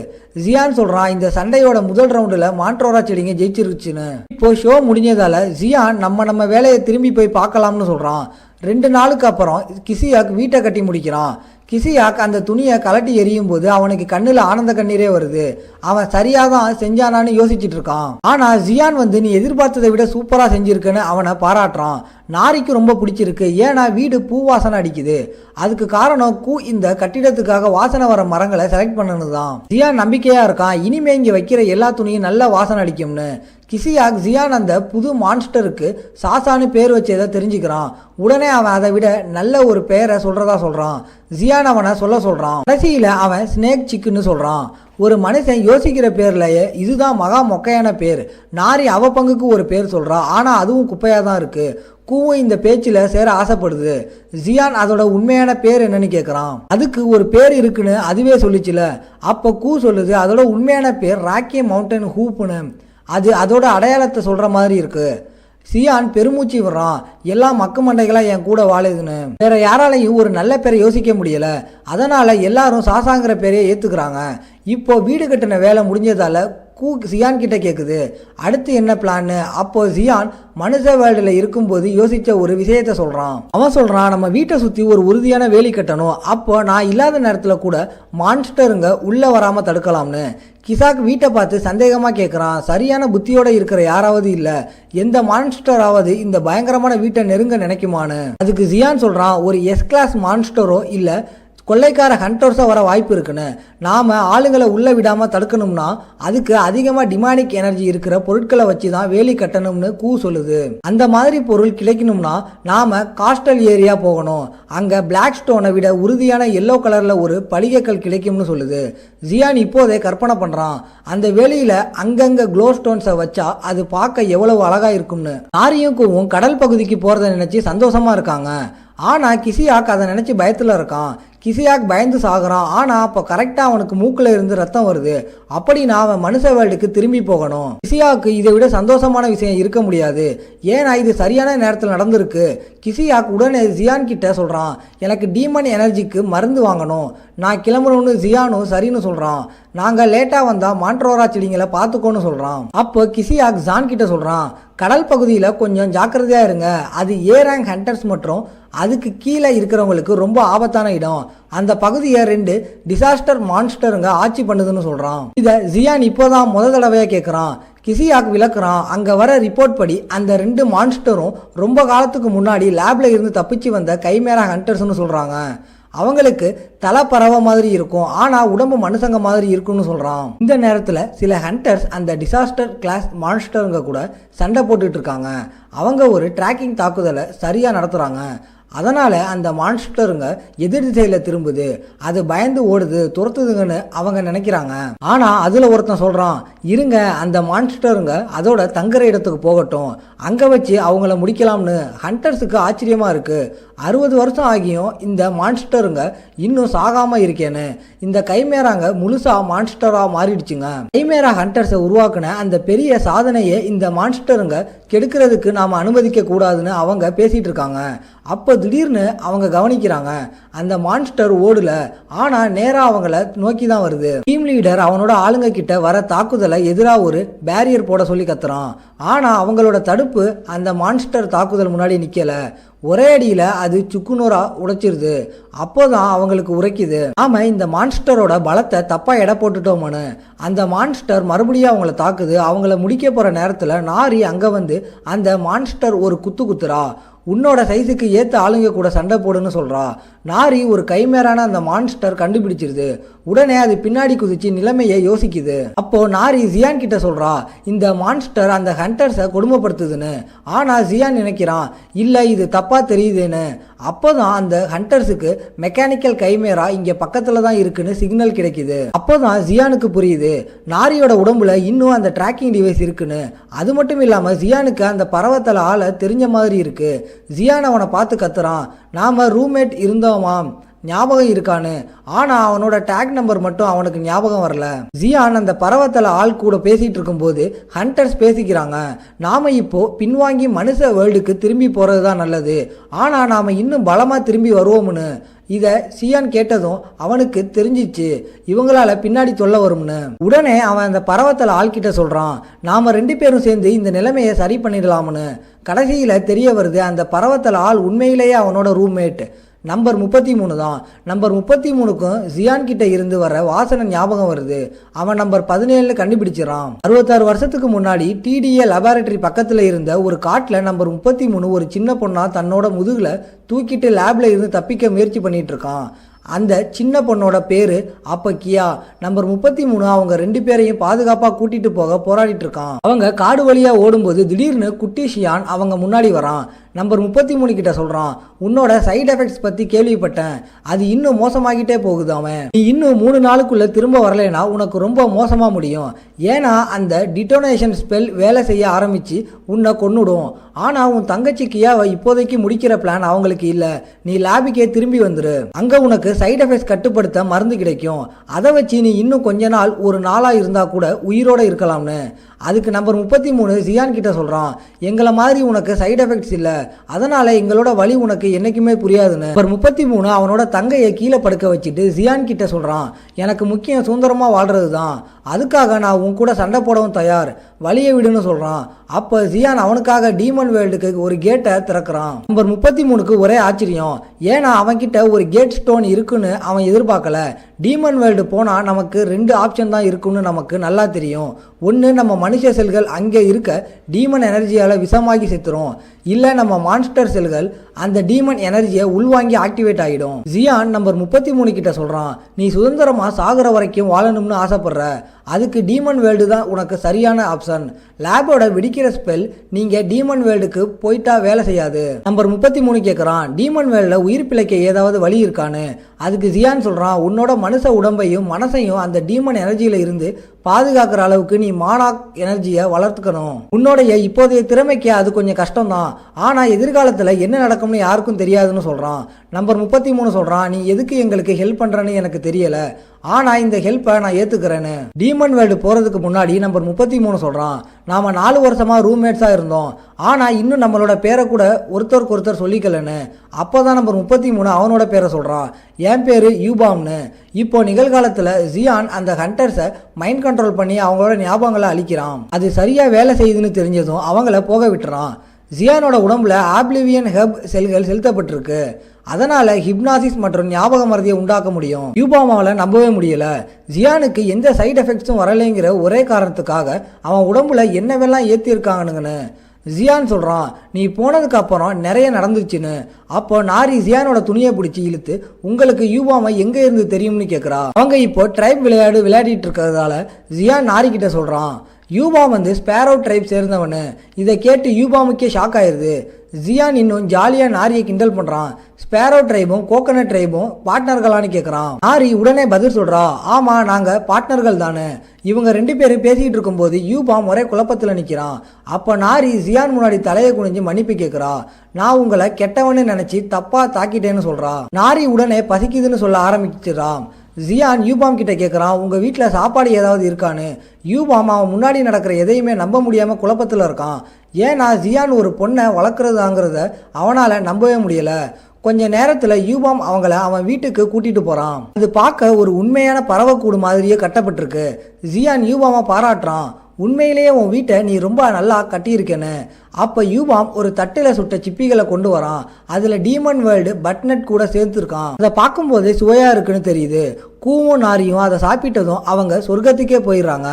ஜியான் சொல்றான் இந்த சண்டையோட முதல் ரவுண்டுல மான்ட்ரோரா செடிங்க ஜெயிச்சிருச்சுன்னு. இப்போ ஷோ முடிஞ்சதால ஜியான் நம்ம வேலையை திரும்பி போய் பார்க்கலாம்னு சொல்றான். 2 நாளுக்கு அப்புறம் கிசியாக் வீட்டை கட்டி முடிக்கிறான். கிசியாக் அந்த துணியை கலட்டி எரியும் போது அவனுக்கு கண்ணுல ஆனந்த கண்ணீரே வருது. அவன் சரியாதான் செஞ்சானான்னு யோசிச்சுட்டு இருக்கான். ஆனா ஜியான் நீ எதிர்பார்த்ததை விட சூப்பரா செஞ்சிருக்குன்னு அவனை பாராட்டுறான். நாரிக்கு ரொம்ப பிடிச்சிருக்கு. ஏன்னா வீடு பூ வாசனை அடிக்குது. அதுக்கு காரணம் கூ இந்த கட்டிடத்துக்காக வாசனை வர மரங்களை செலக்ட் பண்ணணுதான். ஜியான் நம்பிக்கையா இருக்கான் இனிமே இங்க வைக்கிற எல்லா துணியும் நல்ல வாசனை அடிக்கும்னு. கிசியாக் ஜியான் அந்த புது மான்ஸ்டருக்கு சாசான்னு பேர் வச்சதை தெரிஞ்சுக்கிறான். உடனே அவன் அதை விட நல்ல ஒரு பேரை சொல்றதா சொல்றான். ஜியான் அவனை சொல்றான். கடைசியில அவன் ஸ்னேக் சிக்குன்னு சொல்றான். ஒரு மனுஷன் யோசிக்கிற பேர்லயே இதுதான் மகா மொக்கையான பேர். நாரி அவ பங்குக்கு ஒரு பேர் சொல்றா, ஆனா அதுவும் குப்பையா தான் இருக்கு. கூவும் இந்த பேச்சில் சேர ஆசைப்படுது. ஜியான் அதோட உண்மையான பேர் என்னன்னு கேட்குறான். அதுக்கு ஒரு பேர் இருக்குன்னு அதுவே சொல்லிச்சுல. அப்போ கூ சொல்லுது அதோட உண்மையான பேர் ராக்கி மவுண்டன் ஹூப்னு. அது அதோட அடையாளத்தை சொல்ற மாதிரி இருக்கு. சியான் பெருமூச்சு விடுறான். எல்லா மக்கு மண்டைகளாக என் கூட வாழுதுன்னு. வேற யாராலையும் ஒரு நல்ல பேரை யோசிக்க முடியல. அதனால எல்லாரும் சாசாங்கிற பேரையே ஏத்துக்கிறாங்க. இப்போ வீடு கட்டின வேலை முடிஞ்சதால கூ சியான் கிட்ட கேட்குது அடுத்து என்ன பிளான்னு. அப்போ சியான் மனுஷ வேர்ல்டில் இருக்கும்போது யோசிச்ச ஒரு விஷயத்த சொல்றான். அவன் சொல்றான் நம்ம வீட்டை சுத்தி ஒரு உறுதியான வேலி கட்டணும். அப்போ நான் இல்லாத நேரத்தில் கூட மான்ஸ்டருங்க உள்ள வராம தடுக்கலாம்னு. கிசாக் வீட்டை பார்த்து சந்தேகமா கேட்குறான். சரியான புத்தியோட இருக்கிற யாராவது இல்ல, எந்த மான்ஸ்டராவது இந்த பயங்கரமான வீட்டை நெருங்க நினைக்குமான்னு. அதுக்கு ஜியான் சொல்றான் ஒரு எஸ் கிளாஸ் மான்ஸ்டரோ இல்ல கொள்ளைக்கார ஹண்டர்ஸாக வர வாய்ப்பு இருக்குன்னு. நாம் ஆளுங்களை உள்ளே விடாமல் தடுக்கணும்னா அதுக்கு அதிகமாக டிமானிக் எனர்ஜி இருக்கிற பொருட்களை வச்சு தான் வேலி கட்டணும்னு கூ சொல்லுது. அந்த மாதிரி பொருள் கிடைக்கணும்னா நாம் காஸ்டல் ஏரியா போகணும். அங்கே பிளாக் ஸ்டோனை விட உறுதியான எல்லோ கலரில் ஒரு படிகைக்கல் கிடைக்கும்னு சொல்லுது. ஜியான் இப்போதே கற்பனை பண்ணுறான். அந்த வேலியில் அங்கங்கே க்ளோ ஸ்டோன்ஸை வச்சா அது பார்க்க எவ்வளவு அழகாக இருக்கும்னு. நாரியும் கூவும் கடல் பகுதிக்கு போகிறத நினச்சி சந்தோஷமாக இருக்காங்க. ஆனால் கிசியாக் அதை நினச்சி பயத்தில் இருக்கான். கிசியாக் பயந்து சாகுறான். ஆனால் அப்போ கரெக்டாக அவனுக்கு மூக்கில் இருந்து ரத்தம் வருது. அப்படின்னா அவன் மனுஷ வேர்ல்டுக்கு திரும்பி போகணும். கிசியாக்கு இதை விட சந்தோஷமான விஷயம் இருக்க முடியாது. ஏன்னா இது சரியான நேரத்தில் நடந்திருக்கு. கிசியாக் உடனே ஜியான் கிட்ட சொல்கிறான் எனக்கு டீமன் எனர்ஜிக்கு மருந்து வாங்கணும், நான் கிளம்பணும்னு. ஜியானும் சரின்னு சொல்கிறான். நாங்கள் லேட்டாக வந்தால் மான்ட்ரோரா செடிங்களை பார்த்துக்கோன்னு சொல்கிறான். அப்போ கிசியாக் ஜான் கிட்ட சொல்கிறான் கடல் பகுதியில் கொஞ்சம் ஜாக்கிரதையாக இருங்க. அது ஏ ரேங்க் ஹண்டர்ஸ் மற்றும் அதுக்கு கீழே இருக்கிறவங்களுக்கு ரொம்ப ஆபத்தான இடம். அந்த பகுதியை 2 டிசாஸ்டர் மான்ஸ்டருங்க ஆட்சி பண்ணுதுன்னு சொல்கிறான். இதை ஜியான் இப்போதான் முதல் தடவையாக கேட்குறான். கிசியாக் விளக்குறான். அங்கே வர ரிப்போர்ட் படி அந்த 2 மான்ஸ்டரும் ரொம்ப காலத்துக்கு முன்னாடி லேப்ல இருந்து தப்பிச்சு வந்த கைமேரா ஹண்டர்ஸ்னு சொல்கிறாங்க. அவங்களுக்கு தலை பறவை மாதிரி இருக்கும், ஆனால் உடம்பு மனுஷங்க மாதிரி இருக்கும்னு சொல்கிறான். இந்த நேரத்தில் சில ஹண்டர்ஸ் அந்த டிசாஸ்டர் கிளாஸ் மான்ஸ்டருங்க கூட சண்டை போட்டுட்டு இருக்காங்க. அவங்க ஒரு ட்ராக்கிங் தாக்குதலை சரியாக நடத்துகிறாங்க. அதனால் அந்த மான்ஸ்டருங்க எதிர் திசையில் திரும்புது. அது பயந்து ஓடுது, துரத்துதுங்கன்னு அவங்க நினைக்கிறாங்க. ஆனால் அதில் ஒருத்தன் சொல்கிறான் இருங்க அந்த மான்ஸ்டருங்க அதோட தங்குற இடத்துக்கு போகட்டும், அங்கே வச்சு அவங்கள முடிக்கலாம்னு. ஹண்டர்ஸுக்கு ஆச்சரியமாக இருக்குது. 60 வருஷம் ஆகியும் இந்த மான்ஸ்டருங்க இன்னும் சாகாமல் இருக்கேன்னு. இந்த கைமேராங்க முழுசாக மான்ஸ்டராக மாறிடுச்சுங்க. கைமேரா ஹண்டர்ஸை உருவாக்குன அந்த பெரிய சாதனையை இந்த மான்ஸ்டருங்க கெடுக்கிறதுக்கு நாம் அனுமதிக்க கூடாதுன்னு அவங்க பேசிகிட்டு இருக்காங்க. அப்போ திடீர்னு அவங்க கவனிக்கிறாங்க அந்த மான்ஸ்டர் ஓடல, ஆனால் நேராக அவங்கள நோக்கி தான் வருது. டீம் லீடர் அவனோட ஆளுங்க கிட்ட வர தாக்குதலை எதிராக ஒரு பேரியர் போட சொல்லி கத்துறான். ஆனால் அவங்களோட தடுப்பு அந்த மான்ஸ்டர் தாக்குதல் முன்னாடி நிற்கலை. ஒரே அடியில் அது சுக்குநூறா உடைச்சிருது. அப்போதான் அவங்களுக்கு உரைக்குது ஆமா இந்த மான்ஸ்டரோட பலத்தை தப்பாக எடை போட்டுட்டோம்னு. அந்த மான்ஸ்டர் மறுபடியும் அவங்கள தாக்குது. அவங்கள முடிக்க போகிற நேரத்தில் நாரி அங்கே வந்து அந்த மான்ஸ்டர் ஒரு குத்து குத்துறா. உன்னோட சைஸுக்கு ஏற்ற ஆளுங்க கூட சண்டை போடுன்னு சொல்கிறா. நாரி ஒரு கைமேரான அந்த மான்ஸ்டர் கண்டுபிடிச்சிருது. உடனே அது பின்னாடி குதிச்சு நிலைமையை யோசிக்குது. அப்போ நாரி ஜியான் கிட்ட சொல்றா இந்த மான்ஸ்டர் அந்த ஹண்டர்ஸை கொடுமைப்படுத்துதுன்னு. ஆனா ஜியான் நினைக்கிறான் இல்ல இது தப்பா தெரியுதுன்னு. அப்போதான் அந்த ஹண்டர்ஸுக்கு மெக்கானிக்கல் கைமேரா இங்க பக்கத்துல தான் இருக்குன்னு சிக்னல் கிடைக்குது. அப்போதான் ஜியானுக்கு புரியுது நாரியோட உடம்புல இன்னும் அந்த ட்ராக்கிங் டிவைஸ் இருக்குன்னு. அது மட்டும் இல்லாம ஜியானுக்கு அந்த பறவத்தல ஆளை தெரிஞ்ச மாதிரி இருக்கு. ஜியான் அவனை பார்த்து கத்துறான் நாம ரூம்மேட் இருந்தோமாம், ஞாபகம் இருக்கான்னு. ஆனா அவனோட டேக் நம்பர் மட்டும் அவனுக்கு ஞாபகம் வரல. ஜியான் அந்த பறவத்தல ஆள் கூட பேசிட்டு இருக்கும்போது ஹண்டர்ஸ் பேசிக்கிறாங்க. நாம இப்போ பின்வாங்கி மனுஷ வேர்ல்டுக்கு திரும்பி போறதுதான் நல்லது, ஆனா நாம இன்னும் பலமா திரும்பி வருவோம்னு. இதை சியான் கேட்டதும் அவனுக்கு தெரிஞ்சிச்சு இவங்களால பின்னாடி சொல்ல வரும்னு. உடனே அவன் அந்த பறவத்தல ஆள்கிட்ட சொல்றான் நாம 2 பேரும் சேர்ந்து இந்த நிலைமையை சரி பண்ணிடலாம்னு. கடைசியில தெரிய வருது அந்த பறவத்தல ஆள் உண்மையிலேயே அவனோட ரூம்மேட் நம்பர் 33 தான். நம்பர் 33க்கும் ஜியான் கிட்ட இருந்து வர வாசனை ஞாபகம் வருது. அவன் நம்பர் 17 கண்டுபிடிச்சிடறான். 66 வருஷத்துக்கு முன்னாடி டிடிஏ லெபார்டரி பக்கத்துல இருந்த ஒரு காட்டுல நம்பர் 33 ஒரு சின்ன பொண்ணா தன்னோட முதுகுல தூக்கிட்டு லேப்ல இருந்து தப்பிக்க முயற்சி பண்ணிட்டு இருக்கான். அந்த சின்ன பொண்ணோட பேரு அப்ப கியா. நம்பர் 33 அவங்க 2 பேரையும் பாதுகாப்பா கூட்டிட்டு போக போராடிட்டு இருக்கான். அவங்க காடு வழியா ஓடும்போது திடீர்னு குட்டி ஷியான் அவங்க முன்னாடி வரான். நம்பர் 33 கிட்ட சொல்றான், உன்னோட சைடு எஃபெக்ட்ஸ் பத்தி கேள்விப்பட்டேன், அது இன்னும் மோசமாகிட்டே போகுது. அவன் நீ இன்னும் 3 நாளுக்குள்ள திரும்ப வரலைன்னா உனக்கு ரொம்ப மோசமா முடியும். ஏன்னா அந்த டிட்டோனேஷன் ஸ்பெல் வேலை செய்ய ஆரம்பிச்சு உன்னை கொன்னுடும். ஆனா உன் தங்கச்சி கியாவை இப்போதைக்கு முடிக்கிற பிளான் அவங்களுக்கு இல்ல. நீ லேபுக்கே திரும்பி வந்துரு. அங்க உனக்கு சைடு எஃபெக்ட்ஸ் கட்டுப்படுத்த மருந்து கிடைக்கும். அதை வச்சு நீ இன்னும் கொஞ்ச நாள் ஒரு நாளா இருந்தா கூட உயிரோட இருக்கலாம்னு. அதுக்கு நம்பர் 33 ஜியான் கிட்ட சொல்றான், எங்களை மாதிரி உனக்கு சைடு எஃபெக்ட்ஸ் இல்ல, அதனால எங்களோட வழி உனக்கு என்னைக்குமே புரியாதுன்னு. நம்பர் 33 அவனோட தங்கையை கீழே படுக்க வச்சுட்டு ஜியான் கிட்ட சொல்றான், எனக்கு முக்கியம் சுதந்திரமா வாழ்றது தான், அதுக்காக நான் உன் கூட சண்டை போடவும் தயார், வழியை விடுன்னு சொல்றான். அப்ப ஜியான் அவனுக்காக டீமன் வேர்ல்டுக்கு ஒரு கேட்டை திறக்கிறான். நம்பர் 33க்கு ஒரே ஆச்சரியம், ஏன்னா அவன்கிட்ட ஒரு கேட் ஸ்டோன் இருக்குன்னு அவன் எதிர்பார்க்கல. டீமன் வேர்ல்டு போனா நமக்கு 2 ஆப்ஷன் தான் இருக்குன்னு நமக்கு நல்லா தெரியும். ஒன்று நம்ம மனுஷ செல்கள் அங்கே இருக்க டீமன் எனர்ஜியால் விஷமாகி செத்துரும், இல்லை நம்ம மான்ஸ்டர் செல்கள் அந்த டீமன் எனர்ஜியை உள்வாங்கி ஆக்டிவேட் ஆகிடும். ஜியான் நம்பர் 33 கிட்ட சொல்கிறான், நீ சுதந்திரமாக சாகுற வரைக்கும் வாழணும்னு ஆசைப்படுற, அதுக்கு டீமன் வேர்ல்டு தான் உனக்கு சரியான ஆப்ஷன். லேபோட வெடிக்கிற ஸ்பெல் நீங்கள் டீமன் வேர்ல்டுக்கு போயிட்டா வேலை செய்யாது. நம்பர் 33 கேட்குறான், டீமன் வேர்ல்டில் உயிர் பிழைக்க ஏதாவது வழி இருக்கான்னு. அதுக்கு ஜியான் சொல்கிறான், உன்னோட மனுஷ உடம்பையும் மனசையும் அந்த டீமன் எனர்ஜியில் இருந்து பாதுகாக்கிற அளவுக்கு நீ மானாக் எனர்ஜியை வளர்த்துக்கணும். உன்னோடைய இப்போதைய திறமைக்கு அது கொஞ்சம் கஷ்டம்தான், ஆனால் எதிர்காலத்தில் என்ன நடக்கும்னு யாருக்கும் தெரியாதுன்னு சொல்கிறான். நம்பர் 33 சொல்கிறான், நீ எதுக்கு எங்களுக்கு ஹெல்ப் பண்ணுறன்னு எனக்கு தெரியலை, ஆனால் இந்த ஹெல்ப்பை நான் ஏற்றுக்கிறேன்னு. டீமன் வேர்ல்டு போகிறதுக்கு முன்னாடி நம்பர் 33 சொல்கிறான், நாம் 4 வருஷமாக ரூம்மேட்ஸாக இருந்தோம், ஆனால் இன்னும் நம்மளோட பேரை கூட ஒருத்தருக்கு ஒருத்தர் சொல்லிக்கலன்னு. அப்போ தான் நம்பர் 33 அவனோட பேரை சொல்கிறான், என் பேர் யூபாம்னு. இப்போ நிகழ்காலத்தில் ஜியான் அந்த ஹண்டர்ஸை மைண்ட் கண்ட்ரோல் பண்ணி அவங்களோட ஞாபகங்களை அழிக்கிறான். அது சரியாக வேலை செய்யுதுன்னு தெரிஞ்சதும் அவங்கள போக விட்டுறான். ஜியானோட உடம்புல ஆப்லிவியன் ஹெப் செல்கள் செலுத்தப்பட்டிருக்கு, அதனால ஹிப்னாசிஸ் மற்றும் ஞாபக மறதியை உண்டாக்க முடியும். யூபாமாவில் நம்பவே முடியல. ஜியானுக்கு எந்த சைடு எஃபெக்ட்ஸும் வரலைங்கிற ஒரே காரணத்துக்காக அவன் உடம்புல என்னவெல்லாம் ஏற்றிருக்காங்கன்னு. ஜியான் சொல்கிறான், நீ போனதுக்கு அப்புறம் நிறைய நடந்துச்சுன்னு. அப்போ நாரி ஜியானோட துணியை பிடிச்சி இழுத்து, உங்களுக்கு யூபாமை எங்கே இருந்து தெரியும்னு கேட்குறா. அவங்க இப்போ ட்ரைப் விளையாடிட்டு இருக்கிறதால ஜியான் நாரி கிட்ட சொல்கிறான், யூபாம் ஸ்பேரோ ட்ரைப் சேர்ந்தவனு. இதை கேட்டு யூபாமுக்கே ஷாக் ஆயிடுது. ஜியான் இன்னும் ஜாலியாக நாரியை கிண்டல் பண்ணுறான். ஸ்பேரோ ட்ரைபும் கோகனட் ட்ரைபும் பார்ட்னர்களான்னு கேட்குறான். நாரி உடனே பதில் சொல்கிறா, ஆமாம் நாங்கள் பார்ட்னர்கள் தானே. இவங்க 2 பேரும் பேசிக்கிட்டு இருக்கும்போது யூபாம் ஒரே குழப்பத்தில் நிற்கிறான். அப்போ நாரி ஜியான் முன்னாடி தலையை குனிஞ்சு மன்னிப்பு கேட்குறா. நான் உங்களை கெட்டவன்னு நினச்சி தப்பாக தாக்கிட்டேன்னு சொல்கிறா. நாரி உடனே பசிக்குதுன்னு சொல்ல ஆரம்பிச்சிடறான். ஜியான் யூபாம் கிட்ட கேட்குறான், உங்கள் வீட்டில் சாப்பாடு ஏதாவது இருக்கான்னு. யூபாம் அவன் முன்னாடி நடக்கிற எதையுமே நம்ப முடியாமல் குழப்பத்தில் இருக்கான். ஏன்னா ஜியான் ஒரு பொண்ணை வளர்க்குறதாங்கிறத அவனால் நம்பவே முடியலை. கொஞ்ச நேரத்தில் யூபாம் அவன் வீட்டுக்கு கூட்டிகிட்டு போகிறான். அது பார்க்க ஒரு உண்மையான பறவைக்கூடு மாதிரியே கட்டப்பட்டிருக்கு. ஜியான் யூபாமை பாராட்டுறான், உண்மையிலேயே உன் வீட்டை நீ ரொம்ப நல்லா கட்டியிருக்கேன்னு. அப்போ யூபாம் ஒரு தட்டில் சுட்ட சிப்பிகளை கொண்டு வரான். அதில் டீமன் வேர்ல்டு பட்நட் கூட சேர்த்துருக்கான். அதை பார்க்கும்போதே சுவையாக இருக்குன்னு தெரியுது. கூவும் நாரியும் அதை சாப்பிட்டதும் அவங்க சொர்க்கத்துக்கே போயிடுறாங்க.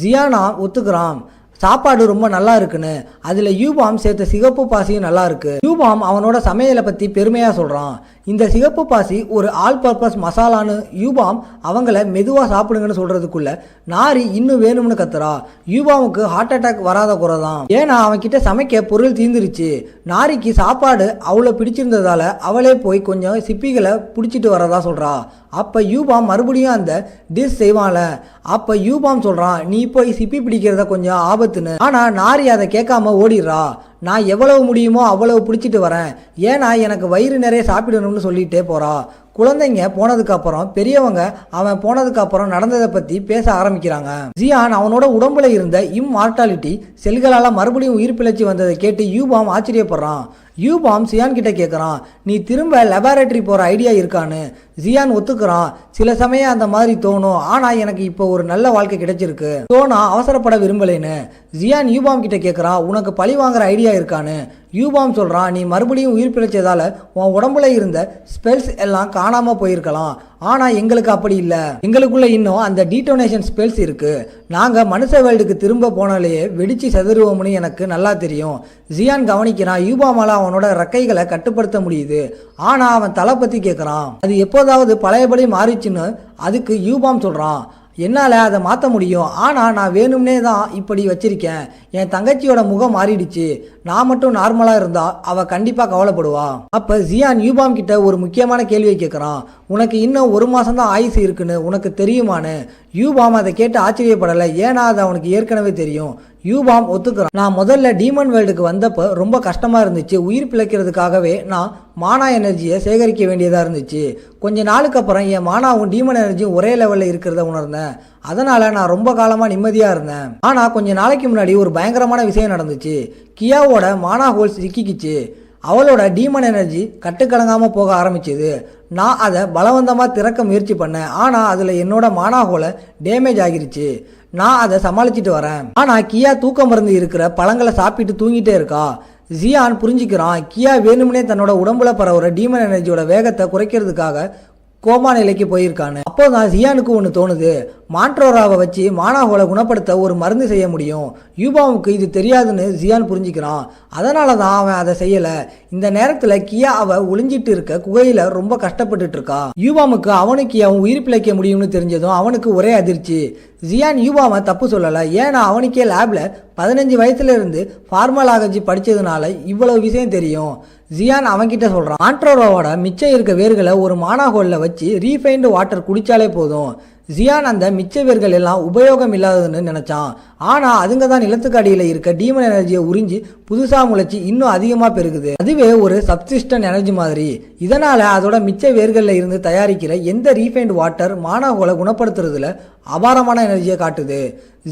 ஜியானா ஒத்துக்கிறான், சாப்பாடு ரொம்ப நல்லா இருக்குன்னு. அதில் யூபாம் சேர்த்த சிகப்பு பாசியும் நல்லா இருக்கு. யூபாம் அவனோட சமையலை பற்றி பெருமையாக சொல்கிறான். இந்த சிகப்பு பாசி ஒரு ஆல் பர்பஸ் மசாலான்னு யூபாம் அவங்கள மெதுவாக சாப்பிடுங்கன்னு சொல்கிறதுக்குள்ள நாரி இன்னும் வேணும்னு கத்துறா. யூபாமுக்கு ஹார்ட் அட்டாக் வராத குறை தான், ஏன்னா அவன்கிட்ட சமைக்க பொருள் தீந்துருச்சு. நாரிக்கு சாப்பாடு அவ்வளோ பிடிச்சிருந்ததால அவளே போய் கொஞ்சம் சிப்பிகளை பிடிச்சிட்டு வரதா சொல்கிறா. அப்போ யூபாம் மறுபடியும் அந்த டிஷ் செய்வான்ல. அப்போ யூபாம் சொல்கிறான், நீ போய் சிப்பி பிடிக்கிறத கொஞ்சம் ஆபத்துன்னு. ஆனால் நாரி அதை கேட்காம ஓடிடுறா. நான் எவ்வளவு முடியுமோ அவ்வளவு பிடிச்சிட்டு வரேன், ஏன்னா எனக்கு வயிறு நிறைய சாப்பிடணும்னு சொல்லிட்டே போகிறா. குழந்தைங்க போனதுக்கப்புறம் பெரியவங்க அவன் போனதுக்கப்புறம் நடந்ததை பற்றி பேச ஆரம்பிக்கிறாங்க. ஜியான் அவனோட உடம்புல இருந்த இம்மார்டாலிட்டி செல்களால் மறுபடியும் உயிர் பிழைச்சி வந்ததை கேட்டு யூபாம் ஆச்சரியப்படுறான். யூபாம் ஜியான் கிட்ட கேட்குறான், நீ திரும்ப லெபார்டரி போகிற ஐடியா இருக்கான்னு. ஜியான் ஒத்துக்கிறான், சில சமயம் அந்த மாதிரி தோணும், ஆனால் எனக்கு இப்போ ஒரு நல்ல வாழ்க்கை கிடைச்சிருக்கு, நான் அவசரப்பட விரும்பலைன்னு. ஜியான் யூபாம் கிட்ட கேட்குறான், உனக்கு பழி வாங்குற ஐடியா நிம்மதியாக இருக்கான்னு. யூபாம் சொல்கிறான், நீ மறுபடியும் உயிர் பிழைச்சதால உன் உடம்புல இருந்த ஸ்பெல்ஸ் எல்லாம் காணாமல் போயிருக்கலாம். ஆனால் எங்களுக்கு அப்படி இல்லை. எங்களுக்குள்ள இன்னும் அந்த டீட்டோனேஷன் ஸ்பெல்ஸ் இருக்குது. நாங்கள் மனுஷ வேல்டுக்கு திரும்ப போனாலேயே வெடிச்சு செதறுவோம்னு எனக்கு நல்லா தெரியும். ஜியான் கவனிக்கிறான், யூபாமால அவனோட ரெக்கைகளை கட்டுப்படுத்த முடியுது. ஆனால் அவன் தலை பற்றி கேட்குறான். அது எப்போதாவது பழையபடி மாறிச்சுன்னு அதுக்கு யூபாம் சொல்கிறான், என்னால் அதை மாற்ற முடியும். ஆனால் நான் வேணும்னே தான் இப்படி வச்சிருக்கேன். என் தங்கச்சியோட முகம் மாறிடுச்சு. நான் மட்டும் நார்மலாக இருந்தால் அவள் கண்டிப்பாக கவலைப்படுவா. அப்போ ஜியான் யூபாம் கிட்ட ஒரு முக்கியமான கேள்வியை கேட்குறான். உனக்கு இன்னும் 1 மாதம் தான் ஆயுசு இருக்குன்னு உனக்கு தெரியுமான்னு. யூபாம் அதை கேட்டு ஆச்சரியப்படலை. ஏன்னா அது அவனுக்கு ஏற்கனவே தெரியும். யூபாம் ஒத்துக்கிறான். நான் முதல்ல டீமன் வேர்ல்டுக்கு வந்தப்போ ரொம்ப கஷ்டமாக இருந்துச்சு. உயிர் பிழைக்கிறதுக்காகவே நான் மானா எனர்ஜியை சேகரிக்க வேண்டியதாக இருந்துச்சு. கொஞ்ச நாளுக்கு அப்புறம் என் மானாவும் டீமன் எனர்ஜியும் ஒரே லெவலில் இருக்கிறத உணர்ந்தேன். அதனால் நான் ரொம்ப காலமாக நிம்மதியாக இருந்தேன். ஆனால் கொஞ்ச நாளைக்கு முன்னாடி ஒரு பயங்கரமான விஷயம் நடந்துச்சு. கியாவோட மானா ஹோல்ஸ் சிக்கிக்கிச்சு. அவளோட டீமன் எனர்ஜி கட்டுக்கடங்காமல் போக ஆரம்பிச்சுது. நான் அதை பலவந்தமாக திறக்க முயற்சி பண்ணேன். ஆனால் அதில் என்னோட மானா ஹோலை டேமேஜ் ஆகிருச்சு. நான் அதை சமாளிச்சுட்டு வரேன். ஆனால் கியா தூக்க மருந்து இருக்கிற பழங்களை சாப்பிட்டு தூங்கிட்டே இருக்கா. ஜியான் புரிஞ்சுக்கிறான், கியா வேணும்னே தன்னோட உடம்புல பரவுற டீமன் எனர்ஜியோட வேகத்தை குறைக்கிறதுக்காக கோமா நிலைக்கு போயிருக்கான்னு. அப்போதான் ஜியானுக்கு ஒன்று தோணுது, மான்ட்ரோராவை வச்சு மானாஹோலை குணப்படுத்த ஒரு மருந்து செய்ய முடியும். யூபாவுக்கு இது தெரியாதுன்னு ஜியான் புரிஞ்சுக்கிறான். அதனால தான் அவன் அதை செய்யலை. இந்த நேரத்தில் கியா அவ ஒளிஞ்சிட்டு இருக்க குகையில் ரொம்ப கஷ்டப்பட்டுட்டு இருக்கா. யூபாமுக்கு அவனுக்கு அவன் உயிர் பிழைக்க முடியும்னு தெரிஞ்சதும் அவனுக்கு ஒரே அதிர்ச்சி. ஜியான் யூபாவை தப்பு சொல்லலை. ஏன்னா அவனுக்கே லேப்ல 15 வயசுல இருந்து ஃபார்மலாகஜி படித்ததுனால இவ்வளவு விஷயம் தெரியும். ஜியான் அவன்கிட்ட சொல்கிறான், மான்ட்ரோராவோட மிச்சம் இருக்க வேர்களை ஒரு மானாஹோலில் வச்சு ரீஃபைன்டு வாட்டர் குடித்தாலே போதும். ஜியான் அந்த மிச்ச வேர்கள் எல்லாம் உபயோகம் இல்லாததுன்னு நினச்சான். ஆனால் அதுங்க தான் நிலத்துக்கு அடியில் இருக்க டீமன் எனர்ஜியை உறிஞ்சி புதுசாக முளைச்சி இன்னும் அதிகமாக பெருகுது. அதுவே ஒரு சப்சிஸ்டன் எனர்ஜி மாதிரி. இதனால் அதோட மிச்ச வேர்களில் இருந்து தயாரிக்கிற எந்த ரீஃபைன்டு வாட்டர் மானாஹோலை குணப்படுத்துறதுல அபாரமான எனர்ஜியை காட்டுது.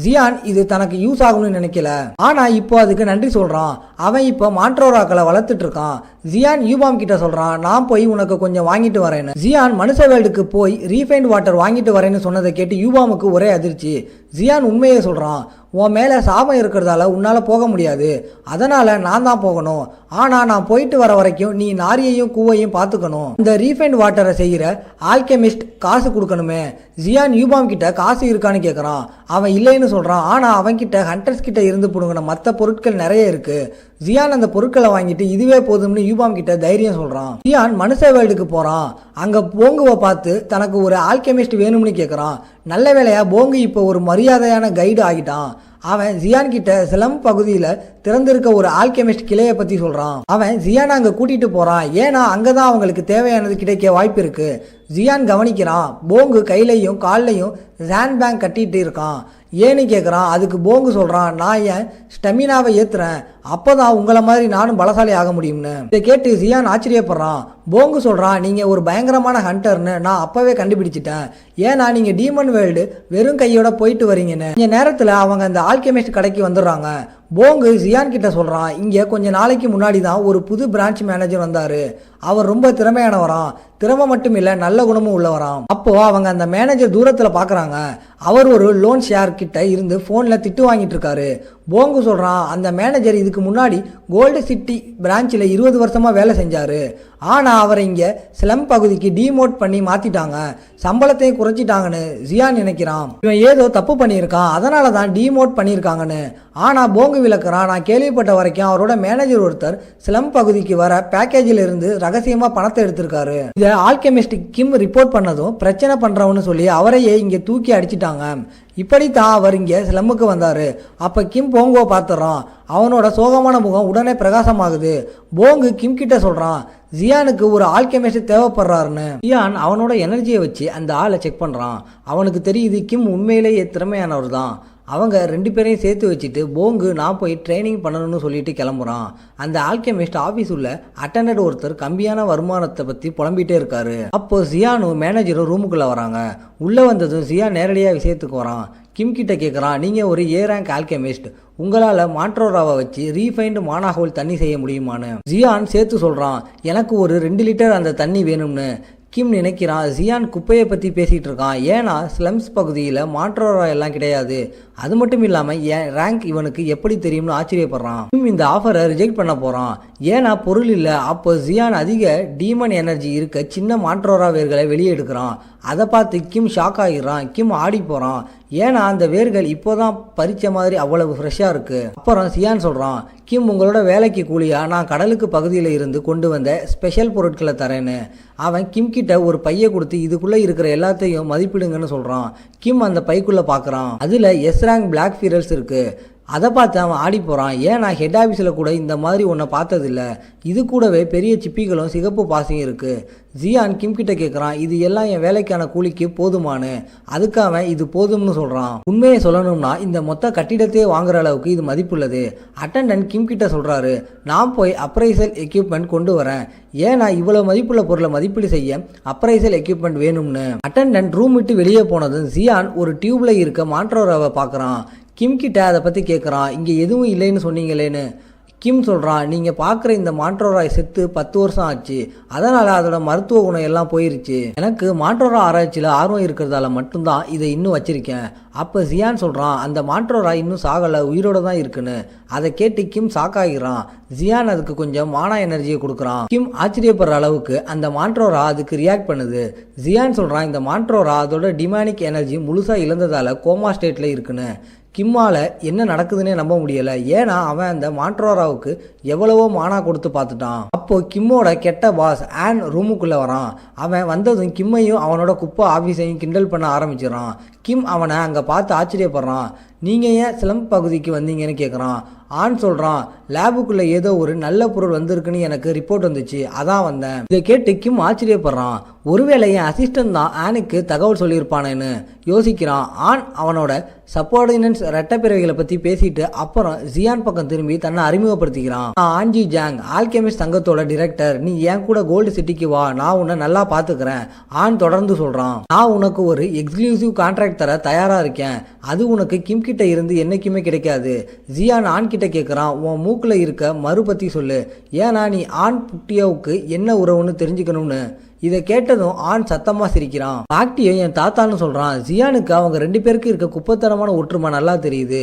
ஜியான் இது தனக்கு யூஸ் ஆகும்னு நினைக்கல. ஆனால் இப்போ அதுக்கு நன்றி சொல்கிறான். அவன் இப்போ மான்ட்ரோராக்களை வளர்த்துட்டு இருக்கான். ஜியான் யூபாம் கிட்ட சொல்கிறான், நான் போய் உனக்கு கொஞ்சம் வாங்கிட்டு வரேன்னு. ஜியான் மனுஷ வேல்டுக்கு போய் ரீஃபைன்டு வாட்டர் வாங்கிட்டு வரேன்னு சொன்னதை கேட்டு யூபாமுக்கு ஒரே அதிர்ச்சி. ஜியான் உண்மையை சொல்கிறான், உன் மேலே சாபம் இருக்கிறதால உன்னால் போக முடியாது. அதனால் நான் தான் போகணும். ஆனால் நான் போயிட்டு வர வரைக்கும் நீ நாரியையும் கூவையும் பார்த்துக்கணும். இந்த ரீஃபைண்ட் வாட்டரை செய்கிற ஆல்கெமிஸ்ட் காசு கொடுக்கணுமே. ஜியான் யூபாம் கிட்ட காசு இருக்கான்னு கேட்குறான். அவன் இல்லைன்னு சொல்கிறான். ஆனால் அவன்கிட்ட ஹண்டர்ஸ் கிட்ட இருந்து பிடுங்கின மற்ற பொருட்கள் நிறைய இருக்குது. ஜியான் அந்த பொருட்களை வாங்கிட்டு இதுவே போதும்னு யூபாம் கிட்ட தைரியம் சொல்கிறான். ஜியான் மனுஷ வேல்டுக்கு போகிறான். அங்கே போங்குவை பார்த்து தனக்கு ஒரு ஆல்கெமிஸ்ட் வேணும்னு கேட்குறான். நல்ல வேளையா போங்கு இப்போ ஒரு மரியாதையான கைடு ஆகிட்டான். அவன் ஜியான் கிட்ட சிலம் பகுதியில் திறந்திருக்க ஒரு ஆல்கெமிஸ்ட் கிளையை பற்றி சொல்கிறான். அவன் ஜியான் அங்கே கூட்டிகிட்டு போகிறான். ஏன்னா அங்கே தான் அவங்களுக்கு தேவையானது கிடைக்க வாய்ப்பு இருக்குது. ஜியான் கவனிக்கிறான், போங்கு கையிலையும் கால்லையும் ஜான் பேங்க் கட்டிகிட்டு இருக்கான். ஏன்னு கேட்குறான். அதுக்கு போங்கு சொல்கிறான், நான் என் ஸ்டெமினாவை ஏற்றுறேன், அப்போ தான் உங்களை மாதிரி நானும் பலசாலி ஆக முடியும்னு. இதை கேட்டு ஜியான் ஆச்சரியப்படுறான். போங்கு சொல்கிறான், நீங்கள் ஒரு பயங்கரமான ஹண்டர்னு நான் அப்போவே கண்டுபிடிச்சிட்டேன். ஏன்னா நீங்கள் டீமன் வேர்ல்டு வெறும் கையோட போயிட்டு வரீங்கன்னு. இந்த நேரத்தில் அவங்க அந்த ஆல்கெமிஸ்ட் கடைக்கு வந்துடுறாங்க. போங்கு ஜியான் கிட்ட சொல்கிறான், இங்கே கொஞ்சம் நாளைக்கு முன்னாடி தான் ஒரு புது பிரான்ச் மேனேஜர் வந்தார். அவர் ரொம்ப திறமையானவராம். திறமை மட்டும் இல்லை, நல்ல குணமும் உள்ளவராம். அப்போது அவங்க அந்த மேனேஜர் தூரத்தில் பார்க்குறாங்க. அவர் ஒரு லோன் ஷேர் கிட்ட இருந்து ஃபோனில் திட்டு வாங்கிட்டு இருக்காரு. போங்கு சொல்கிறான், அந்த மேனேஜர் இதுக்கு முன்னாடி கோல்டு சிட்டி பிரான்ச்சில் 20 வருஷமாக வேலை செஞ்சார். ஆனால் அவரை இங்கே ஸ்லம் பகுதிக்கு டிமோட் பண்ணி மாற்றிட்டாங்க. சம்பளத்தையும் குறைச்சிட்டாங்கன்னு ஜியான் நினைக்கிறான். இவன் ஏதோ தப்பு பண்ணியிருக்கான், அதனால தான் டிமோட் பண்ணியிருக்காங்கன்னு. ஆனால் போங்கு விளக்குறான், நான் கேள்விப்பட்ட வரைக்கும் அவரோட மேனேஜர் ஒருத்தர் ஸ்லம் பகுதிக்கு வர பேக்கேஜில் இருந்து ரகசியமாக பணத்தை எடுத்திருக்காரு. இதை ஆல்கெமிஸ்ட் கிம் ரிப்போர்ட் பண்ணதும் பிரச்சனை பண்ணுறவன்னு சொல்லி அவரையே இங்கே தூக்கி அடிச்சிட்டாங்க. இப்படித்தான் அவர் இங்கே ஸ்லம்முக்கு வந்தார். அப்போ கிம் போங்குவை பார்த்துறான். அவனோட சோகமான முகம் உடனே பிரகாசமாகுது. போங்கு கிம் கிட்ட சொல்கிறான், ஜியானுக்கு ஒரு ஆல்கெமிஸ்ட் தேவைப்படுறாருன்னு. ஜியான் அவனோட எனர்ஜியை வச்சு அந்த ஆளை செக் பண்ணுறான். அவனுக்கு தெரியுது கிம் உண்மையிலேயே திறமையானவர் தான். அவங்க 2 பேரையும் சேர்த்து வச்சுட்டு போங்கு நான் போய் ட்ரைனிங் பண்ணணும்னு சொல்லிட்டு கிளம்புறான். அந்த ஆல்கெமிஸ்ட் ஆஃபீஸ் உள்ள அட்டண்டட் ஒருத்தர் கம்மியான வருமானத்தை பற்றி புலம்பிகிட்டே இருக்காரு. அப்போ ஜியானும் மேனேஜரும் ரூமுக்குள்ளே வராங்க. உள்ளே வந்ததும் ஜியான் நேரடியாக விஷயத்துக்கு வரான். கிம் கிட்ட கேட்குறான், நீங்கள் ஒரு ஏ ரேங்க் ஆல்கெமிஸ்ட், உங்களால் மான்ட்ரோராவை வச்சு ரீஃபைன்டு மானாஹோல் தண்ணி செய்ய முடியுமான்னு. ஜியான் சேர்த்து சொல்கிறான், எனக்கு ஒரு 2 லிட்டர் அந்த தண்ணி வேணும்னு. கிம் நினைக்கிறான் ஜியான் குப்பையை பற்றி பேசிகிட்டு இருக்கான். ஏன்னா ஸ்லம்ஸ் பகுதியில் மாற்றோரா எல்லாம் கிடையாது. அது மட்டும் இல்லாமல் என் ரேங்க் இவனுக்கு எப்படி தெரியும்னு ஆச்சரியப்படுறான். கிம் இந்த ஆஃபரை ரிஜெக்ட் பண்ண போகிறான். ஏன்னா பொருள் இல்லை. அப்போ ஜியான் அதிக டீமன் எனர்ஜி இருக்க சின்ன மாற்றோரா வேர்களை வெளியே எடுக்கிறான். அதை பார்த்து கிம் ஷாக் ஆகிடுறான். கிம் ஆடி போகிறான். ஏன்னா அந்த வேர்கள் இப்போதான் பறிச்ச மாதிரி அவ்வளவு ஃப்ரெஷ்ஷாக இருக்கு. அப்புறம் ஜியான் சொல்கிறான், கிம் உங்களோட வேலைக்கு கூலியா நான் கடலுக்கு பகுதியில் இருந்து கொண்டு வந்த ஸ்பெஷல் பொருட்களை தரேன்னு. அவன் கிம் கிட்ட ஒரு பையை கொடுத்து இதுக்குள்ளே இருக்கிற எல்லாத்தையும் மதிப்பிடுங்கன்னு சொல்கிறான். கிம் அந்த பைக்குள்ளே பார்க்குறான். அதில் எஸ் ரேங்க் பிளாக் ஃபீரல்ஸ் இருக்குது. அதை பார்த்து அவன் ஆடி போகிறான். ஏன் நான் ஹெட் ஆஃபீஸில் கூட இந்த மாதிரி ஒன்றை பார்த்ததில்ல. இது கூடவே பெரிய சிப்பிகளும் சிகப்பு பாசியும் இருக்குது. ஜியான் கிம் கிட்ட கேட்குறான், இது எல்லாம் என் வேலைக்கான கூலிக்கு போதுமானு. அதுக்கு அவன் இது போதும்னு சொல்கிறான். உண்மையை சொல்லணும்னா இந்த மொத்த கட்டிடத்தையே வாங்குற அளவுக்கு இது மதிப்புள்ளது. அட்டண்டன்ட் கிம் கிட்ட சொல்கிறாரு, நான் போய் அப்ரைசல் எக்யூப்மெண்ட் கொண்டு வரேன். ஏன்னா இவ்வளோ மதிப்புள்ள பொருளை மதிப்பீடு செய்ய அப்ரைசல் எக்யூப்மெண்ட் வேணும்னு. அட்டண்டன்ட் ரூம் விட்டு வெளியே போனதும் ஜியான் ஒரு டியூப்ல இருக்க மாற்றோராவை பார்க்குறான். கிம் கிட்ட அதை பற்றி கேட்குறான், இங்கே எதுவும் இல்லைன்னு சொன்னீங்களேன்னு. கிம் சொல்கிறான், நீங்கள் பார்க்குற இந்த மாற்றோராய் செத்து 10 வருஷம் ஆச்சு. அதனால் அதோட மருத்துவ குணம் எல்லாம் போயிருச்சு. எனக்கு மாற்றோரா ஆராய்ச்சியில் ஆர்வம் இருக்கிறதால மட்டும்தான் இதை இன்னும் வச்சிருக்கேன். அப்போ ஜியான் சொல்கிறான், அந்த மாற்றோரா இன்னும் சாகலை, உயிரோட தான் இருக்குன்னு. அதை கேட்டு கிம் சாக்காகிறான். ஜியான் அதுக்கு கொஞ்சம் மானா எனர்ஜியை கொடுக்குறான். கிம் ஆச்சரியப்படுற அளவுக்கு அந்த மாற்றோரா அதுக்கு ரியாக்ட் பண்ணுது. ஜியான் சொல்கிறான், இந்த மாற்றோரா அதோட டிமானிக் எனர்ஜி முழுசாக இழந்ததால் கோமா ஸ்டேட்டில் இருக்குன்னு. கிம்மால் என்ன நடக்குதுன்னே நம்ப முடியலை. ஏன்னா அவன் அந்த மாற்றோராவுக்கு எவ்வளவோ மானா கொடுத்து பார்த்துட்டான். அப்போ கிம்மோட கெட்ட பாஸ் ஆன் ரூமுக்குள்ளே வரான். அவன் வந்ததும் கிம்மையும் அவனோட குப்பை ஆஃபீஸையும் கிண்டல் பண்ண ஆரம்பிச்சிடறான். கிம் அவனை அங்கே பார்த்து ஆச்சரியப்படுறான். நீங்கள் ஏன் ஸ்லம் பகுதிக்கு வந்தீங்கன்னு கேட்குறான். ஆன் சொல்கிறான், லேபுக்குள்ளே ஏதோ ஒரு நல்ல பொருள் வந்திருக்குன்னு எனக்கு ரிப்போர்ட் வந்துச்சு, அதான் வந்தேன். இதை கேட்டு கிம் ஆச்சரியப்படுறான். ஒருவேளை என் அசிஸ்டன்ட் தான் ஆனுக்கு தகவல் சொல்லியிருப்பானேன்னு யோசிக்கிறான். ஆன் அவனோட சப்பார்டினன்ஸ் ரெட்டப்பிறவிகளை பற்றி பேசிட்டு அப்புறம் ஜியான் பக்கம் திரும்பி தன்னை அறிமுகப்படுத்திக்கிறான். நான் ஆன்ஜி ஜாங், ஆல்கெமிஸ்ட் சங்கத்தோட டிரெக்டர். நீ என் கூட கோல்டு சிட்டிக்கு வா, நான் உன்னை நல்லா பார்த்துக்கிறேன். ஆன் தொடர்ந்து சொல்கிறான், நான் உனக்கு ஒரு எக்ஸ்க்ளூசிவ் கான்ட்ராக்ட் தர தயாராக இருக்கேன். அது உனக்கு கிம் கிட்ட இருந்து என்னைக்குமே கிடைக்காது. ஜியான் ஆன் கிட்ட கேட்குறான், உன் மூக்கில் இருக்க மறு பற்றி சொல்லு. ஏன்னா நீ ஆன் புட்டியோவுக்கு என்ன உறவுன்னு தெரிஞ்சுக்கணும்னு. இதை கேட்டதும் ஆண் சத்தமாக சிரிக்கிறான். பாக்டியோ என் தாத்தான்னு சொல்கிறான். ஜியானுக்கு அவங்க 2 பேருக்கு இருக்க குப்பத்தனமான ஒற்றுமை நல்லா தெரியுது.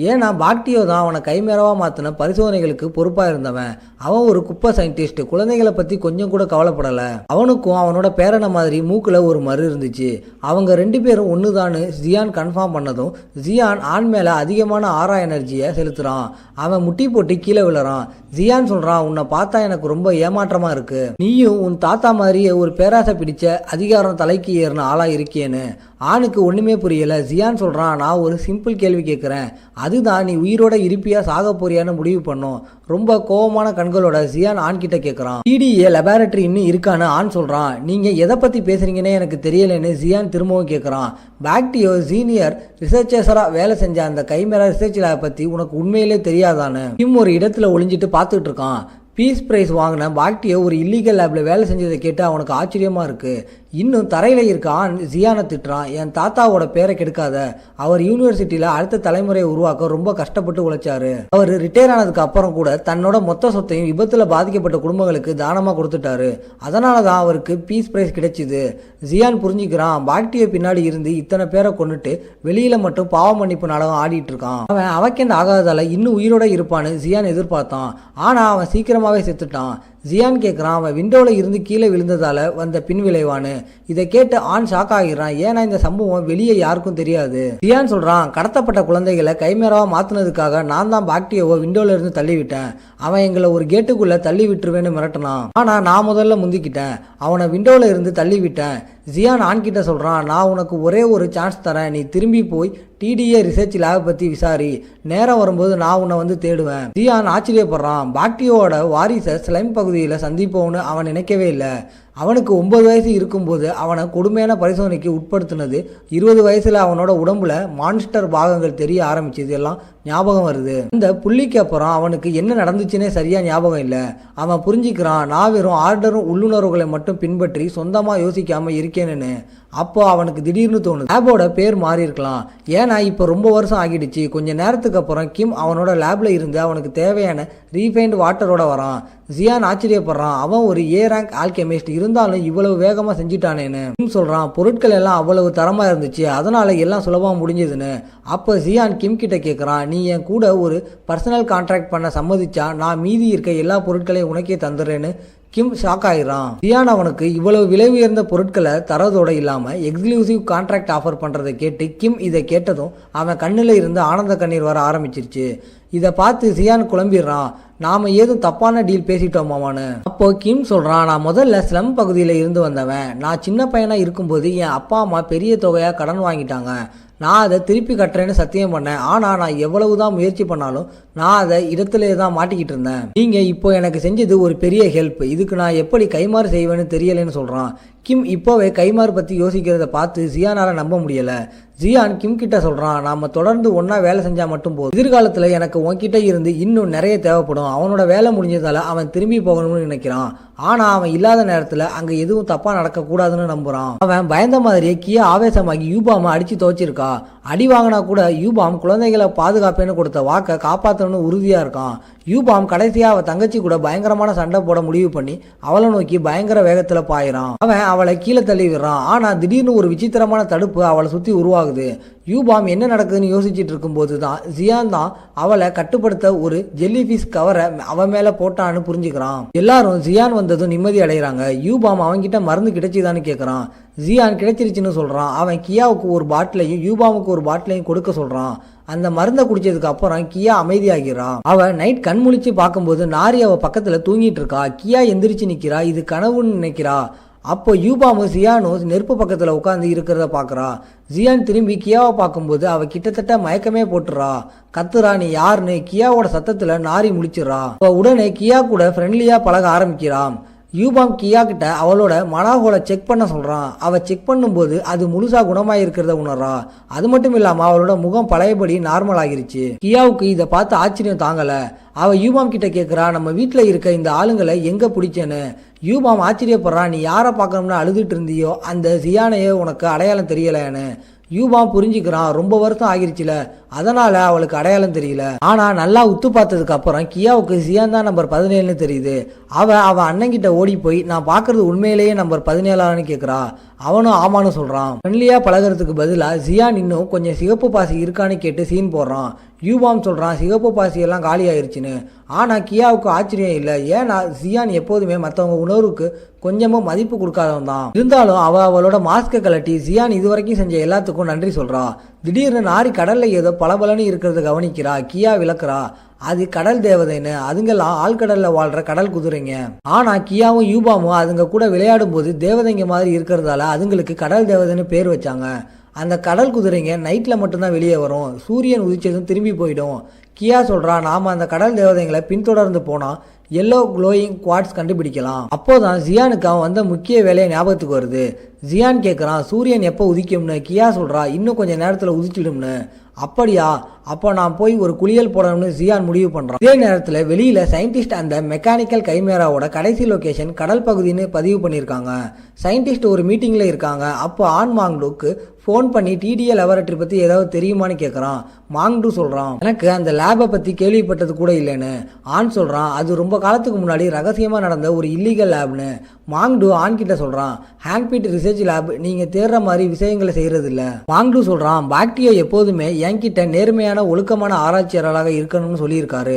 ஏன்னா பாக்டியோ தான் அவனை கைமேறவாக மாற்றின பரிசோதனைகளுக்கு பொறுப்பாக இருந்தவன். அவன் ஒரு குப்பை சயின்டிஸ்ட். குழந்தைகளை பற்றி கொஞ்சம் கூட கவலைப்படலை. அவனுக்கும் அவனோட பேரனை மாதிரி மூக்கில் ஒரு மறு இருந்துச்சு. அவங்க 2 பேரும் ஒன்று தான் ஜியான் கன்ஃபார்ம் பண்ணதும் ஜியான் ஆண் மேலே அதிகமான ஆரா எனர்ஜியை செலுத்துகிறான். அவன் முட்டி போட்டு கீழே விழுறான். ஜியான் சொல்கிறான், உன்னை பார்த்தா எனக்கு ரொம்ப ஏமாற்றமாக இருக்கு. நீயும் உன் தாத்தா மாதிரியே ஒரு பேராசை பிடிச்ச அதிகாரம் தலைக்கு ஏறின ஆளா இருக்கேன்னு. ஆணுக்கு ஒன்றுமே புரியலை. ஜியான் சொல்கிறான், நான் ஒரு சிம்பிள் கேள்வி கேட்குறேன். அதுதான் நீ உயிரோட இருப்பியா சாக போறியான்னு முடிவு பண்ணும். ரொம்ப கோபமான கண்களோட ஜியான் ஆண் கிட்ட கேட்குறான். டிடிஏ லெபார்டரி இன்னும் இருக்கான்னு ஆண் சொல்கிறான். நீங்கள் எதை பற்றி பேசுகிறீங்கன்னே எனக்கு தெரியலைன்னு ஜியான் திரும்பவும் கேட்குறான். பாக்டியோ சீனியர் ரிசர்ச்சர்ஸராக வேலை செஞ்ச அந்த கைமேரா ரிசர்ச் லேப் பற்றி உனக்கு உண்மையிலே தெரியாதான்னு கிம் ஒரு இடத்துல ஒளிஞ்சிட்டு பார்த்துட்டு இருக்கான். பீஸ் பிரைஸ் வாங்கின பாக்டியோ ஒரு இல்லீகல் லேபில் வேலை செஞ்சதை கேட்டு அவனுக்கு ஆச்சரியமாக இருக்குது. இன்னும் தரையில் இருக்க ஆண் ஜியானை திட்டுறான், என் தாத்தாவோட பேரை கெடுக்காத. அவர் யூனிவர்சிட்டியில் அடுத்த தலைமுறையை உருவாக்க ரொம்ப கஷ்டப்பட்டு உழைச்சாரு. அவர் ரிட்டையர் ஆனதுக்கு அப்புறம் கூட தன்னோட மொத்த சொத்தையும் விபத்தில் பாதிக்கப்பட்ட குடும்பங்களுக்கு தானமாக கொடுத்துட்டாரு. அதனால தான் அவருக்கு பீஸ் பிரைஸ் கிடைச்சிது. ஜியான் புரிஞ்சுக்கிறான், பாக்டியோ பின்னாடி இருந்து இத்தனை பேரை கொண்டுட்டு வெளியில் மட்டும் பாவ மன்னிப்பு நாடகம் ஆடிட்டு இருக்கான். அவன் அவக்கேண்ட் ஆகாததால இன்னும் உயிரோட இருப்பான்னு ஜியான் எதிர்பார்த்தான். ஆனால் அவன் சீக்கிரமாகவே செத்துட்டான். ஜியான் கேட்குறான், அவன் விண்டோவில் இருந்து கீழே விழுந்ததால் வந்த பின்விளைவான்னு. இதை கேட்டு ஆண் ஷாக் ஆகிறான். ஏன்னா இந்த சம்பவம் வெளியே யாருக்கும் தெரியாது. ஜியான் சொல்கிறான், கடத்தப்பட்ட குழந்தைகளை கைமேராவாக மாற்றினதுக்காக நான் தான் பாக்டியோவை விண்டோவில் இருந்து தள்ளிவிட்டேன். அவன் எங்களை ஒரு கேட்டுக்குள்ளே தள்ளி விட்டுருவேன்னு மிரட்டினான். ஆனால் நான் முதல்ல முந்திக்கிட்டேன். அவனை விண்டோவில் இருந்து தள்ளி விட்டேன். ஜியான் ஆண்கிட்ட சொல்கிறான், நான் உனக்கு ஒரே ஒரு சான்ஸ் தரேன். நீ திரும்பி போய் டிடிஏ ரிசர்ச் லேப் பற்றி விசாரி. நேரம் வரும்போது நான் உன்னை வந்து தேடுவேன். ஜியான் ஆச்சரியப்படுறான். பாக்டியோட வாரிசை ஸ்லைம் பகுதியில் சந்திப்போன்னு அவன் நினைக்கவே இல்லை. அவனுக்கு 9 வயசு இருக்கும்போது அவனை கொடுமையான பரிசோதனைக்கு உட்படுத்தினது, 20 வயசில் அவனோட உடம்புல மான்ஸ்டர் பாகங்கள் தெரிய ஆரம்பிச்சது எல்லாம் ஞாபகம் வருது. அந்த புள்ளிக்கு அப்புறம் அவனுக்கு என்ன நடந்துச்சுன்னே சரியா ஞாபகம் இல்லை. அவன் புரிஞ்சுக்கிறான், நான் வெறும் ஆர்டரும் உள்ளுணர்வுகளை மட்டும் பின்பற்றி சொந்தமாக யோசிக்காமல் இருக்கேன்னு. அப்போ அவனுக்கு திடீர்னு தோணுது லேபோட பேர் மாறி இருக்கலாம். ஏன்னா இப்போ ரொம்ப வருஷம் ஆகிடுச்சு. கொஞ்ச நேரத்துக்கு அப்புறம் கிம் அவனோட லேப்ல இருந்து அவனுக்கு தேவையான ரீஃபைன்டு வாட்டரோட வரான். ஜியான் ஆச்சரியப்படுறான். அவன் ஒரு ஏ ரேங்க் ஆல்கெமிஸ்ட், இருந்தாலும் இவ்வளவு வேகமா செஞ்சுட்டானேன்னு. கிம் சொல்றான் பொருட்கள் எல்லாம் அவ்வளவு தரமா இருந்துச்சு, அதனால எல்லாம் சுலபமா முடிஞ்சதுன்னு. அப்போ ஜியான் கிம் கிட்ட கேட்குறான், நீ என் கூட ஒரு பர்சனல் கான்ட்ராக்ட் பண்ண சம்மதிச்சா நான் மீதி இருக்க எல்லா பொருட்களையும் உனக்கே தந்துடுறேன்னு. கிம் ஷாக் ஆயிடுறான். ஜியான் அவனுக்கு இவ்வளவு விலை உயர்ந்த பொருட்களை தரதோட இல்லாம எக்ஸ்க்ளூசிவ் கான்ட்ராக்ட் ஆஃபர் பண்றதை கேட்டு கிம் இதை கேட்டதும் அவன் கண்ணில் இருந்து ஆனந்த கண்ணீர் வர ஆரம்பிச்சிருச்சு. இதை பார்த்து ஜியான் குழம்பிடுறான். நாம ஏதும் தப்பான டீல் பேசிட்டோமாமான்னு. அப்போ கிம் சொல்றான், நான் முதல்ல ஸ்லம் பகுதியில் இருந்து வந்தவன். நான் சின்ன பையனா இருக்கும்போது என் அப்பா அம்மா பெரிய தொகையா கடன் வாங்கிட்டாங்க. நான் அதை திருப்பி கட்டுறேன்னு சத்தியம் பண்ணேன். ஆனால் நான் எவ்வளவுதான் முயற்சி பண்ணாலும் நான் அதை இடத்துல தான் மாட்டிக்கிட்டு இருந்தேன். நீங்கள் இப்போ எனக்கு செஞ்சது ஒரு பெரிய ஹெல்ப். இதுக்கு நான் எப்படி கைமாறு செய்வேன்னு தெரியலைன்னு சொல்கிறான். கிம் இப்போவே கைமாறு பற்றி யோசிக்கிறத பார்த்து ஜியானால் நம்ப முடியலை. ஜியான் கிம் கிட்ட சொல்கிறான், நாம் தொடர்ந்து ஒன்றா வேலை செஞ்சால் மட்டும் போதும். எதிர்காலத்தில் எனக்கு உன்கிட்ட இருந்து இன்னும் நிறைய தேவைப்படும். அவனோட வேலை முடிஞ்சதால் அவன் திரும்பி போகணும்னு நினைக்கிறான். ஆனால் அவன் இல்லாத நேரத்தில் அங்கே எதுவும் தப்பாக நடக்கக்கூடாதுன்னு நம்புகிறான். அவன் பயந்த மாதிரியே கியா ஆவேசமாகி யூபாமை அடித்து துவச்சிருக்கா. அடி வாங்கினா கூட யூபாம் குழந்தைகளை பாதுகாப்பேன்னு கொடுத்த வாக்கை காப்பாற்றணும்னு உறுதியாக இருக்கான். யூபாம் கடைசியாக அவள் தங்கச்சி கூட பயங்கரமான சண்டை போட முடிவு பண்ணி அவளை நோக்கி பயங்கர வேகத்தில் பாயிறான். அவன் அவளை கீழே தள்ளி விடுறான். ஆனால் திடீர்னு ஒரு விசித்திரமான தடுப்பு அவளை சுற்றி உருவாகுது. யூபாம் என்ன நடக்குதுன்னு யோசிச்சுட்டு இருக்கும்போது தான் ஜியான் தான் அவளை கட்டுப்படுத்த ஒரு ஜெல்லிஃபிஷ் கவரை அவன் மேலே போட்டான்னு புரிஞ்சுக்கிறான். எல்லாரும் ஜியான் வந்ததும் நிம்மதி அடைகிறாங்க. யூபாம் அவன்கிட்ட மருந்து கிடைச்சிதான்னு கேட்குறான். ஜியான் கிடைச்சிருச்சுன்னு சொல்கிறான். அவன் கியாவுக்கு ஒரு பாட்டிலையும் யூபாமுக்கு ஒரு பாட்டிலையும் கொடுக்க சொல்கிறான். அந்த மருந்தை குடிச்சதுக்கு அப்புறம் கியா அமைதியாகிறான். அவன் நைட் கண் முழிச்சு பார்க்கும்போது நாரி அவ பக்கத்துல தூங்கிட்டு இருக்கா. கியா எந்திரிச்சு நிக்கிறா. இது கனவுன்னு நினைக்கிறா. அப்போ யூபாமு ஜியானும் நெருப்பு பக்கத்துல உட்காந்து இருக்கிறத பாக்குறா. ஜியான் திரும்பி கியாவை பார்க்கும்போது அவ கிட்டத்தட்ட மயக்கமே போட்டுறா. கத்துறா, நீ யாருன்னு. கியாவோட சத்தத்துல நாரி முழிச்சிடறா. உடனே கியா கூட ஃப்ரெண்ட்லியா பழக ஆரம்பிக்கிறான். யூபாம் கியா கிட்ட அவளோட மனாகோலை செக் பண்ண சொல்றான். அவ செக் பண்ணும்போது அது முழுசா குணமாய் இருக்கிறத உணர்றா. அது மட்டும் இல்லாம அவளோட முகம் பழையபடி நார்மல் ஆகிருச்சு. கியாவுக்கு இதை பார்த்து ஆச்சரியம் தாங்கல. அவ யூபாம் கிட்ட கேட்குறா, நம்ம வீட்டில் இருக்க இந்த ஆளுங்களை எங்க பிடிச்சேன்னு. யூபாம் ஆச்சரியப்படுறான், நீ யாரை பார்க்கணும்னு அழுதுட்டு இருந்தியோ அந்த ஜியானையே உனக்கு அடையாளம் தெரியலன்னு. யூபாம் புரிஞ்சுக்கிறான், ரொம்ப வருஷம் ஆகிருச்சுல, அதனால அவளுக்கு அடையாளம் தெரியல. ஆனா நல்லா உத்து பார்த்ததுக்கு அப்புறம் கியாவுக்கு ஜியான் தான் நம்பர் 17ன்னு தெரியுது. அவ அண்ணங்கிட்ட ஓடி போய், நான் பாக்குறது உண்மையிலேயே நம்பர் 17ஆன்னு கேட்குறா. அவனும் ஆமான்னு சொல்றான். ஃப்ரெண்ட்லியா பழகிறதுக்கு பதிலாக ஜியான் இன்னும் கொஞ்சம் சிகப்பு பாசி இருக்கான்னு கேட்டு சீன் போடுறான். யூபாம் சொல்றான், சிகப்பு பாசி எல்லாம் காலி ஆயிருச்சுன்னு. ஆனா கியாவுக்கு ஆச்சரியம் இல்லை. ஏன்னா ஜியான் எப்போதுமே மற்றவங்க உணர்வுக்கு கொஞ்சமும் மதிப்பு கொடுக்காதவன் தான். இருந்தாலும் அவளோட மாஸ்கை கலட்டி ஜியான் இதுவரைக்கும் செஞ்ச எல்லாத்துக்கும் நன்றி சொல்றா. திடீர்னு நாரி கடல்ல ஏதோ பளபளன்னு இருக்கிறத கவனிக்கிறா. கியா விளக்குறா, அது கடல் தேவதைன்னு. அதுங்கெல்லாம் ஆழ்கடல்ல வாழ்ற கடல் குதிரைங்க. ஆனா கியாவும் யூபாமும் அதுங்க கூட விளையாடும் போது தேவதைங்க மாதிரி இருக்கிறதால அதுங்களுக்கு கடல் தேவதைன்னு பேர் வச்சாங்க. அந்த கடல் குதிரைங்க நைட்ல மட்டும்தான் வெளியே வரும். சூரியன் உதிச்சதும் திரும்பி போயிடும். கியா சொல்றா, நாம அந்த கடல் தேவதைங்களை பின்தொடர்ந்து போனா எல்லோ க்ளோயிங் குவாட்ஸ் கண்டுபிடிக்கலாம். அப்போதான் ஜியானுக்கு அவன் வந்த முக்கிய வேலையை ஞாபகத்துக்கு வருது. ஜியான் கேட்குறான், சூரியன் எப்போ உதிக்கும்னு. கியா சொல்றா, இன்னும் கொஞ்சம் நேரத்தில் உதிச்சிடும்னு. அப்படியா, அப்போ நான் போய் ஒரு குளியல் போடணும்னு ஜியான் முடிவு பண்றான். இதே நேரத்தில் வெளியில சயின்டிஸ்ட் அந்த மெக்கானிக்கல் கைமேராவோட கடைசி லொகேஷன் கடல் பகுதின்னு பதிவு பண்ணியிருக்காங்க. சயின்டிஸ்ட் ஒரு மீட்டிங்ல இருக்காங்க. அப்போ ஆன் மாங்டுக்கு ஃபோன் பண்ணி டிடிஏ லெபரட்டரி பற்றி ஏதாவது தெரியுமான்னு கேட்குறான். மாங்டு சொல்கிறான், எனக்கு அந்த லேபை பற்றி கேள்விப்பட்டது கூட இல்லைன்னு. ஆன் சொல்கிறான், அது ரொம்ப காலத்துக்கு முன்னாடி ரகசியமாக நடந்த ஒரு இல்லீகல் லேப்னு. மாங்டு ஆன் கிட்ட சொல்கிறான், ஹேங்க்பீட் ரிசர்ச் லேப் நீங்கள் தேடுற மாதிரி விஷயங்களை செய்கிறது இல்லை. மாங்டு சொல்கிறான், பாக்டீரியா எப்போதுமே என்கிட்ட நேர்மையான ஒழுக்கமான ஆராய்ச்சியாளராக இருக்கணும்னு சொல்லியிருக்காரு.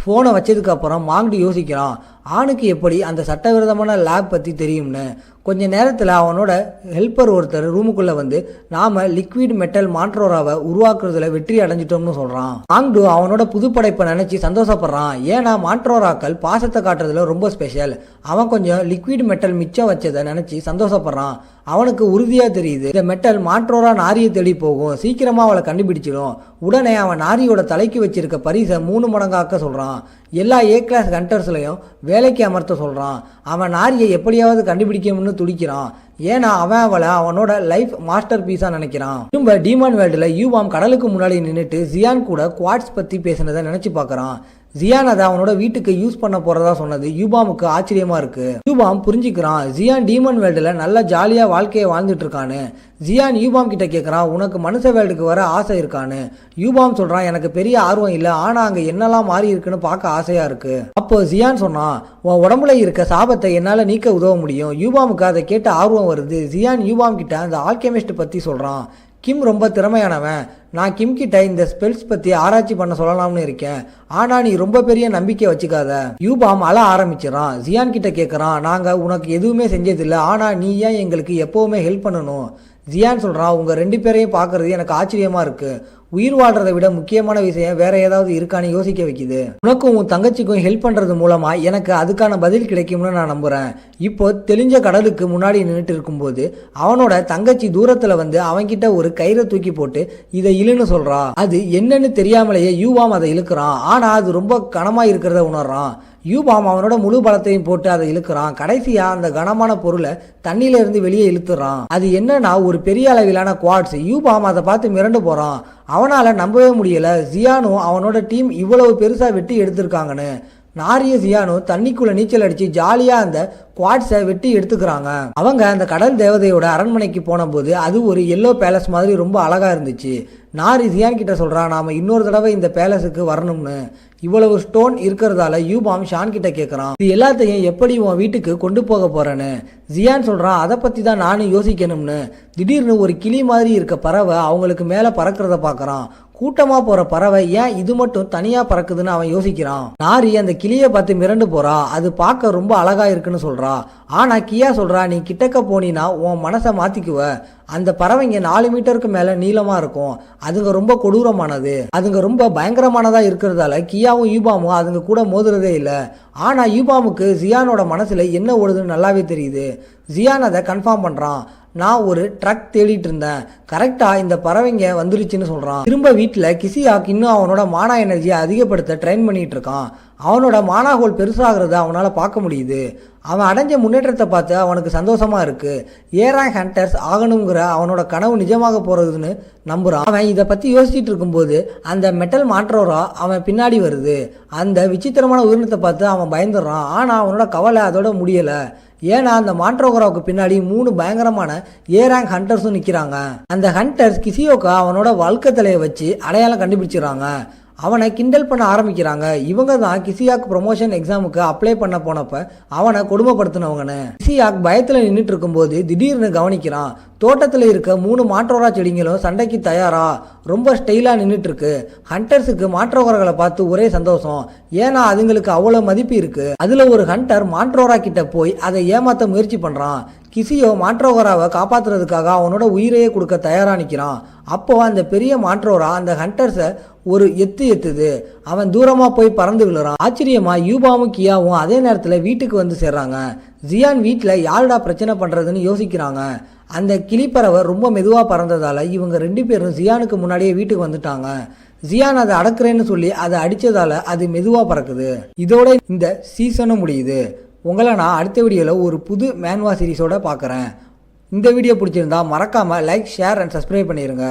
ஃபோனை வச்சதுக்கு அப்புறம் மாங்டு யோசிக்கிறான், ஆணுக்கு எப்படி அந்த சட்டவிரோதமான லேப் பற்றி தெரியும்னு. கொஞ்ச நேரத்தில் அவனோட ஹெல்ப்பர் ஒருத்தர் ரூமுக்குள்ளே வந்து, நாம லிக்விட் மெட்டல் மான்ட்ரோராவை உருவாக்குறதுல வெற்றி அடைஞ்சிட்டோம்னு சொல்கிறான். மாங்டு அவனோட புதுப்படைப்பை நினச்சி சந்தோஷப்படுறான். ஏன்னா மான்ட்ரோராக்கள் பாசத்தை காட்டுறதுல ரொம்ப ஸ்பெஷல். அவன் கொஞ்சம் லிக்விட் மெட்டல் மிச்சம் வச்சதை நினச்சி சந்தோஷப்படுறான். அவனுக்கு உறுதியாக தெரியுது, இந்த மெட்டல் மான்ட்ரோரா நாரியை தேடி போகும், சீக்கிரமாக அவளை கண்டுபிடிச்சிடும். உடனே அவன் நாரியோட தலைக்கு வச்சிருக்க பரிசை 3 மடங்காக்க சொல்கிறான். எல்லா ஏ கிளாஸ் ஹண்டர்ஸ்லையும் வேலைக்கு அமர்த்த சொல்கிறான். அவன் நாரியை எப்படியாவது கண்டுபிடிக்கணும்னு துடிக்கிறான். ஏன்னா அவன் அவளை அவனோட லைஃப் மாஸ்டர் பீஸாக நினைக்கிறான். திரும்ப டீமான் வேர்ல்டில் யூபாம் கடலுக்கு முன்னாடி நின்றுட்டு ஜியான் கூட குவாட்ஸ் பற்றி பேசினதை நினச்சி பார்க்குறான். ஜியான் அதை அவனோட வீட்டுக்கு யூஸ் பண்ண போறதா சொன்னது யூபாமுக்கு ஆச்சரியமா இருக்கு. யூபாம் புரிஞ்சுக்கிறான் ஜியான் டீமன் வேர்ல்டுல நல்லா ஜாலியா வாழ்க்கையை வாழ்ந்துட்டு இருக்கான்னு. ஜியான் யூபாம் கிட்ட கேட்குறான், உனக்கு மனுஷ வேர்ல்டுக்கு வர ஆசை இருக்கான்னு. யூபாம் சொல்றான், எனக்கு பெரிய ஆர்வம் இல்லை, ஆனா அங்க என்னெல்லாம் மாறி இருக்குன்னு பார்க்க ஆசையா இருக்கு. அப்போ ஜியான் சொன்னான், உன் உடம்புல இருக்க சாபத்தை என்னால நீக்க உதவ முடியும். யூபாமுக்கு அதை கேட்ட ஆர்வம் வருது. ஜியான் யூபாம் கிட்ட அந்த ஆல்கெமிஸ்ட் பத்தி சொல்றான். கிம் ரொம்ப திறமையானவன், நான் கிம் கிட்ட இந்த ஸ்பெல்ஸ் பத்தி ஆராய்ச்சி பண்ண சொல்லலாம்னு இருக்கேன், ஆனா நீ ரொம்ப பெரிய நம்பிக்கை வச்சுக்காத. யூபாம் அழ ஆரம்பிச்சிடறான். ஜியான் கிட்ட கேட்கறான், நாங்க உனக்கு எதுவுமே செஞ்சதில்லை, ஆனா நீ ஏன் எங்களுக்கு எப்பவுமே ஹெல்ப் பண்ணணும். ஜியான் சொல்றான், உங்க 2 பேரையும் பார்க்கறது எனக்கு ஆச்சரியமா இருக்கு. உயிர் வாழ்றதை விட முக்கியமான விஷயம் வேற ஏதாவது இருக்கான்னு யோசிக்க வைக்குது. உனக்கும் உன் தங்கச்சிக்கும் ஹெல்ப் பண்றது மூலமா எனக்கு அதுக்கான பதில் கிடைக்கும்னு நான் நம்புறேன். இப்போ தெளிஞ்ச கடலுக்கு முன்னாடி நின்றுட்டு இருக்கும்போது அவனோட தங்கச்சி தூரத்துல வந்து அவன்கிட்ட ஒரு கயிறை தூக்கி போட்டு இதை இழுன்னு சொல்றா. அது என்னன்னு தெரியாமலேயே யூபாம் அதை இழுக்கிறான். ஆனா அது ரொம்ப கனமா இருக்கிறத உணர்றான். யூபாம் அவனோட முழு பலத்தையும் போட்டு அதை இழுக்கிறான். கடைசியா அந்த கனமான பொருளை தண்ணியில இருந்து வெளியே இழுத்துறான். அது என்னன்னா ஒரு பெரிய அளவிலான குவாட்ஸ். யூபாம் அதை பார்த்து மிரண்டு போறான். அவனால நம்பவே முடியல, ஜியானும் அவனோட டீம் இவ்வளவு பெருசா வெட்டி எடுத்திருக்காங்கன்னு. நாரிய ஜியானும் தண்ணிக்குள்ள நீச்சல் அடிச்சு ஜாலியா அந்த குவாட்ஸை வெட்டி எடுத்துக்கிறாங்க. அவங்க அந்த கடல் தேவதையோட அரண்மனைக்கு போன போது அது ஒரு எல்லோ பேலஸ் மாதிரி ரொம்ப அழகா இருந்துச்சு. நாரி ஜியான் கிட்ட சொல்றான், நாம இன்னொரு தடவை இந்த பேலஸுக்கு வரணும்னு. இவ்வளவு ஸ்டோன் இருக்கிறதால யூபாம் ஷான் கிட்ட கேட்கறான், இது எல்லாத்தையும் எப்படி உன் வீட்டுக்கு கொண்டு போக போறேன்னு. ஜியான் சொல்றான், அதை பத்தி தான் நானும் யோசிக்கணும்னு. திடீர்னு ஒரு கிளி மாதிரி இருக்க பறவை அவங்களுக்கு மேல பறக்கிறத பாக்குறான். கூட்டமா போற பறவை ஏன் இது மட்டும் தனியா பறக்குதுன்னு அவன் யோசிக்கிறான். நாரி அந்த கிளியை பார்த்து மிரண்டு போறா. அது பார்க்க ரொம்ப அழகா இருக்குன்னு சொல்றா. ஆனா கியா சொல்றா, நீ கிட்டக்க போனீன்னா உன் மனசை மாத்திக்குவ. அந்த பறவைங்க 4 மீட்டருக்கு மேல நீளமா இருக்கும். அதுங்க ரொம்ப கொடூரமானது. அதுங்க ரொம்ப பயங்கரமானதா இருக்கிறதால கியாவும் யூபாமும் அதுங்க கூட மோதுறதே இல்லை. ஆனா யூபாமுக்கு ஜியானோட மனசுல என்ன ஓடுதுன்னு நல்லாவே தெரியுது. ஜியான் அதை கன்ஃபார்ம் பண்றான். நான் ஒரு ட்ரக் தேடிட்டு இருந்தேன், கரெக்டா இந்த பறவைங்க வந்துருச்சுன்னு சொல்றான். திரும்ப வீட்டுல கிசியாக் இன்னும் அவனோட மானா எனர்ஜியை அதிகப்படுத்த ட்ரைன் பண்ணிட்டு இருக்கான். அவனோட மானாகோல் பெருசாகிறத அவனால பார்க்க முடியுது. அவன் அடைஞ்ச முன்னேற்றத்தை பார்த்து அவனுக்கு சந்தோஷமா இருக்கு. ஏராங் ஹண்டர்ஸ் ஆகணுங்கிற அவனோட கனவு நிஜமாக போறதுன்னு நம்புறான். அவன் இதை பத்தி யோசிச்சுட்டு இருக்கும்போது அந்த மெட்டல் மாற்றோரா அவன் பின்னாடி வருது. அந்த விசித்திரமான உயிரினத்தை பார்த்து அவன் பயந்துடுறான். ஆனா அவனோட கவலை அதோட முடியல. ஏன்னா அந்த மாண்ட்ரோகராவுக்கு பின்னாடி 3 பயங்கரமான ஏராங் ஹண்டர்ஸும் நிற்கிறாங்க. அந்த ஹண்டர்ஸ் கிசியோக்கா அவனோட வாழ்க்கை தலையை வச்சு அடையாளம் கண்டுபிடிச்சிடறாங்க. அவனை கிண்டல் பண்ண ஆரம்பிக்கிறாங்க. இவங்க தான் கிசியாக் ப்ரொமோஷன் எக்ஸாமுக்கு அப்ளை பண்ண போனப்ப அவனை கொடுமைப்படுத்தினவங்கன்னு. கிசியாக் பயத்தில் நின்றுட்டு இருக்கும்போது திடீர்னு கவனிக்கிறான், தோட்டத்தில் இருக்க 3 மாற்றோரா செடிங்களும் சண்டைக்கு தயாரா ரொம்ப ஸ்டைலா நின்றுட்டு இருக்கு. ஹண்டர்ஸுக்கு மாற்றோரர்களை பார்த்து ஒரே சந்தோஷம், ஏன்னா அதுங்களுக்கு அவ்வளவு மதிப்பு இருக்கு. அதுல ஒரு ஹண்டர் மாற்றோரா கிட்ட போய் அதை ஏமாத்த முயற்சி பண்றான். கிசியோ மாற்றோராவை காப்பாத்துறதுக்காக அவனோட உயிரையே கொடுக்க தயாரா நிற்கிறான். அப்போ அந்த பெரிய மாற்றோரா அந்த ஹண்டர்ஸை ஒரு எத்துது. அவன் தூரமா போய் பறந்து விழுறான். ஆச்சரியமா யூபாவும் கியாவும் அதே நேரத்தில் வீட்டுக்கு வந்து சேர்றாங்க. ஜியான் வீட்டில் யாருடா பிரச்சனை பண்றதுன்னு யோசிக்கிறாங்க. அந்த கிளிப்பறவை ரொம்ப மெதுவா பறந்ததால இவங்க 2 பேரும் ஜியானுக்கு முன்னாடியே வீட்டுக்கு வந்துட்டாங்க. ஜியான் அதை அடக்குறேன்னு சொல்லி அதை அடிச்சதால அது மெதுவா பறக்குது. இதோட இந்த சீசனும் முடியுது. உங்களை நான் அடுத்த வீடியோவில் ஒரு புது மேன்வா சீரிஸோட பார்க்குறேன். இந்த வீடியோ பிடிச்சிருந்தா மறக்காமல் லைக், ஷேர் அண்ட் சப்ஸ்கிரைப் பண்ணிடுங்க.